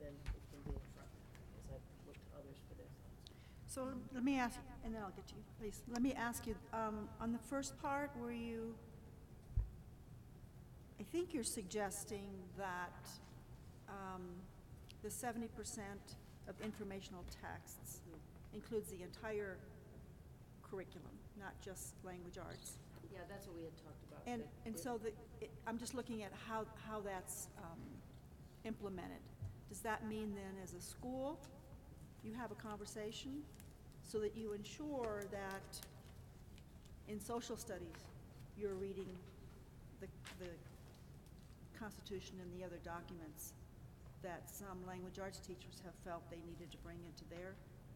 then it can be in front matter, as I've looked to others for their thoughts. So let me ask, and then I'll get to you, please. Let me ask you, on the first part, I think you're suggesting that the 70% of informational texts includes the entire curriculum, not just language arts. Yeah, that's what we had talked about. And so I'm just looking at how that's implemented. Does that mean then, as a school, you have a conversation so that you ensure that in social studies you're reading the Constitution and the other documents that some language arts teachers have felt they needed to bring into their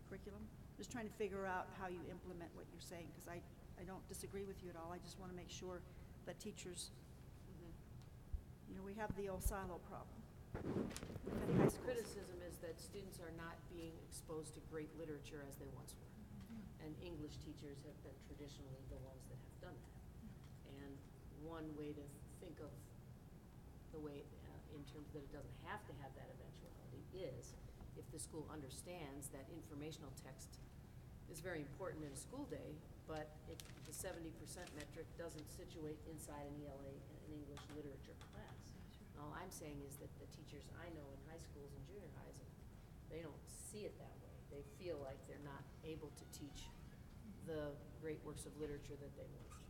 curriculum? Just trying to figure out how you implement what you're saying, because I don't disagree with you at all. I just want to make sure that teachers, we have the old silo problem. In high schools. Criticism is that students are not being exposed to great literature as they once were. And English teachers have been traditionally the ones that have done that. And one way to think of the way, in terms that it doesn't have to have that eventuality, is if the school understands that informational text is very important in a school day, but if the 70% metric doesn't situate inside an ELA, an English literature class. All I'm saying is that the teachers I know in high schools and junior highs, they don't see it that way. They feel like they're not able to teach the great works of literature that they want.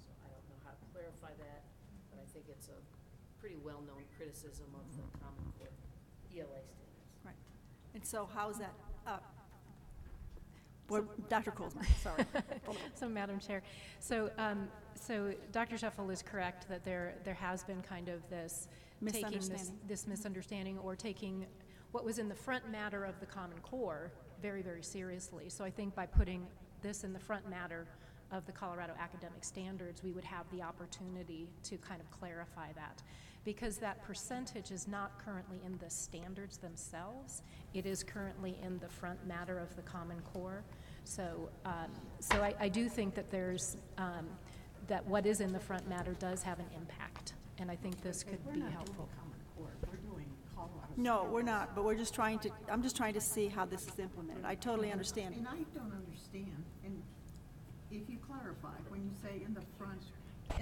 So I don't know how to clarify that, but I think it's a pretty well-known criticism of the Common Core ELA standards. Right. And so how's that up? Dr. Colesman, sorry. So, Madam Chair, so Dr. Scheffel is correct that there has been kind of this taking this misunderstanding, or taking what was in the front matter of the Common Core very, very seriously. So I think by putting this in the front matter of the Colorado Academic Standards, we would have the opportunity to kind of clarify that, because that percentage is not currently in the standards themselves. It is currently in the front matter of the Common Core. So I do think that there's that what is in the front matter does have an impact, and I think this could be helpful. No, we're not, but I'm just trying to see how this is implemented. I totally understand. And I don't understand, and if you clarify, when you say in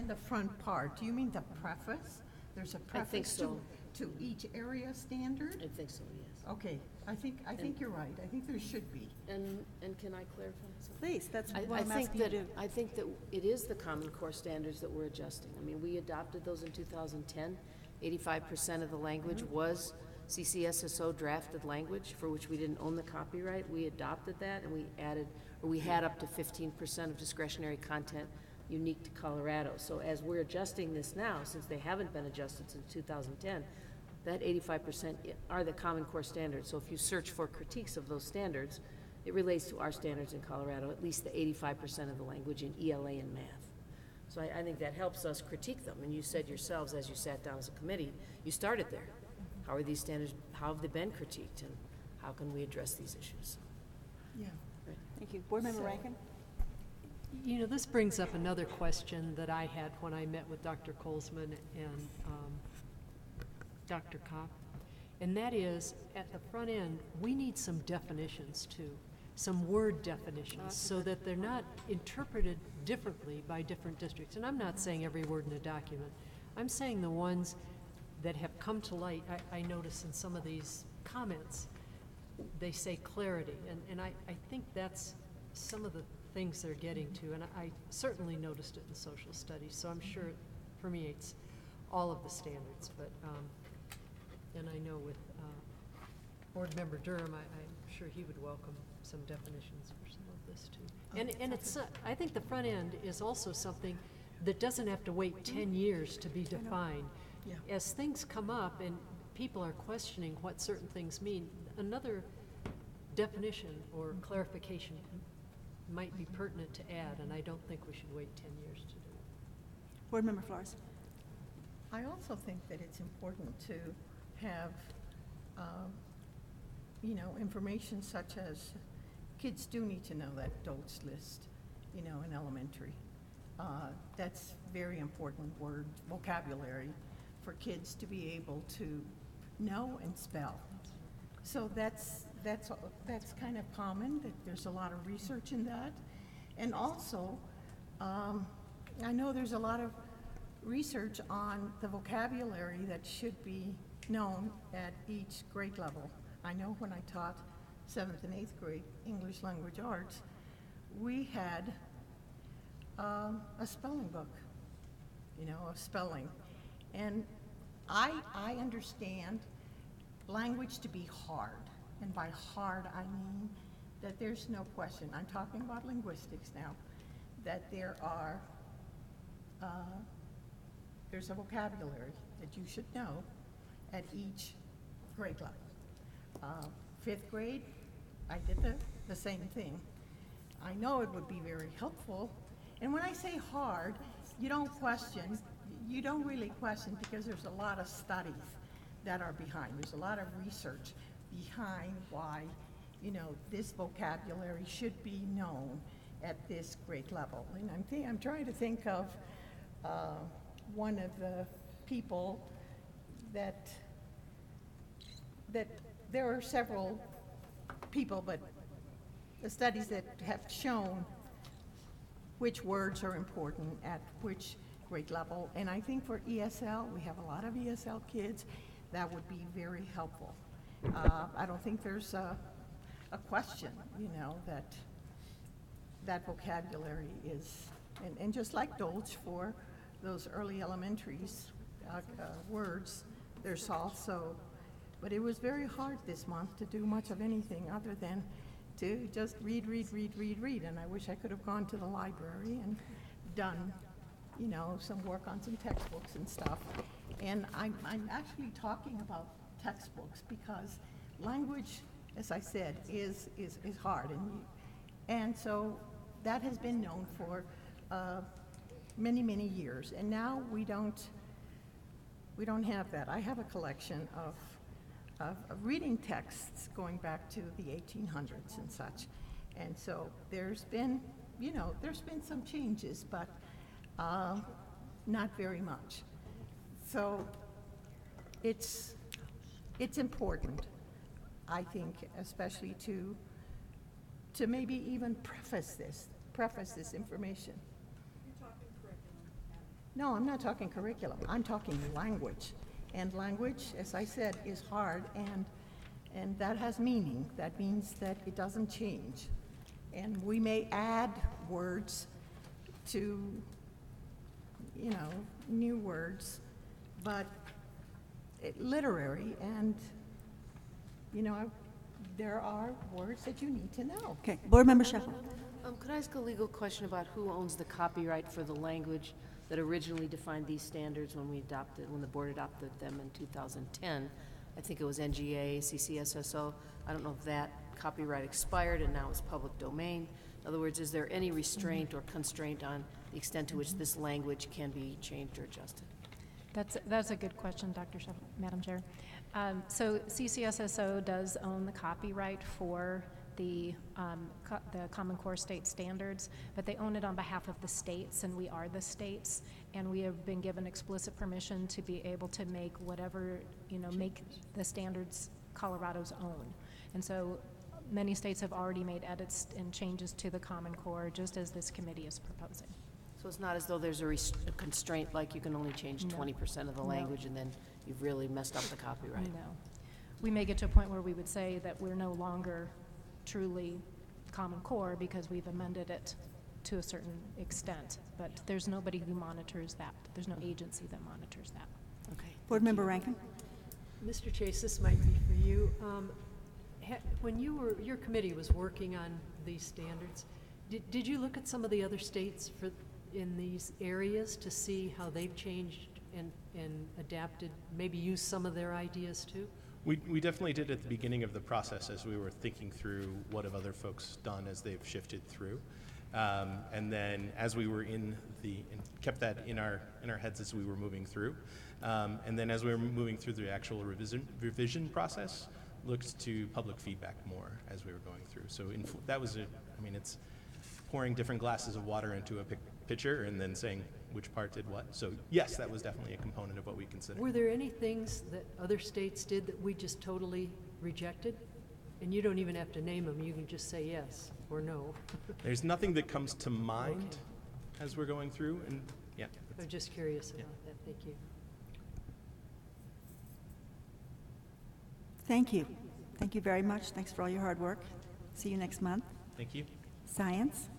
the front part, do you mean the preface? There's a preface to each area standard? I think so, yes. Okay, I think you're right. I think there should be. And can I clarify something? Please, that's what I'm asking you to do. I think that it is the Common Core standards that we're adjusting. I mean, we adopted those in 2010. 85% of the language was CCSSO drafted language for which we didn't own the copyright. We adopted that and we added, or we had up to 15% of discretionary content unique to Colorado. So as we're adjusting this now, since they haven't been adjusted since 2010, that 85% are the Common Core standards. So if you search for critiques of those standards, it relates to our standards in Colorado, at least the 85% of the language in ELA and math. So I think that helps us critique them. And you said yourselves, as you sat down as a committee, you started there. How are these standards, how have they been critiqued, and how can we address these issues? Yeah. Right. Thank you. Board Member So- Rankin? You know, this brings up another question that I had when I met with Dr. Colesman and Dr. Kopp, and that is, at the front end, we need some definitions too, some word definitions, so that they're not interpreted differently by different districts. And I'm not saying every word in a document. I'm saying the ones that have come to light. I notice in some of these comments, they say clarity, and I think that's some of the things they're getting to, and I certainly noticed it in social studies, so I'm sure it permeates all of the standards, but, and I know with Board Member Durham, I'm sure he would welcome some definitions for some of this too. And it's, I think the front end is also something that doesn't have to wait 10 years to be defined. Yeah. As things come up and people are questioning what certain things mean, another definition or clarification might be pertinent to add, and I don't think we should wait 10 years to do it. Board Member Flores? I also think that it's important to have, you know, information such as kids do need to know that Dolch list, you know, in elementary. That's very important word vocabulary for kids to be able to know and spell. So that's kind of common, that there's a lot of research in that. And also, I know there's a lot of research on the vocabulary that should be known at each grade level. I know when I taught 7th and 8th grade English language arts, we had a spelling book, you know, of spelling. And I understand language to be hard. And by hard, I mean that there's no question, I'm talking about linguistics now, that there's a vocabulary that you should know at each grade level. 5th grade, I did the same thing. I know it would be very helpful. And when I say hard, you don't question, you don't really question, because there's a lot of studies that are behind. There's a lot of research behind why, you know, this vocabulary should be known at this grade level. And I'm trying to think of one of the people that there are several people, but the studies that have shown which words are important at which grade level. And I think for ESL, we have a lot of ESL kids, that would be very helpful. I don't think there's a question, you know, that vocabulary is, and just like Dolch for those early elementaries words, there's also, but it was very hard this month to do much of anything other than to just read, and I wish I could have gone to the library and done, you know, some work on some textbooks and stuff. And I'm actually talking about textbooks because language, as I said, is hard, and so that has been known for many years, and now we don't have that. I have a collection of reading texts going back to the 1800s and such, and so there's been, you know, there's been some changes, but not very much. So it's important, I think, especially to maybe even preface this information. You're talking curriculum. No, I'm not talking curriculum. I'm talking language. And language, as I said, is hard, and that has meaning. That means that it doesn't change. And we may add words to, you know, new words, but literary, and, there are words that you need to know. Okay, Board Member Sheffield. Could I ask a legal question about who owns the copyright for the language that originally defined these standards when the board adopted them in 2010? I think it was NGA, CCSSO. I don't know if that copyright expired and now it's public domain. In other words, is there any restraint or constraint on the extent to which this language can be changed or adjusted? That's a good question, Madam Chair. So CCSSO does own the copyright for the Common Core state standards, but they own it on behalf of the states, and we are the states, and we have been given explicit permission to be able to make whatever, make the standards Colorado's own. And so many states have already made edits and changes to the Common Core, just as this committee is proposing. So it's not as though there's a constraint, like you can only change 20% of the language and then you've really messed up the copyright? No. We may get to a point where we would say that we're no longer truly Common Core because we've amended it to a certain extent, but there's nobody who monitors that. There's no agency that monitors that. Okay. Board Member Rankin. Mr. Chase, this might be for you. When your committee was working on these standards, did you look at some of the other states in these areas to see how they've changed and adapted, maybe use some of their ideas too? We definitely did at the beginning of the process as we were thinking through what have other folks done as they've shifted through. And then as we were kept that in our heads as we were moving through. And then as we were moving through the actual revision process, looked to public feedback more as we were going through. So that was it's pouring different glasses of water into a pitcher and then saying which part did what. So yes, that was definitely a component of what we considered. Were there any things that other states did that we just totally rejected? And you don't even have to name them, you can just say yes or no. There's nothing that comes to mind as we're going through, and yeah. I'm just curious about that, thank you. Thank you. Thank you very much. Thanks for all your hard work. See you next month. Thank you. Science.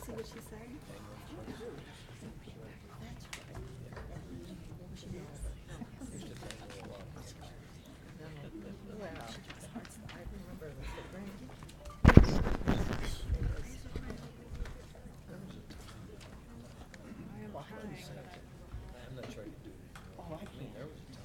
See what she's saying? I'm not sure I could do it. Oh, I can't. There was a time.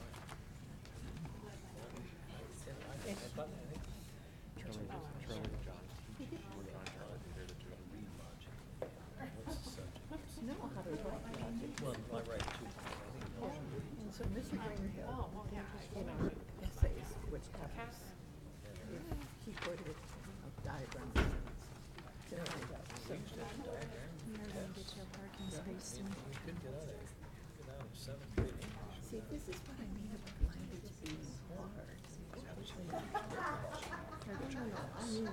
Well, I write too. And so Mr. Greenhill, essays, which happens, if he put it, a diagram. See, this is what I mean about language being hard. I mean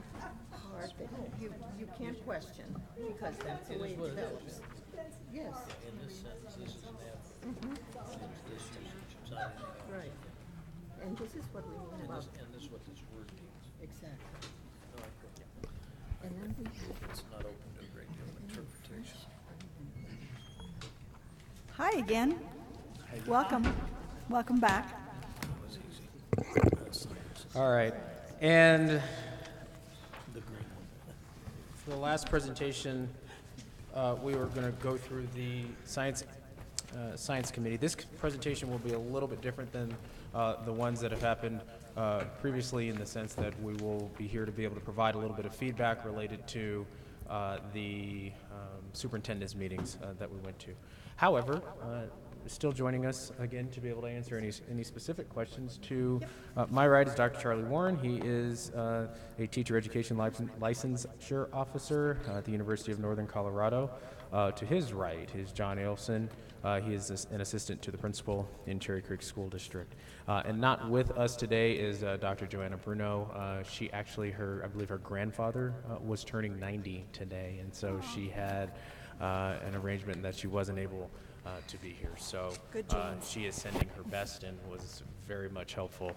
hard that you can't question because that's the way it develops. Yes. In this sentence, this is an this usage. Right. And this is what we mean about. And this is what this word means. Exactly. No, I agree. And then we have. It's not open to a great deal of interpretation. Hi again. Welcome. Welcome back. All right. And for the last presentation, we were going to go through the science committee. This presentation will be a little bit different than the ones that have happened previously, in the sense that we will be here to be able to provide a little bit of feedback related to the superintendent's meetings that we went to. However, still joining us again to be able to answer any specific questions. To my right is Dr. Charlie Warren. He is a teacher education licensure officer at the University of Northern Colorado. To his right is John Ailson. He is an assistant to the principal in Cherry Creek School District. And not with us today is Dr. Joanna Bruno. She actually, I believe her grandfather was turning 90 today, and so she had an arrangement that she wasn't able to be here. So she is sending her best and was very much helpful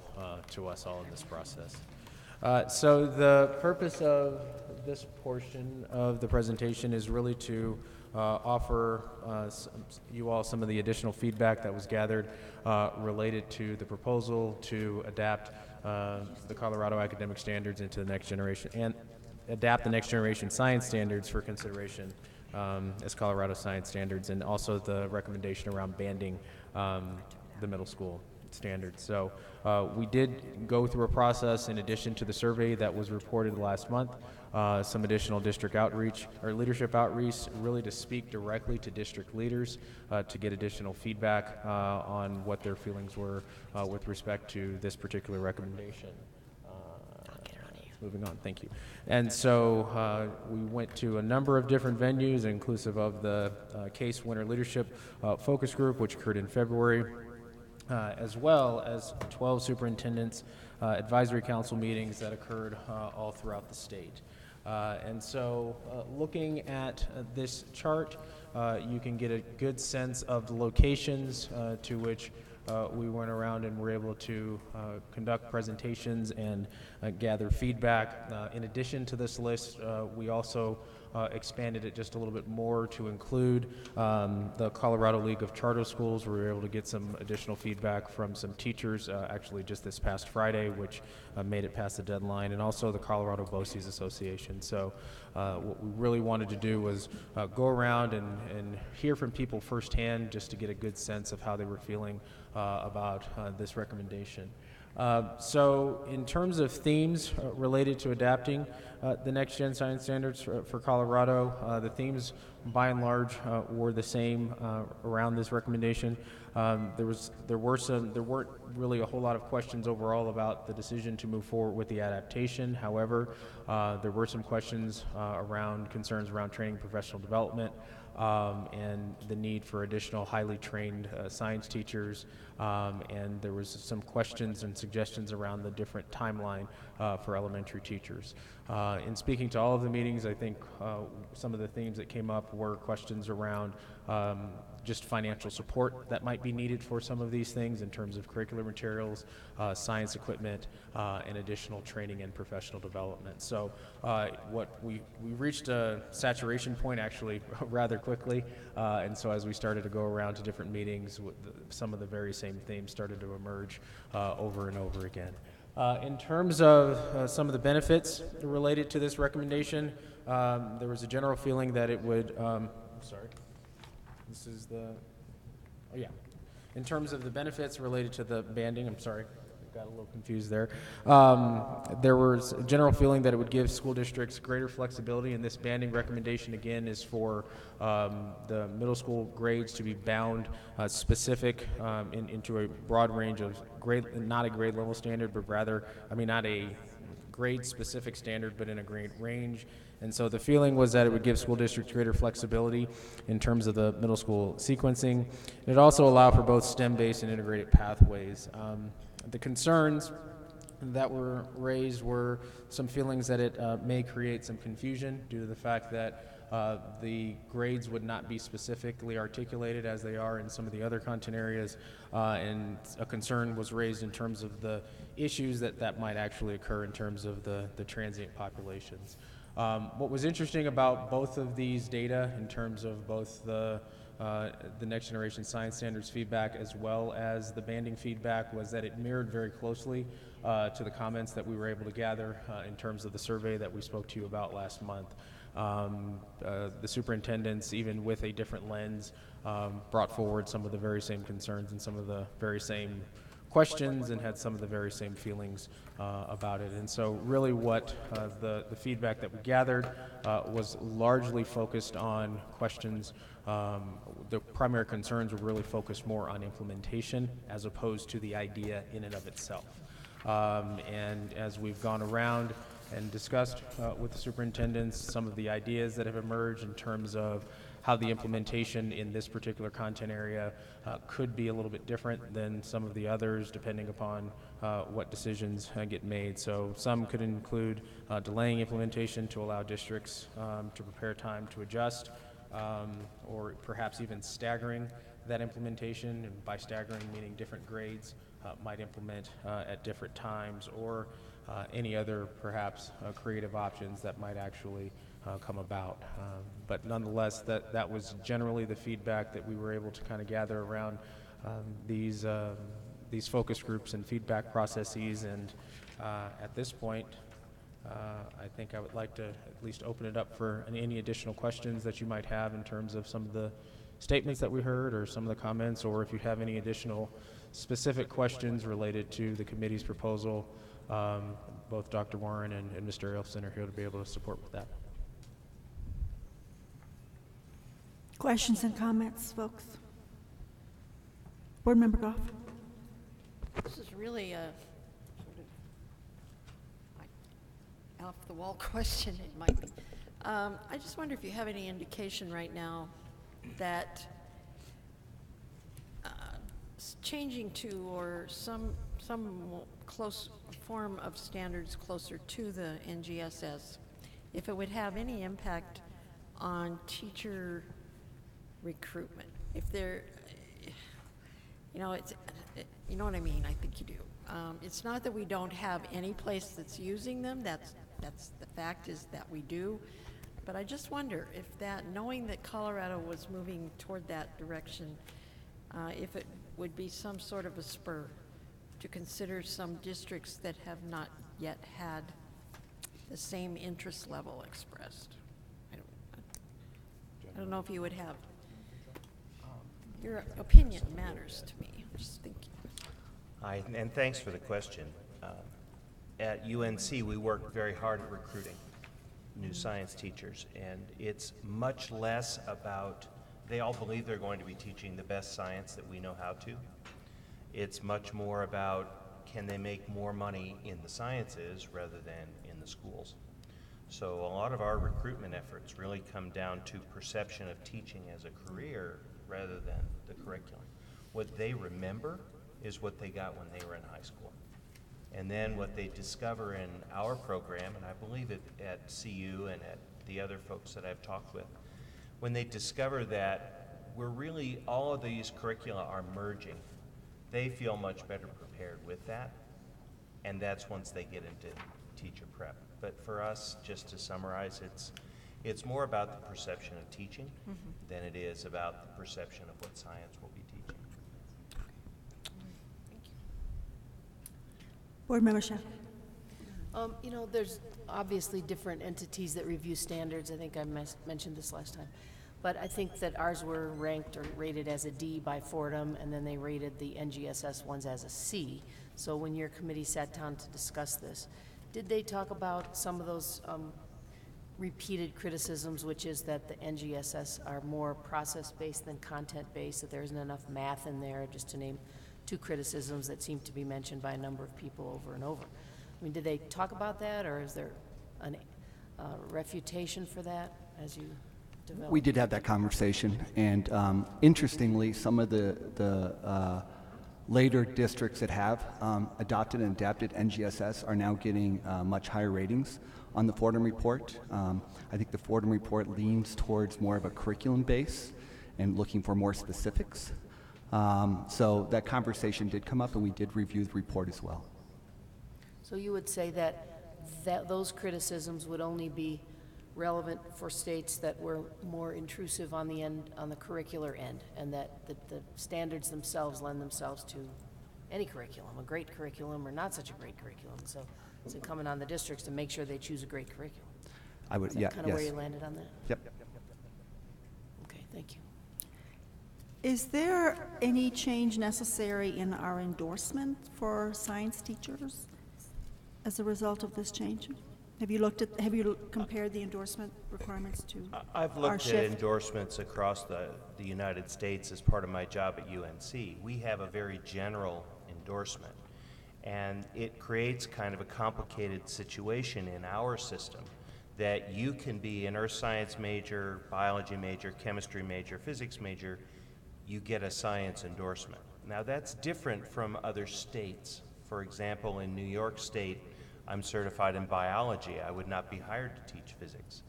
to us all in this process. So the purpose of this portion of the presentation is really to offer you all some of the additional feedback that was gathered related to the proposal to adapt the Colorado academic standards into the next generation and adapt the next generation science standards for consideration as Colorado science standards, and also the recommendation around banding the middle school standards. So we did go through a process in addition to the survey that was reported last month, some additional district outreach or leadership outreach, really to speak directly to district leaders to get additional feedback on what their feelings were with respect to this particular recommendation. Moving on, thank you. And so we went to a number of different venues, inclusive of the Case Winter Leadership Focus Group, which occurred in February, as well as 12 superintendents advisory council meetings that occurred all throughout the state. And so looking at this chart, you can get a good sense of the locations to which we went around and were able to conduct presentations and gather feedback. In addition to this list, we also expanded it just a little bit more to include the Colorado League of Charter Schools. We were able to get some additional feedback from some teachers, actually just this past Friday, which made it past the deadline, and also the Colorado BOCES Association. So what we really wanted to do was go around and hear from people firsthand, just to get a good sense of how they were feeling about this recommendation. So in terms of themes related to adapting the next gen science standards for Colorado, the themes by and large were the same around this recommendation. There weren't really a whole lot of questions overall about the decision to move forward with the adaptation. However, there were some questions around concerns around training, professional development, and the need for additional highly trained science teachers, and there was some questions and suggestions around the different timeline for elementary teachers. In speaking to all of the meetings, I think some of the themes that came up were questions around just financial support that might be needed for some of these things in terms of curricular materials, science equipment, and additional training and professional development. So what we reached a saturation point actually rather quickly, and so as we started to go around to different meetings, some of the very same themes started to emerge over and over again. In terms of some of the benefits related to this recommendation, there was a general feeling that it would, this is the, oh yeah. In terms of the benefits related to the banding, I'm sorry, got a little confused there. There was a general feeling that it would give school districts greater flexibility, and this banding recommendation again is for the middle school grades to be bound specific into a broad range of grade, not a grade level standard, but rather, not a grade specific standard, but in a grade range. And so the feeling was that it would give school districts greater flexibility in terms of the middle school sequencing. It also allowed for both STEM-based and integrated pathways. The concerns that were raised were some feelings that it may create some confusion due to the fact that the grades would not be specifically articulated as they are in some of the other content areas, and a concern was raised in terms of the issues that might actually occur in terms of the transient populations. What was interesting about both of these data in terms of both the Next Generation Science Standards feedback as well as the banding feedback was that it mirrored very closely to the comments that we were able to gather in terms of the survey that we spoke to you about last month. The superintendents, even with a different lens, brought forward some of the very same concerns and some of the very same questions and had some of the very same feelings about it. And so really what the feedback that we gathered was largely focused on questions. The primary concerns were really focused more on implementation as opposed to the idea in and of itself. And as we've gone around and discussed with the superintendents some of the ideas that have emerged in terms of how the implementation in this particular content area could be a little bit different than some of the others depending upon what decisions get made. So some could include delaying implementation to allow districts to prepare time to adjust, or perhaps even staggering that implementation, and by staggering meaning different grades might implement at different times, or any other perhaps creative options that might actually come about. But nonetheless, that was generally the feedback that we were able to kind of gather around these focus groups and feedback processes. And at this point, I think I would like to at least open it up for any additional questions that you might have in terms of some of the statements that we heard or some of the comments, or if you have any additional specific questions related to the committee's proposal. Both Dr. Warren and Mr. Elfson are here to be able to support with that. Questions and comments, folks? Board Member Goff. This is really a sort of off-the-wall question, it might be. I just wonder if you have any indication right now that changing to or some close form of standards closer to the NGSS, if it would have any impact on teacher recruitment. If they're, you know, you know what I mean? I think you do. It's not that we don't have any place that's using them. That's the fact is that we do. But I just wonder if that, knowing that Colorado was moving toward that direction, if it would be some sort of a spur to consider some districts that have not yet had the same interest level expressed. I don't know if you would have. Your opinion matters to me. I'm just thinking. And thanks for the question. At UNC, we work very hard at recruiting new science teachers, and it's much less about, they all believe they're going to be teaching the best science that we know how to. It's much more about, can they make more money in the sciences rather than in the schools? So a lot of our recruitment efforts really come down to perception of teaching as a career rather than the curriculum. What they remember is what they got when they were in high school. And then what they discover in our program, and I believe it at CU and at the other folks that I've talked with, when they discover that we're really, all of these curricula are merging, they feel much better prepared with that, and that's once they get into teacher prep. But for us, just to summarize, it's more about the perception of teaching than it is about the perception of what science will be teaching. Board Member Schaaf. You know, there's obviously different entities that review standards. I think I mentioned this last time. But I think that ours were ranked or rated as a D by Fordham, and then they rated the NGSS ones as a C. So when your committee sat down to discuss this, did they talk about some of those repeated criticisms, which is that the NGSS are more process-based than content-based, that there isn't enough math in there, just to name two criticisms that seem to be mentioned by a number of people over and over? I mean, did they talk about that, or is there a refutation for that as you develop? We did have that conversation, and interestingly, some of the later districts that have adopted and adapted NGSS are now getting much higher ratings on the Fordham report. I think the Fordham report leans towards more of a curriculum base and looking for more specifics. So that conversation did come up, and we did review the report as well. So you would say that those criticisms would only be relevant for states that were more intrusive on the end, on the curricular end, and that the standards themselves lend themselves to any curriculum, a great curriculum or not such a great curriculum. So it's incumbent on the districts to make sure they choose a great curriculum. I would, Is that yeah, kind of yes. where you landed on that? Yep. Okay, thank you. Is there any change necessary in our endorsement for science teachers as a result of this change? Have you compared the endorsement requirements to I've our looked at shift? endorsements across the United States as part of my job at UNC. We have a very general endorsement, and it creates kind of a complicated situation in our system that you can be an earth science major, biology major, chemistry major, physics major, you get a science endorsement. Now that's different from other states. For example, in New York State, I'm certified in biology. I would not be hired to teach physics.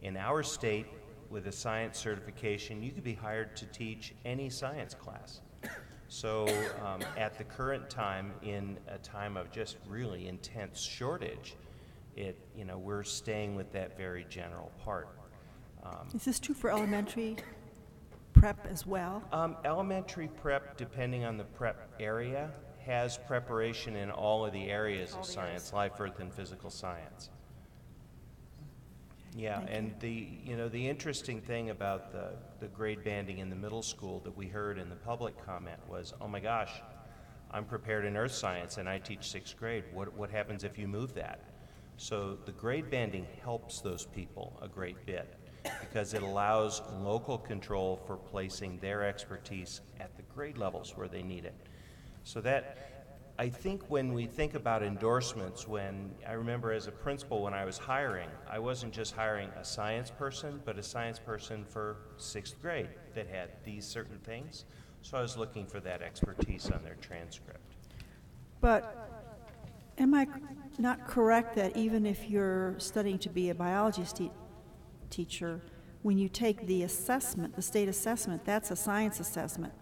In our state, with a science certification, you could be hired to teach any science class. So at the current time, in a time of just really intense shortage, we're staying with that very general part. Is this true for elementary prep as well? Elementary prep, depending on the prep area, has preparation in all of the areas of science, life, earth, and physical science. Yeah, and the interesting thing about the grade banding in the middle school that we heard in the public comment was, oh my gosh, I'm prepared in earth science and I teach 6th grade. What happens if you move that? So the grade banding helps those people a great bit because it allows local control for placing their expertise at the grade levels where they need it. So that, I think when we think about endorsements, I remember as a principal when I was hiring, I wasn't just hiring a science person, but a science person for 6th grade that had these certain things. So I was looking for that expertise on their transcript. But am I not correct that even if you're studying to be a biology teacher, when you take the assessment, the state assessment, that's a science assessment,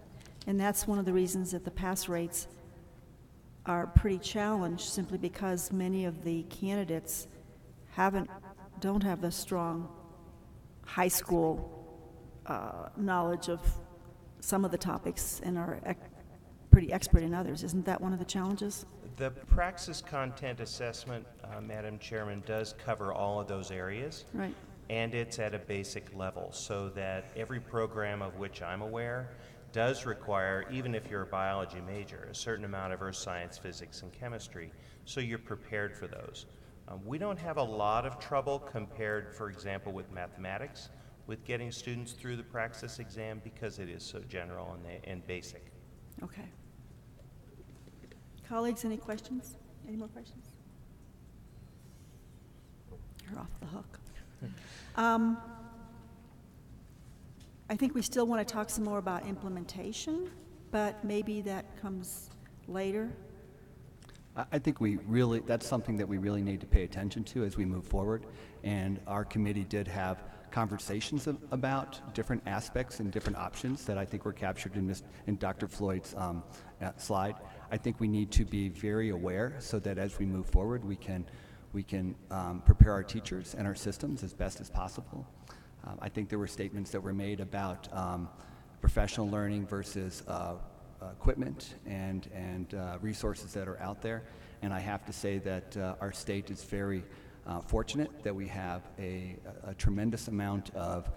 and that's one of the reasons that the pass rates are pretty challenged, simply because many of the candidates don't have the strong high school knowledge of some of the topics and are pretty expert in others. Isn't that one of the challenges? The Praxis Content Assessment, Madam Chairman, does cover all of those areas. Right. And it's at a basic level, so that every program of which I'm aware does require, even if you're a biology major, a certain amount of earth science, physics, and chemistry, so you're prepared for those. We don't have a lot of trouble compared, for example, with mathematics, with getting students through the Praxis exam because it is so general and basic. Okay. Colleagues, any questions? Any more questions? You're off the hook. I think we still want to talk some more about implementation, but maybe that comes later. I think that's something that we really need to pay attention to as we move forward. And our committee did have conversations about different aspects and different options that I think were captured in Dr. Floyd's slide. I think we need to be very aware so that as we move forward, we can prepare our teachers and our systems as best as possible. I think there were statements that were made about professional learning versus equipment and resources that are out there. And I have to say that our state is very fortunate that we have a tremendous amount of,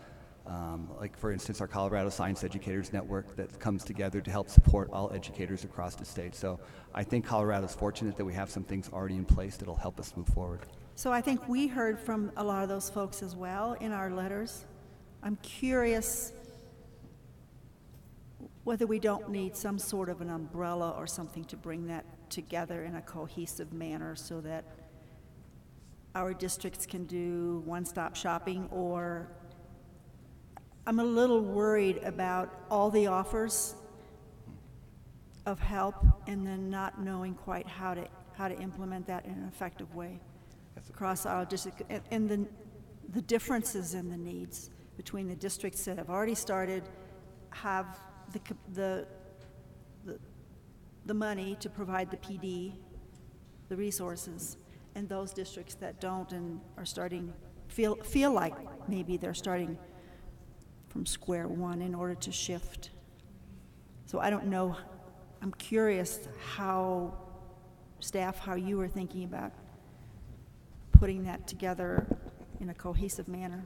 like for instance, our Colorado Science Educators Network that comes together to help support all educators across the state. So I think Colorado's fortunate that we have some things already in place that'll help us move forward. So I think we heard from a lot of those folks as well in our letters. I'm curious whether we don't need some sort of an umbrella or something to bring that together in a cohesive manner so that our districts can do one-stop shopping. Or I'm a little worried about all the offers of help and then not knowing quite how to implement that in an effective way across our district, and the differences in the needs between the districts that have already started, have the money to provide the PD, the resources, and those districts that don't and are starting, feel like maybe they're starting from square one in order to shift. So I don't know, I'm curious how you are thinking about putting that together in a cohesive manner.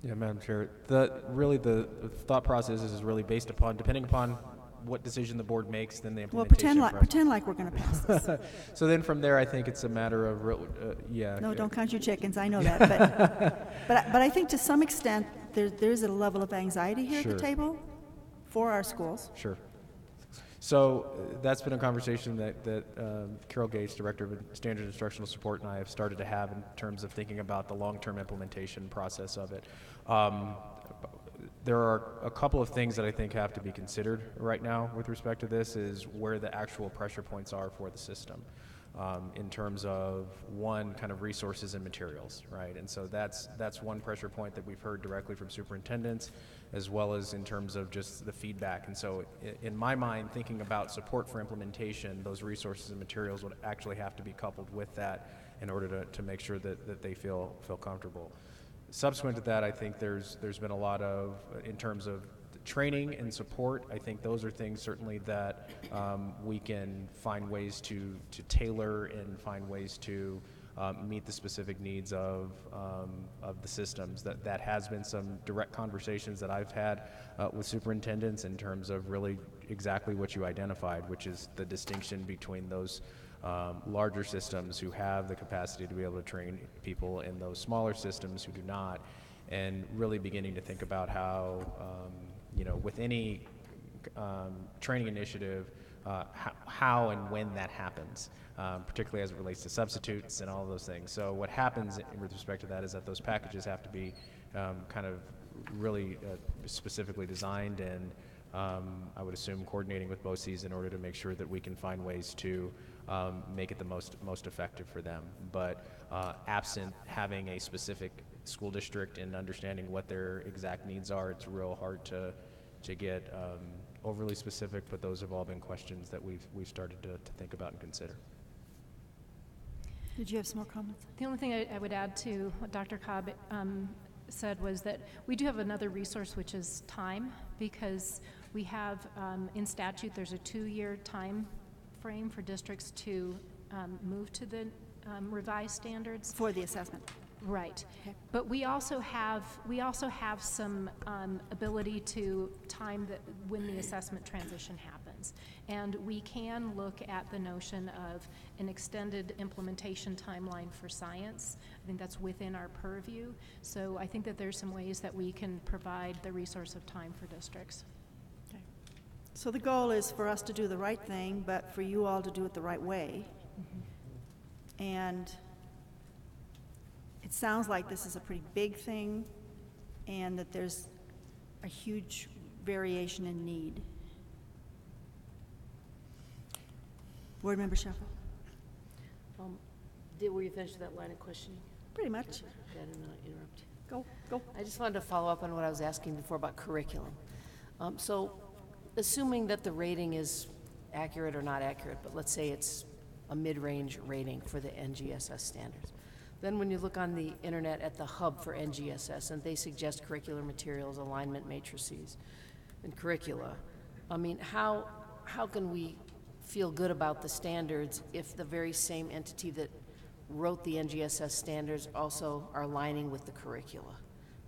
Yeah, Madam Chair, the thought process is really based upon, depending upon what decision the board makes, then the implementation. Well, pretend like we're going to pass this. So then from there, I think it's a matter of, No, don't count your chickens, I know that. But I think to some extent, there's a level of anxiety here at the table for our schools. Sure. So that's been a conversation that Carol Gates, Director of Standard Instructional Support, and I have started to have in terms of thinking about the long-term implementation process of it. There are a couple of things that I think have to be considered right now with respect to this, is where the actual pressure points are for the system. in terms of, one, kind of resources and materials, right? And so that's one pressure point that we've heard directly from superintendents, as well as in terms of just the feedback. And so in my mind, thinking about support for implementation, those resources and materials would actually have to be coupled with that in order to make sure that they feel comfortable. Subsequent to that, I think there's been a lot of, in terms of training and support, I think those are things certainly that we can find ways to tailor and find ways to meet the specific needs of the systems. That has been some direct conversations that I've had with superintendents in terms of really exactly what you identified, which is the distinction between those larger systems who have the capacity to be able to train people and those smaller systems who do not, and really beginning to think about how with any training initiative, how and when that happens, particularly as it relates to substitutes and all of those things. So what happens with respect to that is that those packages have to be kind of really specifically designed, and I would assume coordinating with BOCES in order to make sure that we can find ways to make it the most effective for them. But absent having a specific school district and understanding what their exact needs are, it's real hard to get overly specific, but those have all been questions that we've started to think about and consider. Did you have some more comments? The only thing I would add to what Dr. Cobb said was that we do have another resource, which is time, because we have in statute there's a 2-year time frame for districts to move to the revised standards. For the assessment. Right. Okay. But we also have some ability to time when the assessment transition happens. And we can look at the notion of an extended implementation timeline for science. I think that's within our purview. So I think that there's some ways that we can provide the resource of time for districts. Okay. So the goal is for us to do the right thing, but for you all to do it the right way. Mm-hmm. And it sounds like this is a pretty big thing and that there's a huge variation in need. Board Member Shuffle. Were you finished with that line of questioning? Pretty much. I didn't interrupt. Go. I just wanted to follow up on what I was asking before about curriculum. So assuming that the rating is accurate or not accurate, but let's say it's a mid-range rating for the NGSS standards. Then when you look on the internet at the hub for NGSS, and they suggest curricular materials, alignment matrices, and curricula, I mean, how can we feel good about the standards if the very same entity that wrote the NGSS standards also are aligning with the curricula?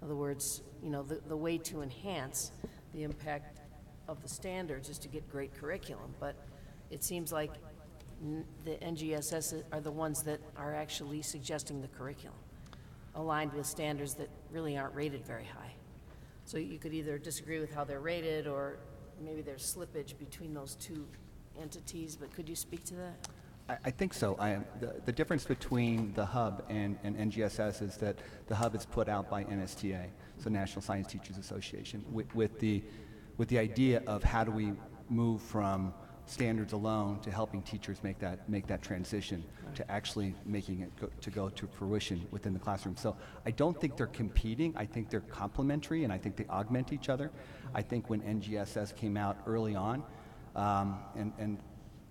In other words, the way to enhance the impact of the standards is to get great curriculum, but it seems like the NGSS are the ones that are actually suggesting the curriculum, aligned with standards that really aren't rated very high. So you could either disagree with how they're rated, or maybe there's slippage between those two entities, but could you speak to that? I think so. The difference between the hub and NGSS is that the hub is put out by NSTA, so National Science Teachers Association, with the idea of how do we move from standards alone to helping teachers make that transition to actually making it go to fruition within the classroom. So I don't think they're competing. I think they're complementary, and I think they augment each other. I think when NGSS came out early on, and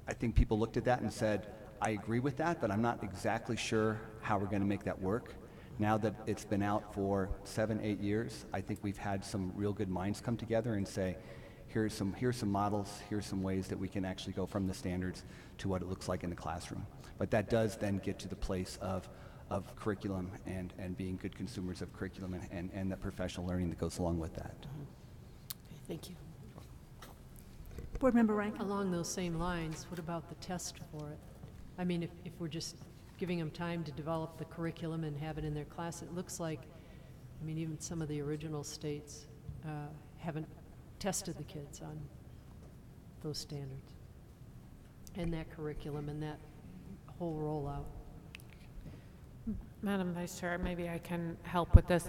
I think people looked at that and said, I agree with that, but I'm not exactly sure how we're going to make that work. Now that it's been out for 7-8 years, I think we've had some real good minds come together and say, here's some models, here's some ways that we can actually go from the standards to what it looks like in the classroom. But that does then get to the place of curriculum and being good consumers of curriculum and the professional learning that goes along with that. Okay, thank you. Board Member Rankin. Along those same lines, what about the test for it? I mean, if we're just giving them time to develop the curriculum and have it in their class, it looks like, I mean, even some of the original states haven't tested the kids on those standards and that curriculum and that whole rollout. Madam Vice Chair, maybe I can help with this.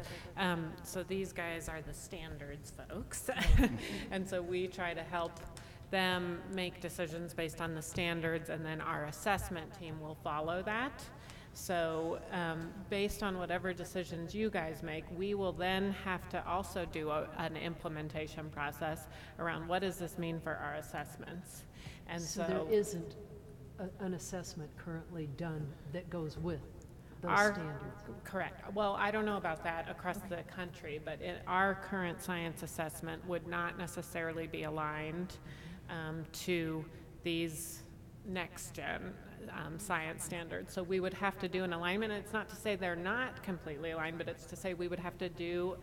So these guys are the standards folks, and so we try to help them make decisions based on the standards, and then our assessment team will follow that. So based on whatever decisions you guys make, we will then have to also do an implementation process around what does this mean for our assessments. And So there isn't an assessment currently done that goes with those standards? Correct. Well, I don't know about that across the country, but our current science assessment would not necessarily be aligned to these next-gen science standards. So we would have to do an alignment. It's not to say they're not completely aligned, but it's to say we would have to do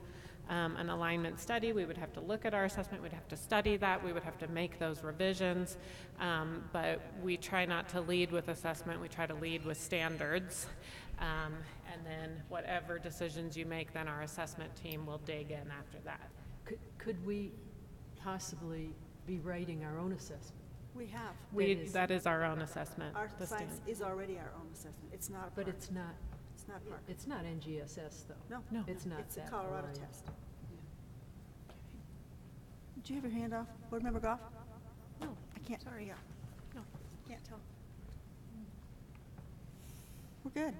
an alignment study. We would have to look at our assessment. We'd have to study that. We would have to make those revisions. But we try not to lead with assessment. We try to lead with standards. And then whatever decisions you make, then our assessment team will dig in after that. Could we possibly be writing our own assessment? We have. That is our own assessment. Our science is already our own assessment. It's not a part. But it's not. It's not part. It's not NGSS though. No. It's not It's a that Colorado aligned. test. Did you have your hand off? Board Member Goff? No. I can't. Sorry. Yeah. No. Can't tell. We're good.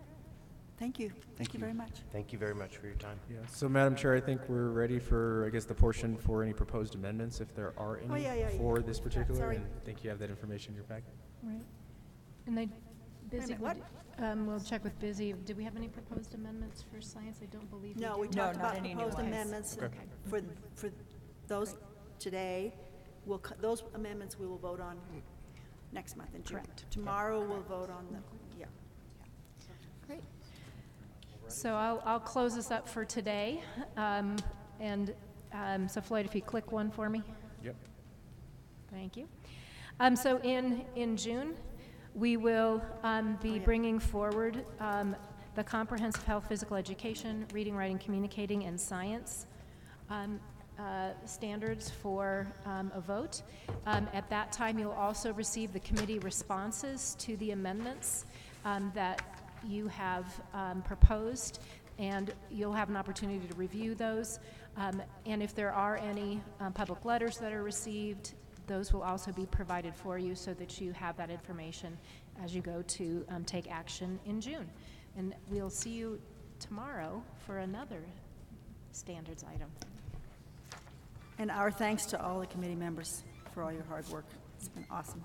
Thank you. Thank you very much. Thank you very much for your time. Yeah, so Madam Chair, I think we're ready for, I guess, the portion for any proposed amendments, if there are any, yeah. for this particular. Sorry. And I think you have that information in your packet. Right. And they, Busy, what? we'll check with Busy. Did we have any proposed amendments for science? I don't believe we No, did. we talked about proposed amendments Okay. for those today. Those amendments we will vote on next month in June. Correct. Tomorrow we'll vote on the, yeah. Great. So I'll close this up for today. So Floyd, if you click one for me. Yep. Thank you. So in June, we will be bringing forward the Comprehensive Health, Physical Education, Reading, Writing, Communicating, and Science standards for a vote. At that time, you'll also receive the committee responses to the amendments that you have proposed, and you'll have an opportunity to review those. And if there are any public letters that are received, those will also be provided for you so that you have that information as you go to take action in June. And we'll see you tomorrow for another standards item. And our thanks to all the committee members for all your hard work. It's been awesome.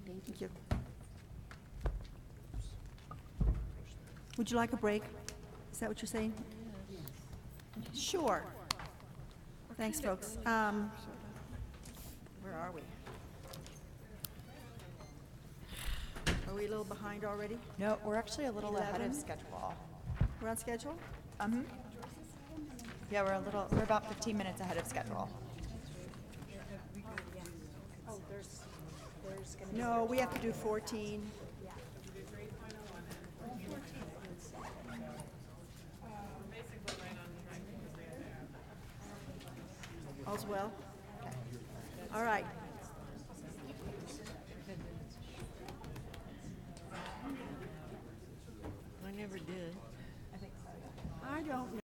Thank you. Would you like a break? Is that what you're saying? Sure. Thanks, folks. Where are we? Are we a little behind already? No, we're actually a little ahead 11? of schedule. We're on schedule? Yeah, we're about 15 minutes ahead of schedule. Oh, there's gonna be. No, we have to do 14. All's well? All right. I never did. I don't know.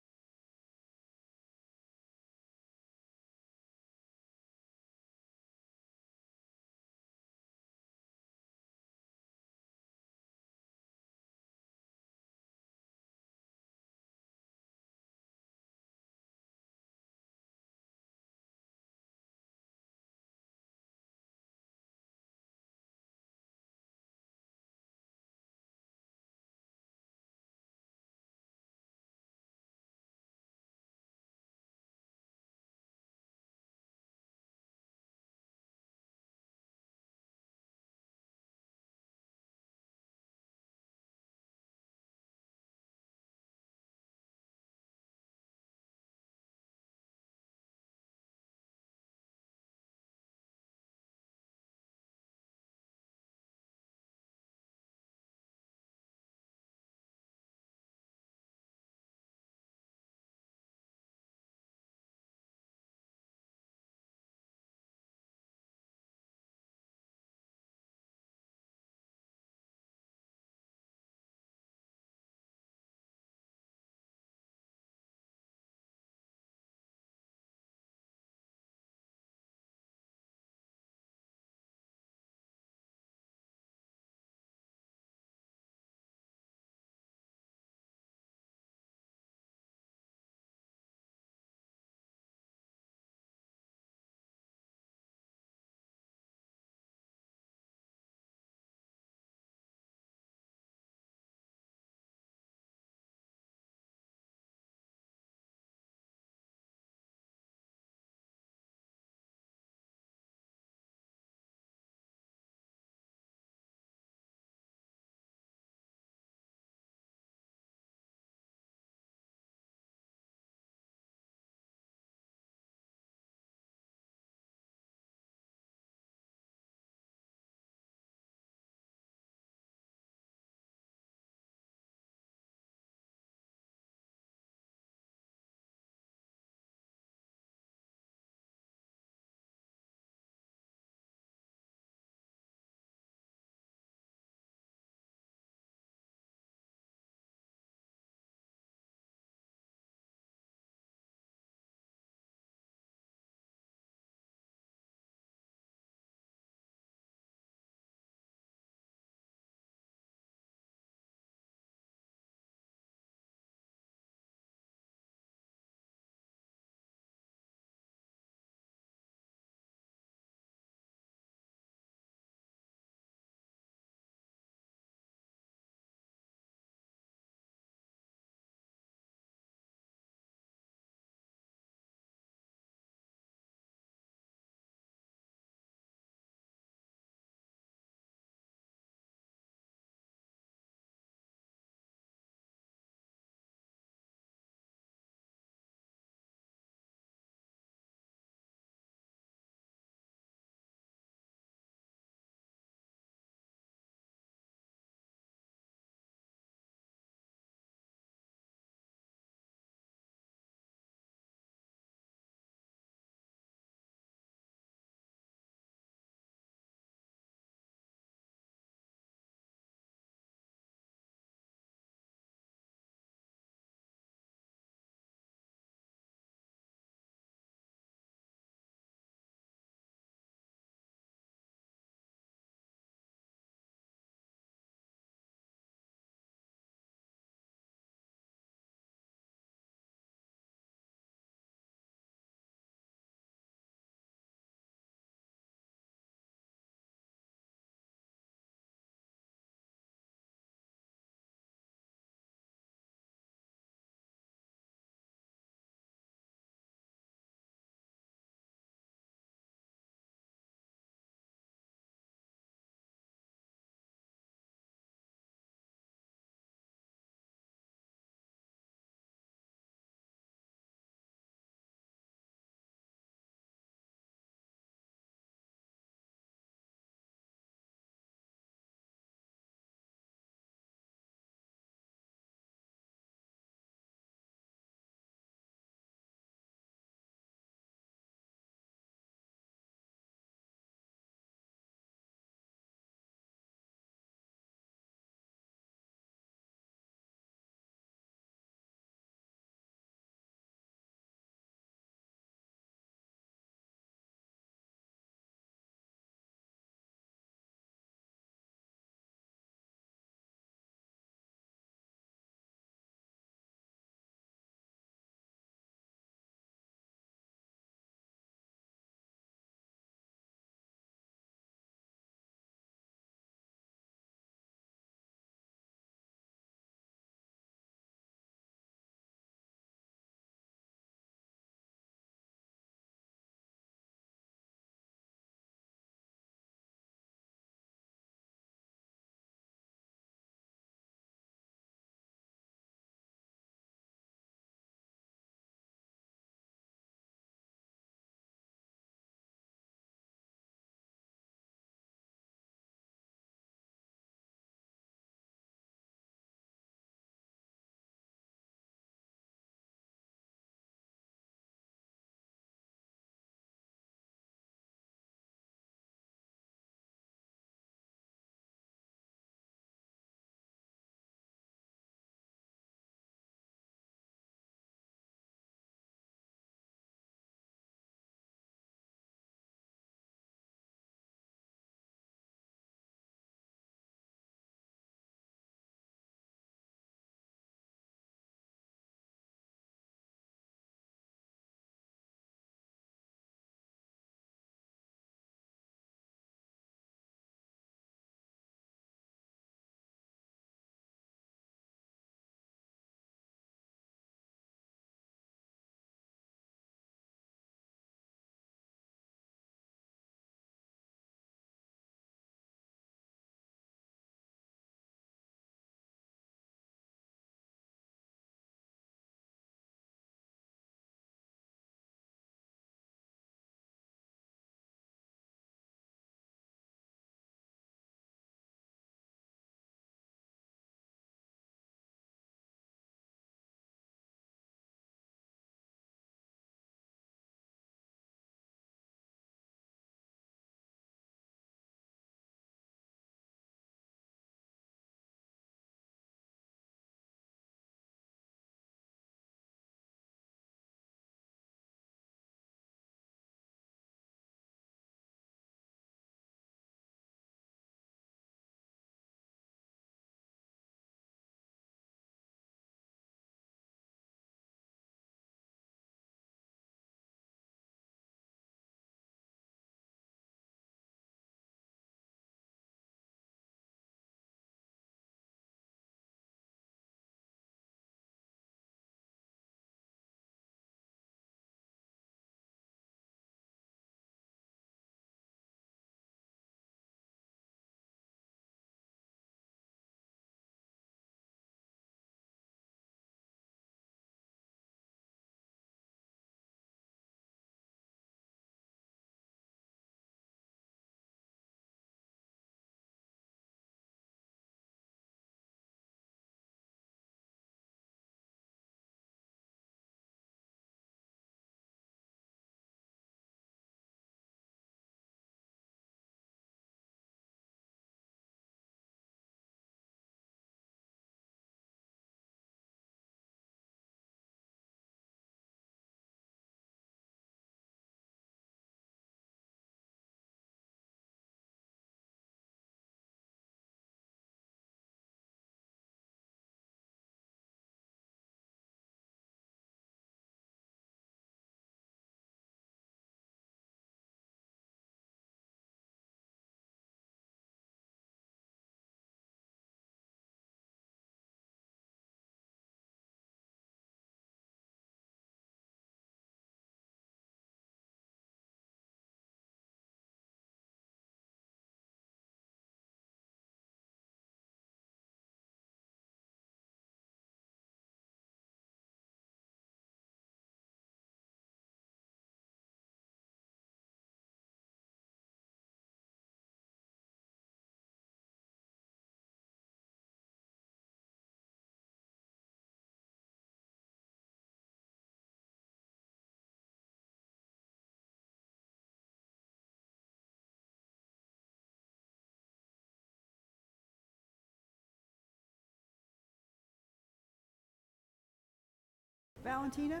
Valentina?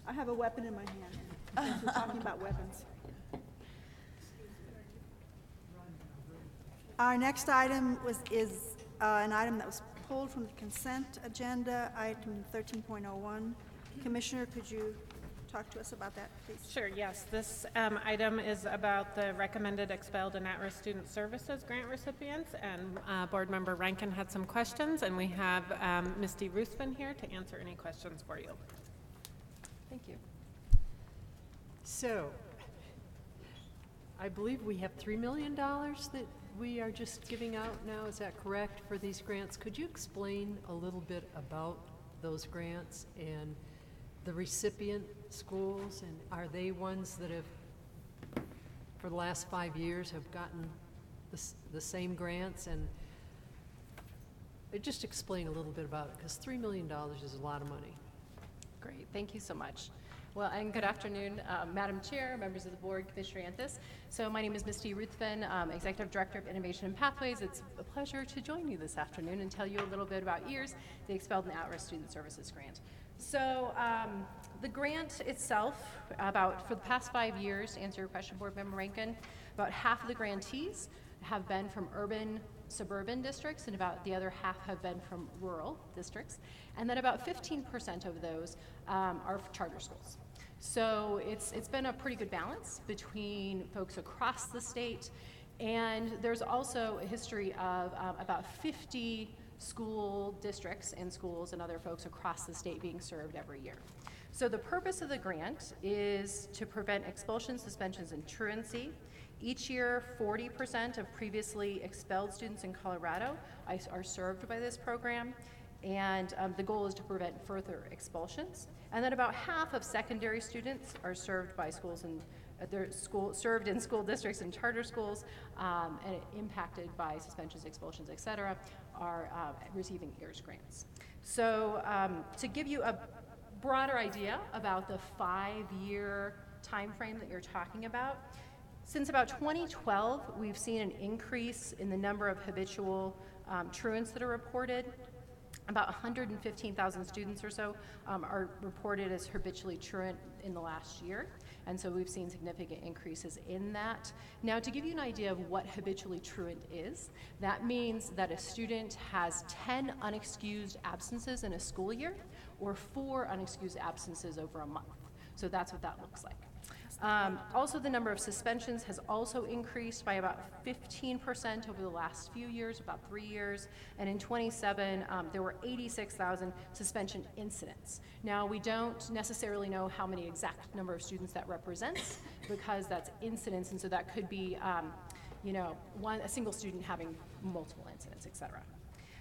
I have a weapon in my hand, since we're talking about weapons. Our next item is an item that was pulled from the consent agenda, item 13.01. Commissioner, could you talk to us about that, please? Sure, yes. This item is about the recommended expelled and at-risk student services grant recipients, and Board Member Rankin had some questions, and we have Misty Ruthven here to answer any questions for you. Thank you. So, I believe we have $3 million that we are just giving out now, is that correct, for these grants? Could you explain a little bit about those grants and the recipient schools, and are they ones that have, for the last 5 years, have gotten the same grants? And just explain a little bit about it, because $3 million is a lot of money. Great, thank you so much. Well, and good afternoon, Madam Chair, members of the board, Commissioner Anthus. So my name is Misty Ruthven, Executive Director of Innovation and Pathways. It's a pleasure to join you this afternoon and tell you a little bit about EARS, the Expelled and At-Risk Student Services Grant. So the grant itself, for the past 5 years, to answer your question, Board Member Rankin, about half of the grantees have been from urban, suburban districts, and about the other half have been from rural districts. And then about 15% of those are charter schools. So it's been a pretty good balance between folks across the state, and there's also a history of about 50 school districts and schools and other folks across the state being served every year. So the purpose of the grant is to prevent expulsion, suspensions, and truancy. Each year, 40% of previously expelled students in Colorado are served by this program, and the goal is to prevent further expulsions. And then about half of secondary students are served by schools and served in school districts and charter schools, and impacted by suspensions, expulsions, et cetera, are receiving EARS grants. So to give you a broader idea about the 5-year time frame that you're talking about, since about 2012, we've seen an increase in the number of habitual truants that are reported. About 115,000 students or so are reported as habitually truant in the last year, and so we've seen significant increases in that. Now, to give you an idea of what habitually truant is, that means that a student has 10 unexcused absences in a school year, or 4 unexcused absences over a month. So that's what that looks like. Also, the number of suspensions has also increased by about 15% over the last few years, about 3 years. And in 27, there were 86,000 suspension incidents. Now, we don't necessarily know how many exact number of students that represents, because that's incidents, and so that could be, a single student having multiple incidents, et cetera.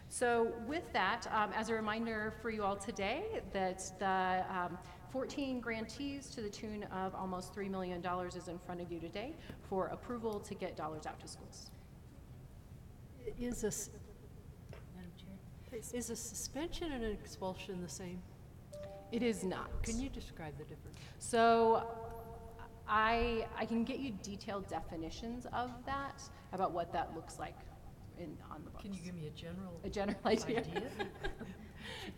So with that, as a reminder for you all today, that the 14 grantees to the tune of almost $3 million is in front of you today for approval to get dollars out to schools. Is a suspension and an expulsion the same? It is not. Can you describe the difference? So I can get you detailed definitions of that, about what that looks like on the books. Can you give me a general idea?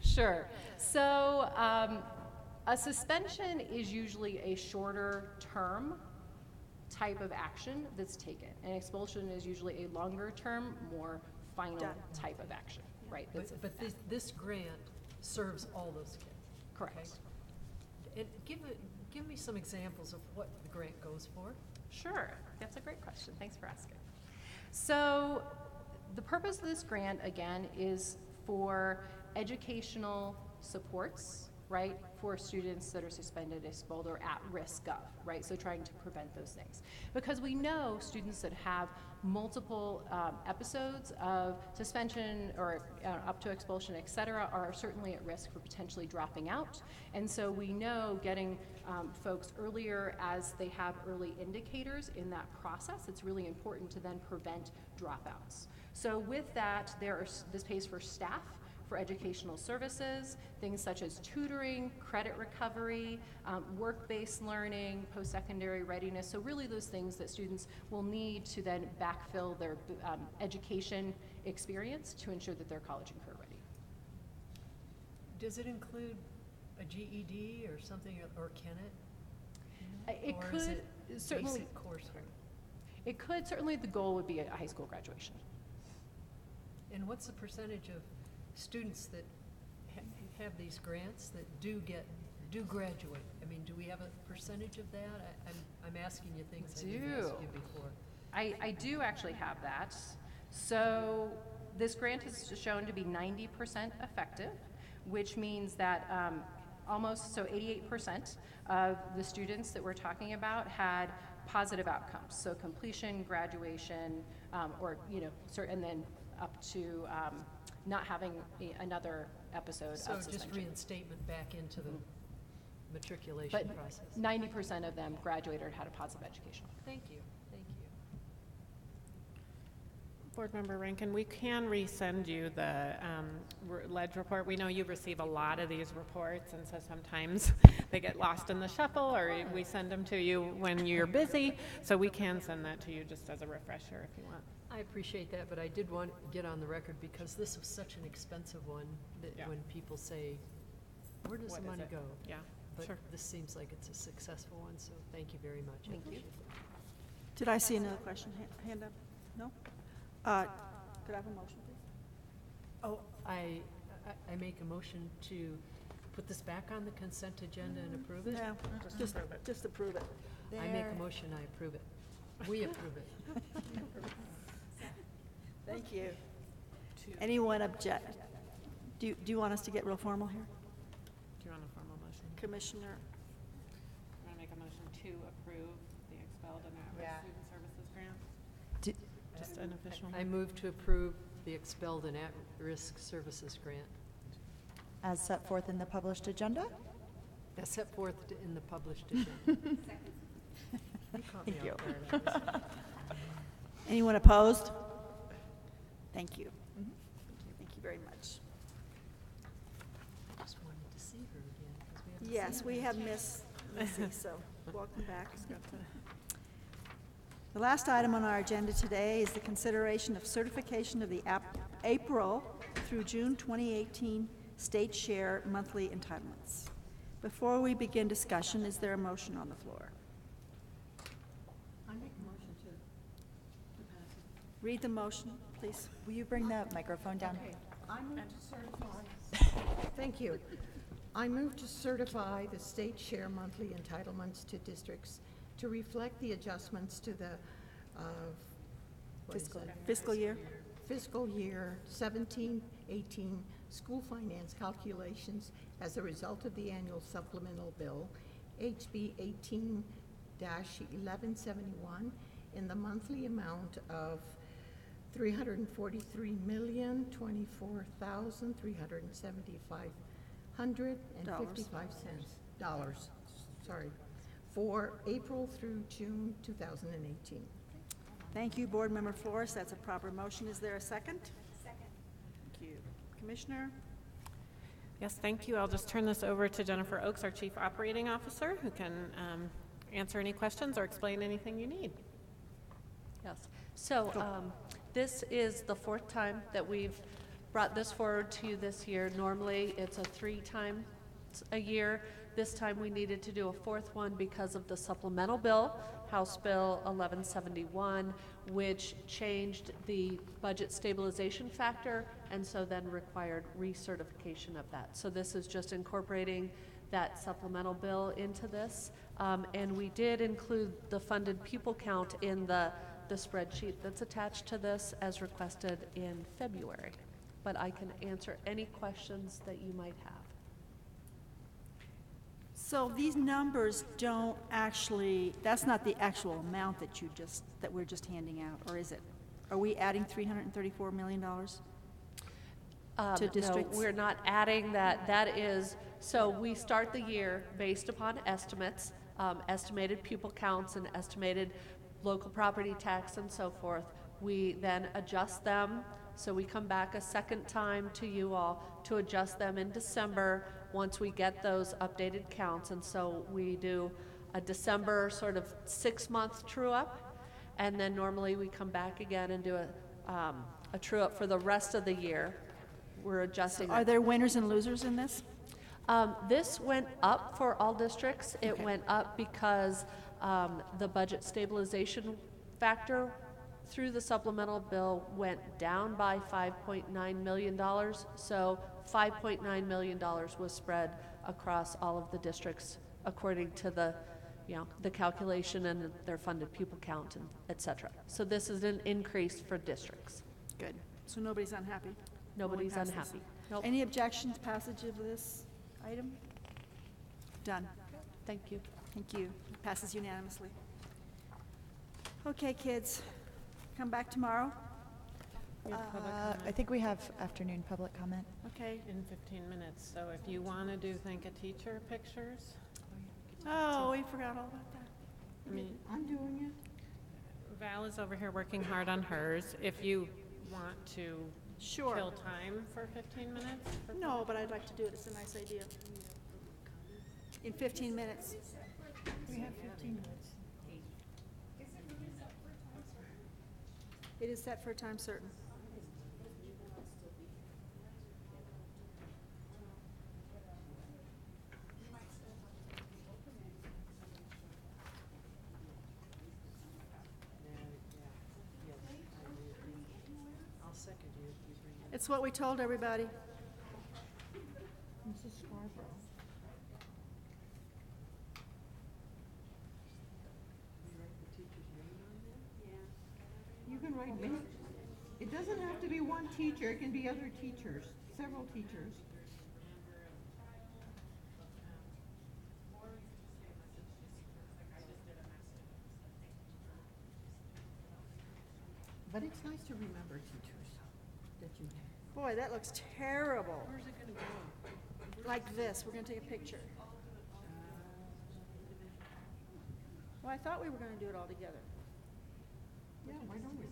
Sure. So a suspension is usually a shorter term type of action that's taken. An expulsion is usually a longer term, more final type of action, right? But this grant serves all those kids. Correct. Okay? And give me some examples of what the grant goes for. Sure, that's a great question. Thanks for asking. So the purpose of this grant, again, is for educational supports, right, for students that are suspended, expelled, or at risk of, right? So trying to prevent those things. Because we know students that have multiple episodes of suspension or up to expulsion, et cetera, are certainly at risk for potentially dropping out. And so we know getting folks earlier as they have early indicators in that process, it's really important to then prevent dropouts. So with that, this pays for staff, for educational services, things such as tutoring, credit recovery, work-based learning, post-secondary readiness. So really those things that students will need to then backfill their education experience to ensure that they're college and career ready. Does it include a GED or something, or can it? It Or is could it certainly, basic coursework? it could, certainly the goal would be a high school graduation. And what's the percentage of students that have these grants that do graduate? I mean, do we have a percentage of that? I'm asking you things I didn't ask you before. I do actually have that. So this grant is shown to be 90% effective, which means that almost, so 88% of the students that we're talking about had positive outcomes. So completion, graduation, or, and then up to not having another episode So of suspension. just reinstatement back into the matriculation But process. 90% of them graduated or had a positive education. Thank you, thank you. Board Member Rankin, we can resend you the ledge report. We know you receive a lot of these reports, and so sometimes they get lost in the shuffle, or we send them to you when you're busy. So we can send that to you just as a refresher if you want. I appreciate that, but I did want to get on the record because this was such an expensive one that when people say, where does What the is money it? go? Yeah, But sure. this seems like it's a successful one, so thank you very much. I Thank you. appreciate it. Did I see another question? Hand up? No? Could I have a motion, please? Oh, I make a motion to put this back on the consent agenda and approve it? No, just approve it. I make a motion, I approve it. We approve it. Thank you. Anyone object? Do you want us to get real formal here? Do you want a formal motion? Commissioner? You want to make a motion to approve the expelled and at-risk student services grant? Just an official. I move to approve the expelled and at-risk services grant. As set forth in the published agenda? As set forth in the published agenda. You caught me Thank off you. guard. Anyone opposed? Thank you. Thank you very much. I just wanted to see her again, 'cause we haven't Yes, seen we her. have Miss Missy, so welcome back. The last item on our agenda today is the consideration of certification of the April through June 2018 state share monthly entitlements. Before we begin discussion, is there a motion on the floor? I make a motion to pass it. Read the motion, please. Will you bring the microphone down? I move to certify. Thank you. I move to certify the state share monthly entitlements to districts to reflect the adjustments to the Fiscal year? Fiscal year 17-18 school finance calculations as a result of the annual supplemental bill, HB 18-1171, in the monthly amount of $343,224,375.55 for April through June 2018. Thank you, Board Member Forrest. That's a proper motion. Is there a second? Second. Thank you. Commissioner? Yes, thank you. I'll just turn this over to Jennifer Oakes, our Chief Operating Officer, who can answer any questions or explain anything you need. Yes. So this is the fourth time that we've brought this forward to you this year. Normally, it's a 3 times a year. This time we needed to do a fourth one because of the supplemental bill, House Bill 1171, which changed the budget stabilization factor and so then required recertification of that. So this is just incorporating that supplemental bill into this. And we did include the funded pupil count in the spreadsheet that's attached to this as requested in February. But I can answer any questions that you might have. So these numbers don't actually, that's not the actual amount that we're just handing out, or is it? Are we adding $334 million to districts? No, we're not adding that. That is, so we start the year based upon estimates, estimated pupil counts and estimated local property tax and so forth. We then adjust them. So we come back a second time to you all to adjust them in December once we get those updated counts. And so we do a December sort of 6-month true up. And then normally we come back again and do a a true-up for the rest of the year. We're adjusting. Are there winners and losers in this? This went up for all districts. It Okay. went up because the budget stabilization factor through the supplemental bill went down by $5.9 million. So $5.9 million was spread across all of the districts according to the, the calculation and their funded pupil count and et cetera. So this is an increase for districts. Good. So nobody's unhappy? Nobody's Going past this. unhappy. Nope. Any objections, passage of this item? Done. Thank you. Thank you. Passes unanimously. Okay, kids, come back tomorrow. I think we have afternoon public comment. Okay. In 15 minutes, so if you want to do Thank a Teacher pictures. Oh, we forgot all about that. I mean, I'm doing it. Val is over here working hard on hers. If you want to Sure. kill time for 15 minutes. No, but I'd like to do it. It's a nice idea. In 15 minutes. We have 15 minutes. It is set for a time certain. I'll second you if you bring it. It's what we told everybody. Mrs. Scarborough. You can write many. It doesn't have to be one teacher, it can be other teachers, several teachers. But it's nice to remember teachers that you have. Boy, that looks terrible. Where's it gonna go? Like this. We're going to take a picture. Well, I thought we were going to do it all together. Yeah, why don't we?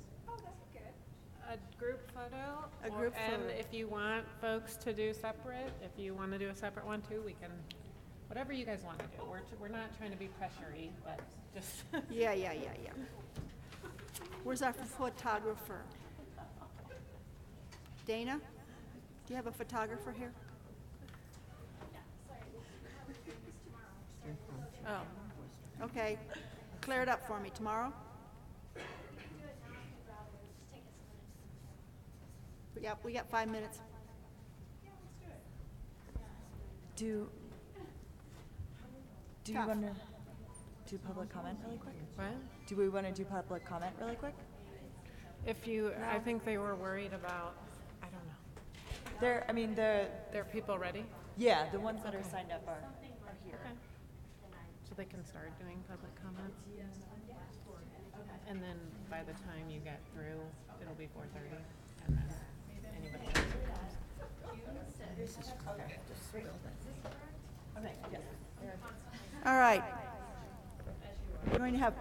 A group photo. A group And photo. if you want folks to do separate, if you want to do a separate one too, we can, whatever you guys want to do. We're not trying to be pressure-y, but just. Yeah. Where's our photographer? Dana? Do you have a photographer here? Oh, okay. Clear it up for me tomorrow. We got 5 minutes. Do you Tough. want to do public comment really quick? What? Do we want to do public comment really quick? If you, I think they were worried about, I don't know. There are people ready? Yeah, the ones that are signed up are here. Okay. So they can start doing public comment? And then by the time you get through, it'll be 4:30, and then anybody else All right. We're going to have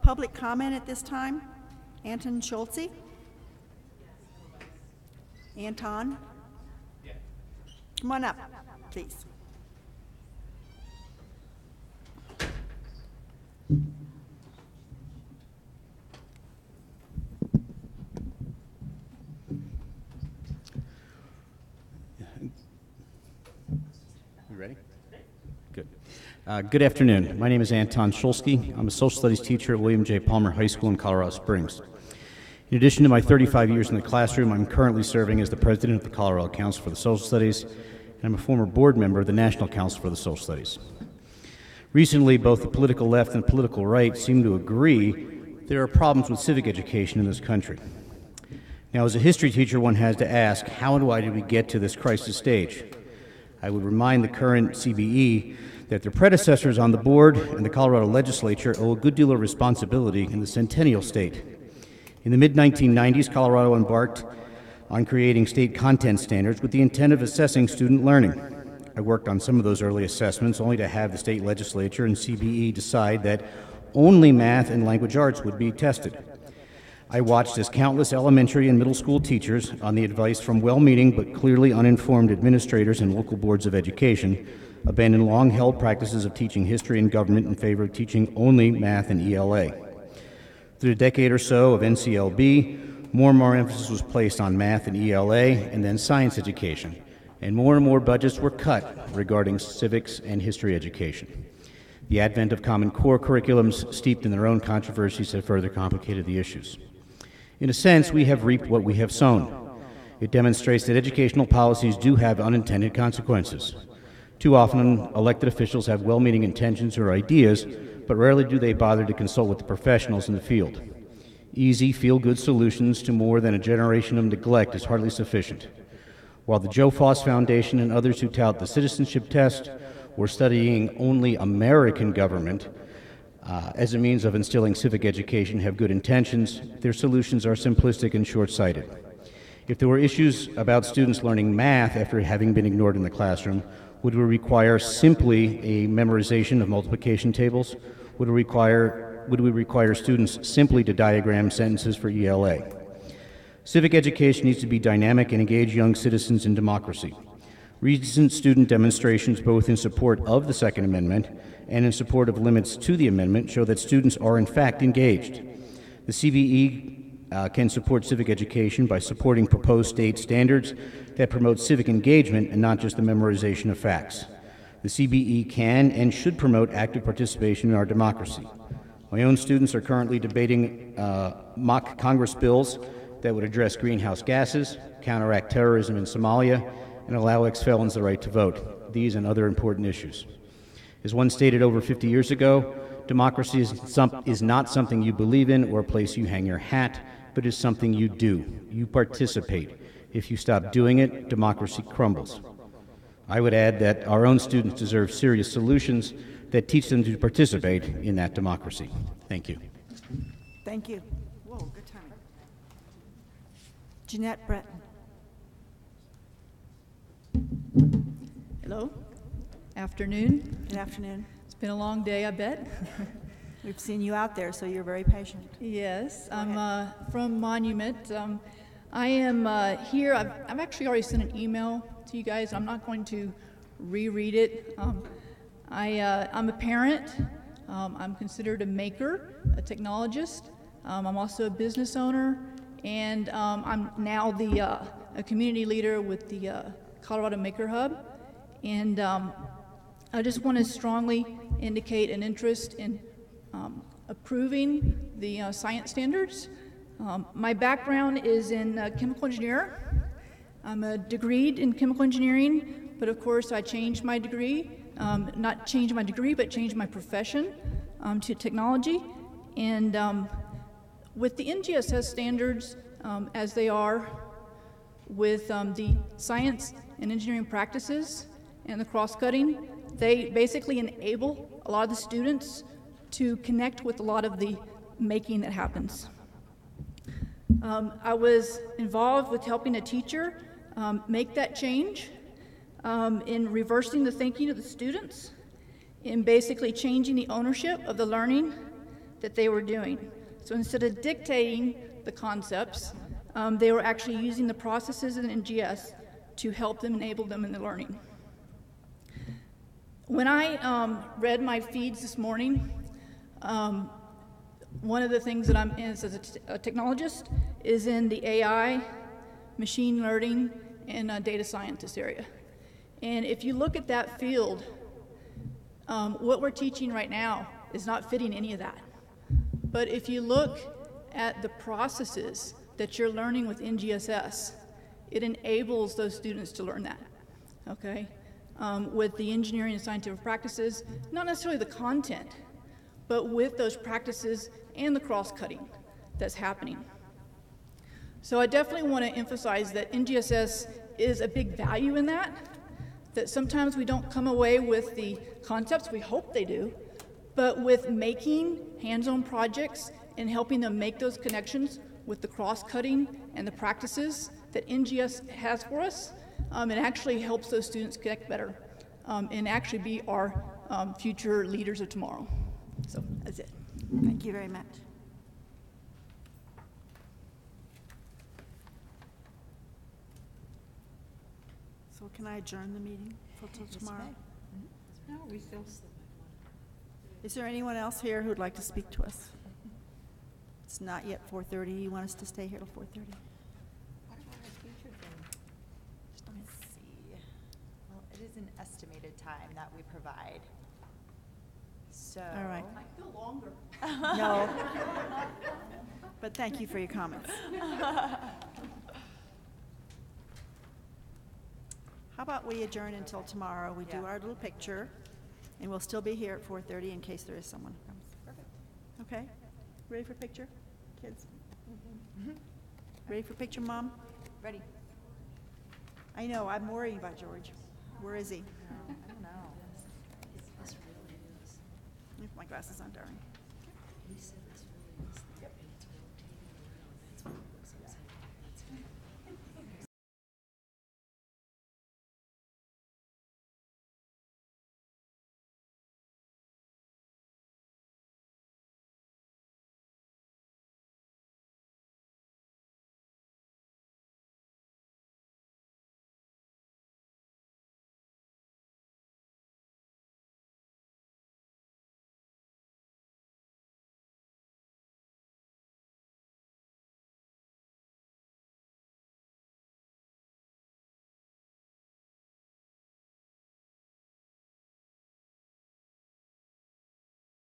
public comment at this time. Anton Schulze. Anton? Come on up, please. You ready? Good. Good afternoon. My name is Anton Schulze. I'm a social studies teacher at William J. Palmer High School in Colorado Springs. In addition to my 35 years in the classroom, I'm currently serving as the president of the Colorado Council for the Social Studies, and I'm a former board member of the National Council for the Social Studies. Recently, both the political left and political right seem to agree there are problems with civic education in this country. Now, as a history teacher, one has to ask, how and why did we get to this crisis stage? I would remind the current CBE that their predecessors on the board and the Colorado legislature owe a good deal of responsibility in the Centennial State. In the mid-1990s, Colorado embarked on creating state content standards with the intent of assessing student learning. I worked on some of those early assessments, only to have the state legislature and CBE decide that only math and language arts would be tested. I watched as countless elementary and middle school teachers, on the advice from well-meaning but clearly uninformed administrators and local boards of education, abandon long-held practices of teaching history and government in favor of teaching only math and ELA. Through a decade or so of NCLB, more and more emphasis was placed on math and ELA and then science education, and more budgets were cut regarding civics and history education. The advent of Common Core curriculums steeped in their own controversies have further complicated the issues. In a sense, we have reaped what we have sown. It demonstrates that educational policies do have unintended consequences. Too often, elected officials have well-meaning intentions or ideas, but rarely do they bother to consult with the professionals in the field. Easy, feel-good solutions to more than a generation of neglect is hardly sufficient. While the Joe Foss Foundation and others who tout the citizenship test were studying only American government as a means of instilling civic education have good intentions, their solutions are simplistic and short-sighted. If there were issues about students learning math after having been ignored in the classroom, would we require simply a memorization of multiplication tables? Would we require students simply to diagram sentences for ELA? Civic education needs to be dynamic and engage young citizens in democracy. Recent student demonstrations, both in support of the Second Amendment and in support of limits to the amendment, show that students are in fact engaged. The CBE can support civic education by supporting proposed state standards that promote civic engagement and not just the memorization of facts. The CBE can and should promote active participation in our democracy. My own students are currently debating mock Congress bills that would address greenhouse gases, counteract terrorism in Somalia, and allow ex-felons the right to vote. These and other important issues. As one stated over 50 years ago, democracy is not something you believe in or a place you hang your hat, but is something you do. You participate. If you stop doing it, democracy crumbles. I would add that our own students deserve serious solutions that teach them to participate in that democracy. Thank you. Thank you. Whoa, good time. Jeanette Breton. Hello. Afternoon. Good afternoon. It's been a long day, I bet. We've seen you out there, so you're very patient. Yes, I'm from Monument. I am here. I've actually already sent an email to you guys. I'm not going to reread it. I'm a parent. I'm considered a maker, a technologist. I'm also a business owner, and I'm now a community leader with the Colorado Maker Hub. And I just want to strongly indicate an interest in approving the science standards. My background is in chemical engineer. I'm a degreed in chemical engineering, but of course I changed my degree, not changed my degree, but changed my profession to technology. And with the NGSS standards as they are, with the science and engineering practices and the cross-cutting, they basically enable a lot of the students to connect with a lot of the making that happens. I was involved with helping a teacher make that change in reversing the thinking of the students, in basically changing the ownership of the learning that they were doing. So instead of dictating the concepts, they were actually using the processes in NGS to help them, enable them in the learning. When I read my feeds this morning, one of the things that I'm in as a technologist is in the AI, machine learning, and data scientist area. And if you look at that field, what we're teaching right now is not fitting any of that. But if you look at the processes that you're learning with NGSS, it enables those students to learn that, okay? With the engineering and scientific practices, not necessarily the content, but with those practices and the cross-cutting that's happening. So I definitely want to emphasize that NGSS is a big value in that sometimes we don't come away with the concepts, we hope they do, but with making hands-on projects and helping them make those connections with the cross-cutting and the practices that NGS has for us, it actually helps those students connect better and actually be our future leaders of tomorrow. So that's it. Thank you very much. So can I adjourn the meeting until tomorrow? No, we still. Is there anyone else here who'd like to speak to us? It's not yet 4:30. You want us to stay here till 4:30? What about our teacher thing? Let's see. Well, it is an estimated time that we provide. So. All right. Might feel longer. No. But thank you for your comments. How about we adjourn until tomorrow? We do Yeah. our little picture, and we'll still be here at 4:30 in case there is someone who comes. Perfect. Okay? Ready for picture, kids? Ready for picture, Mom? Ready. I know, I'm worrying about George. Where is he? I don't know. Let me put my glasses on, darling.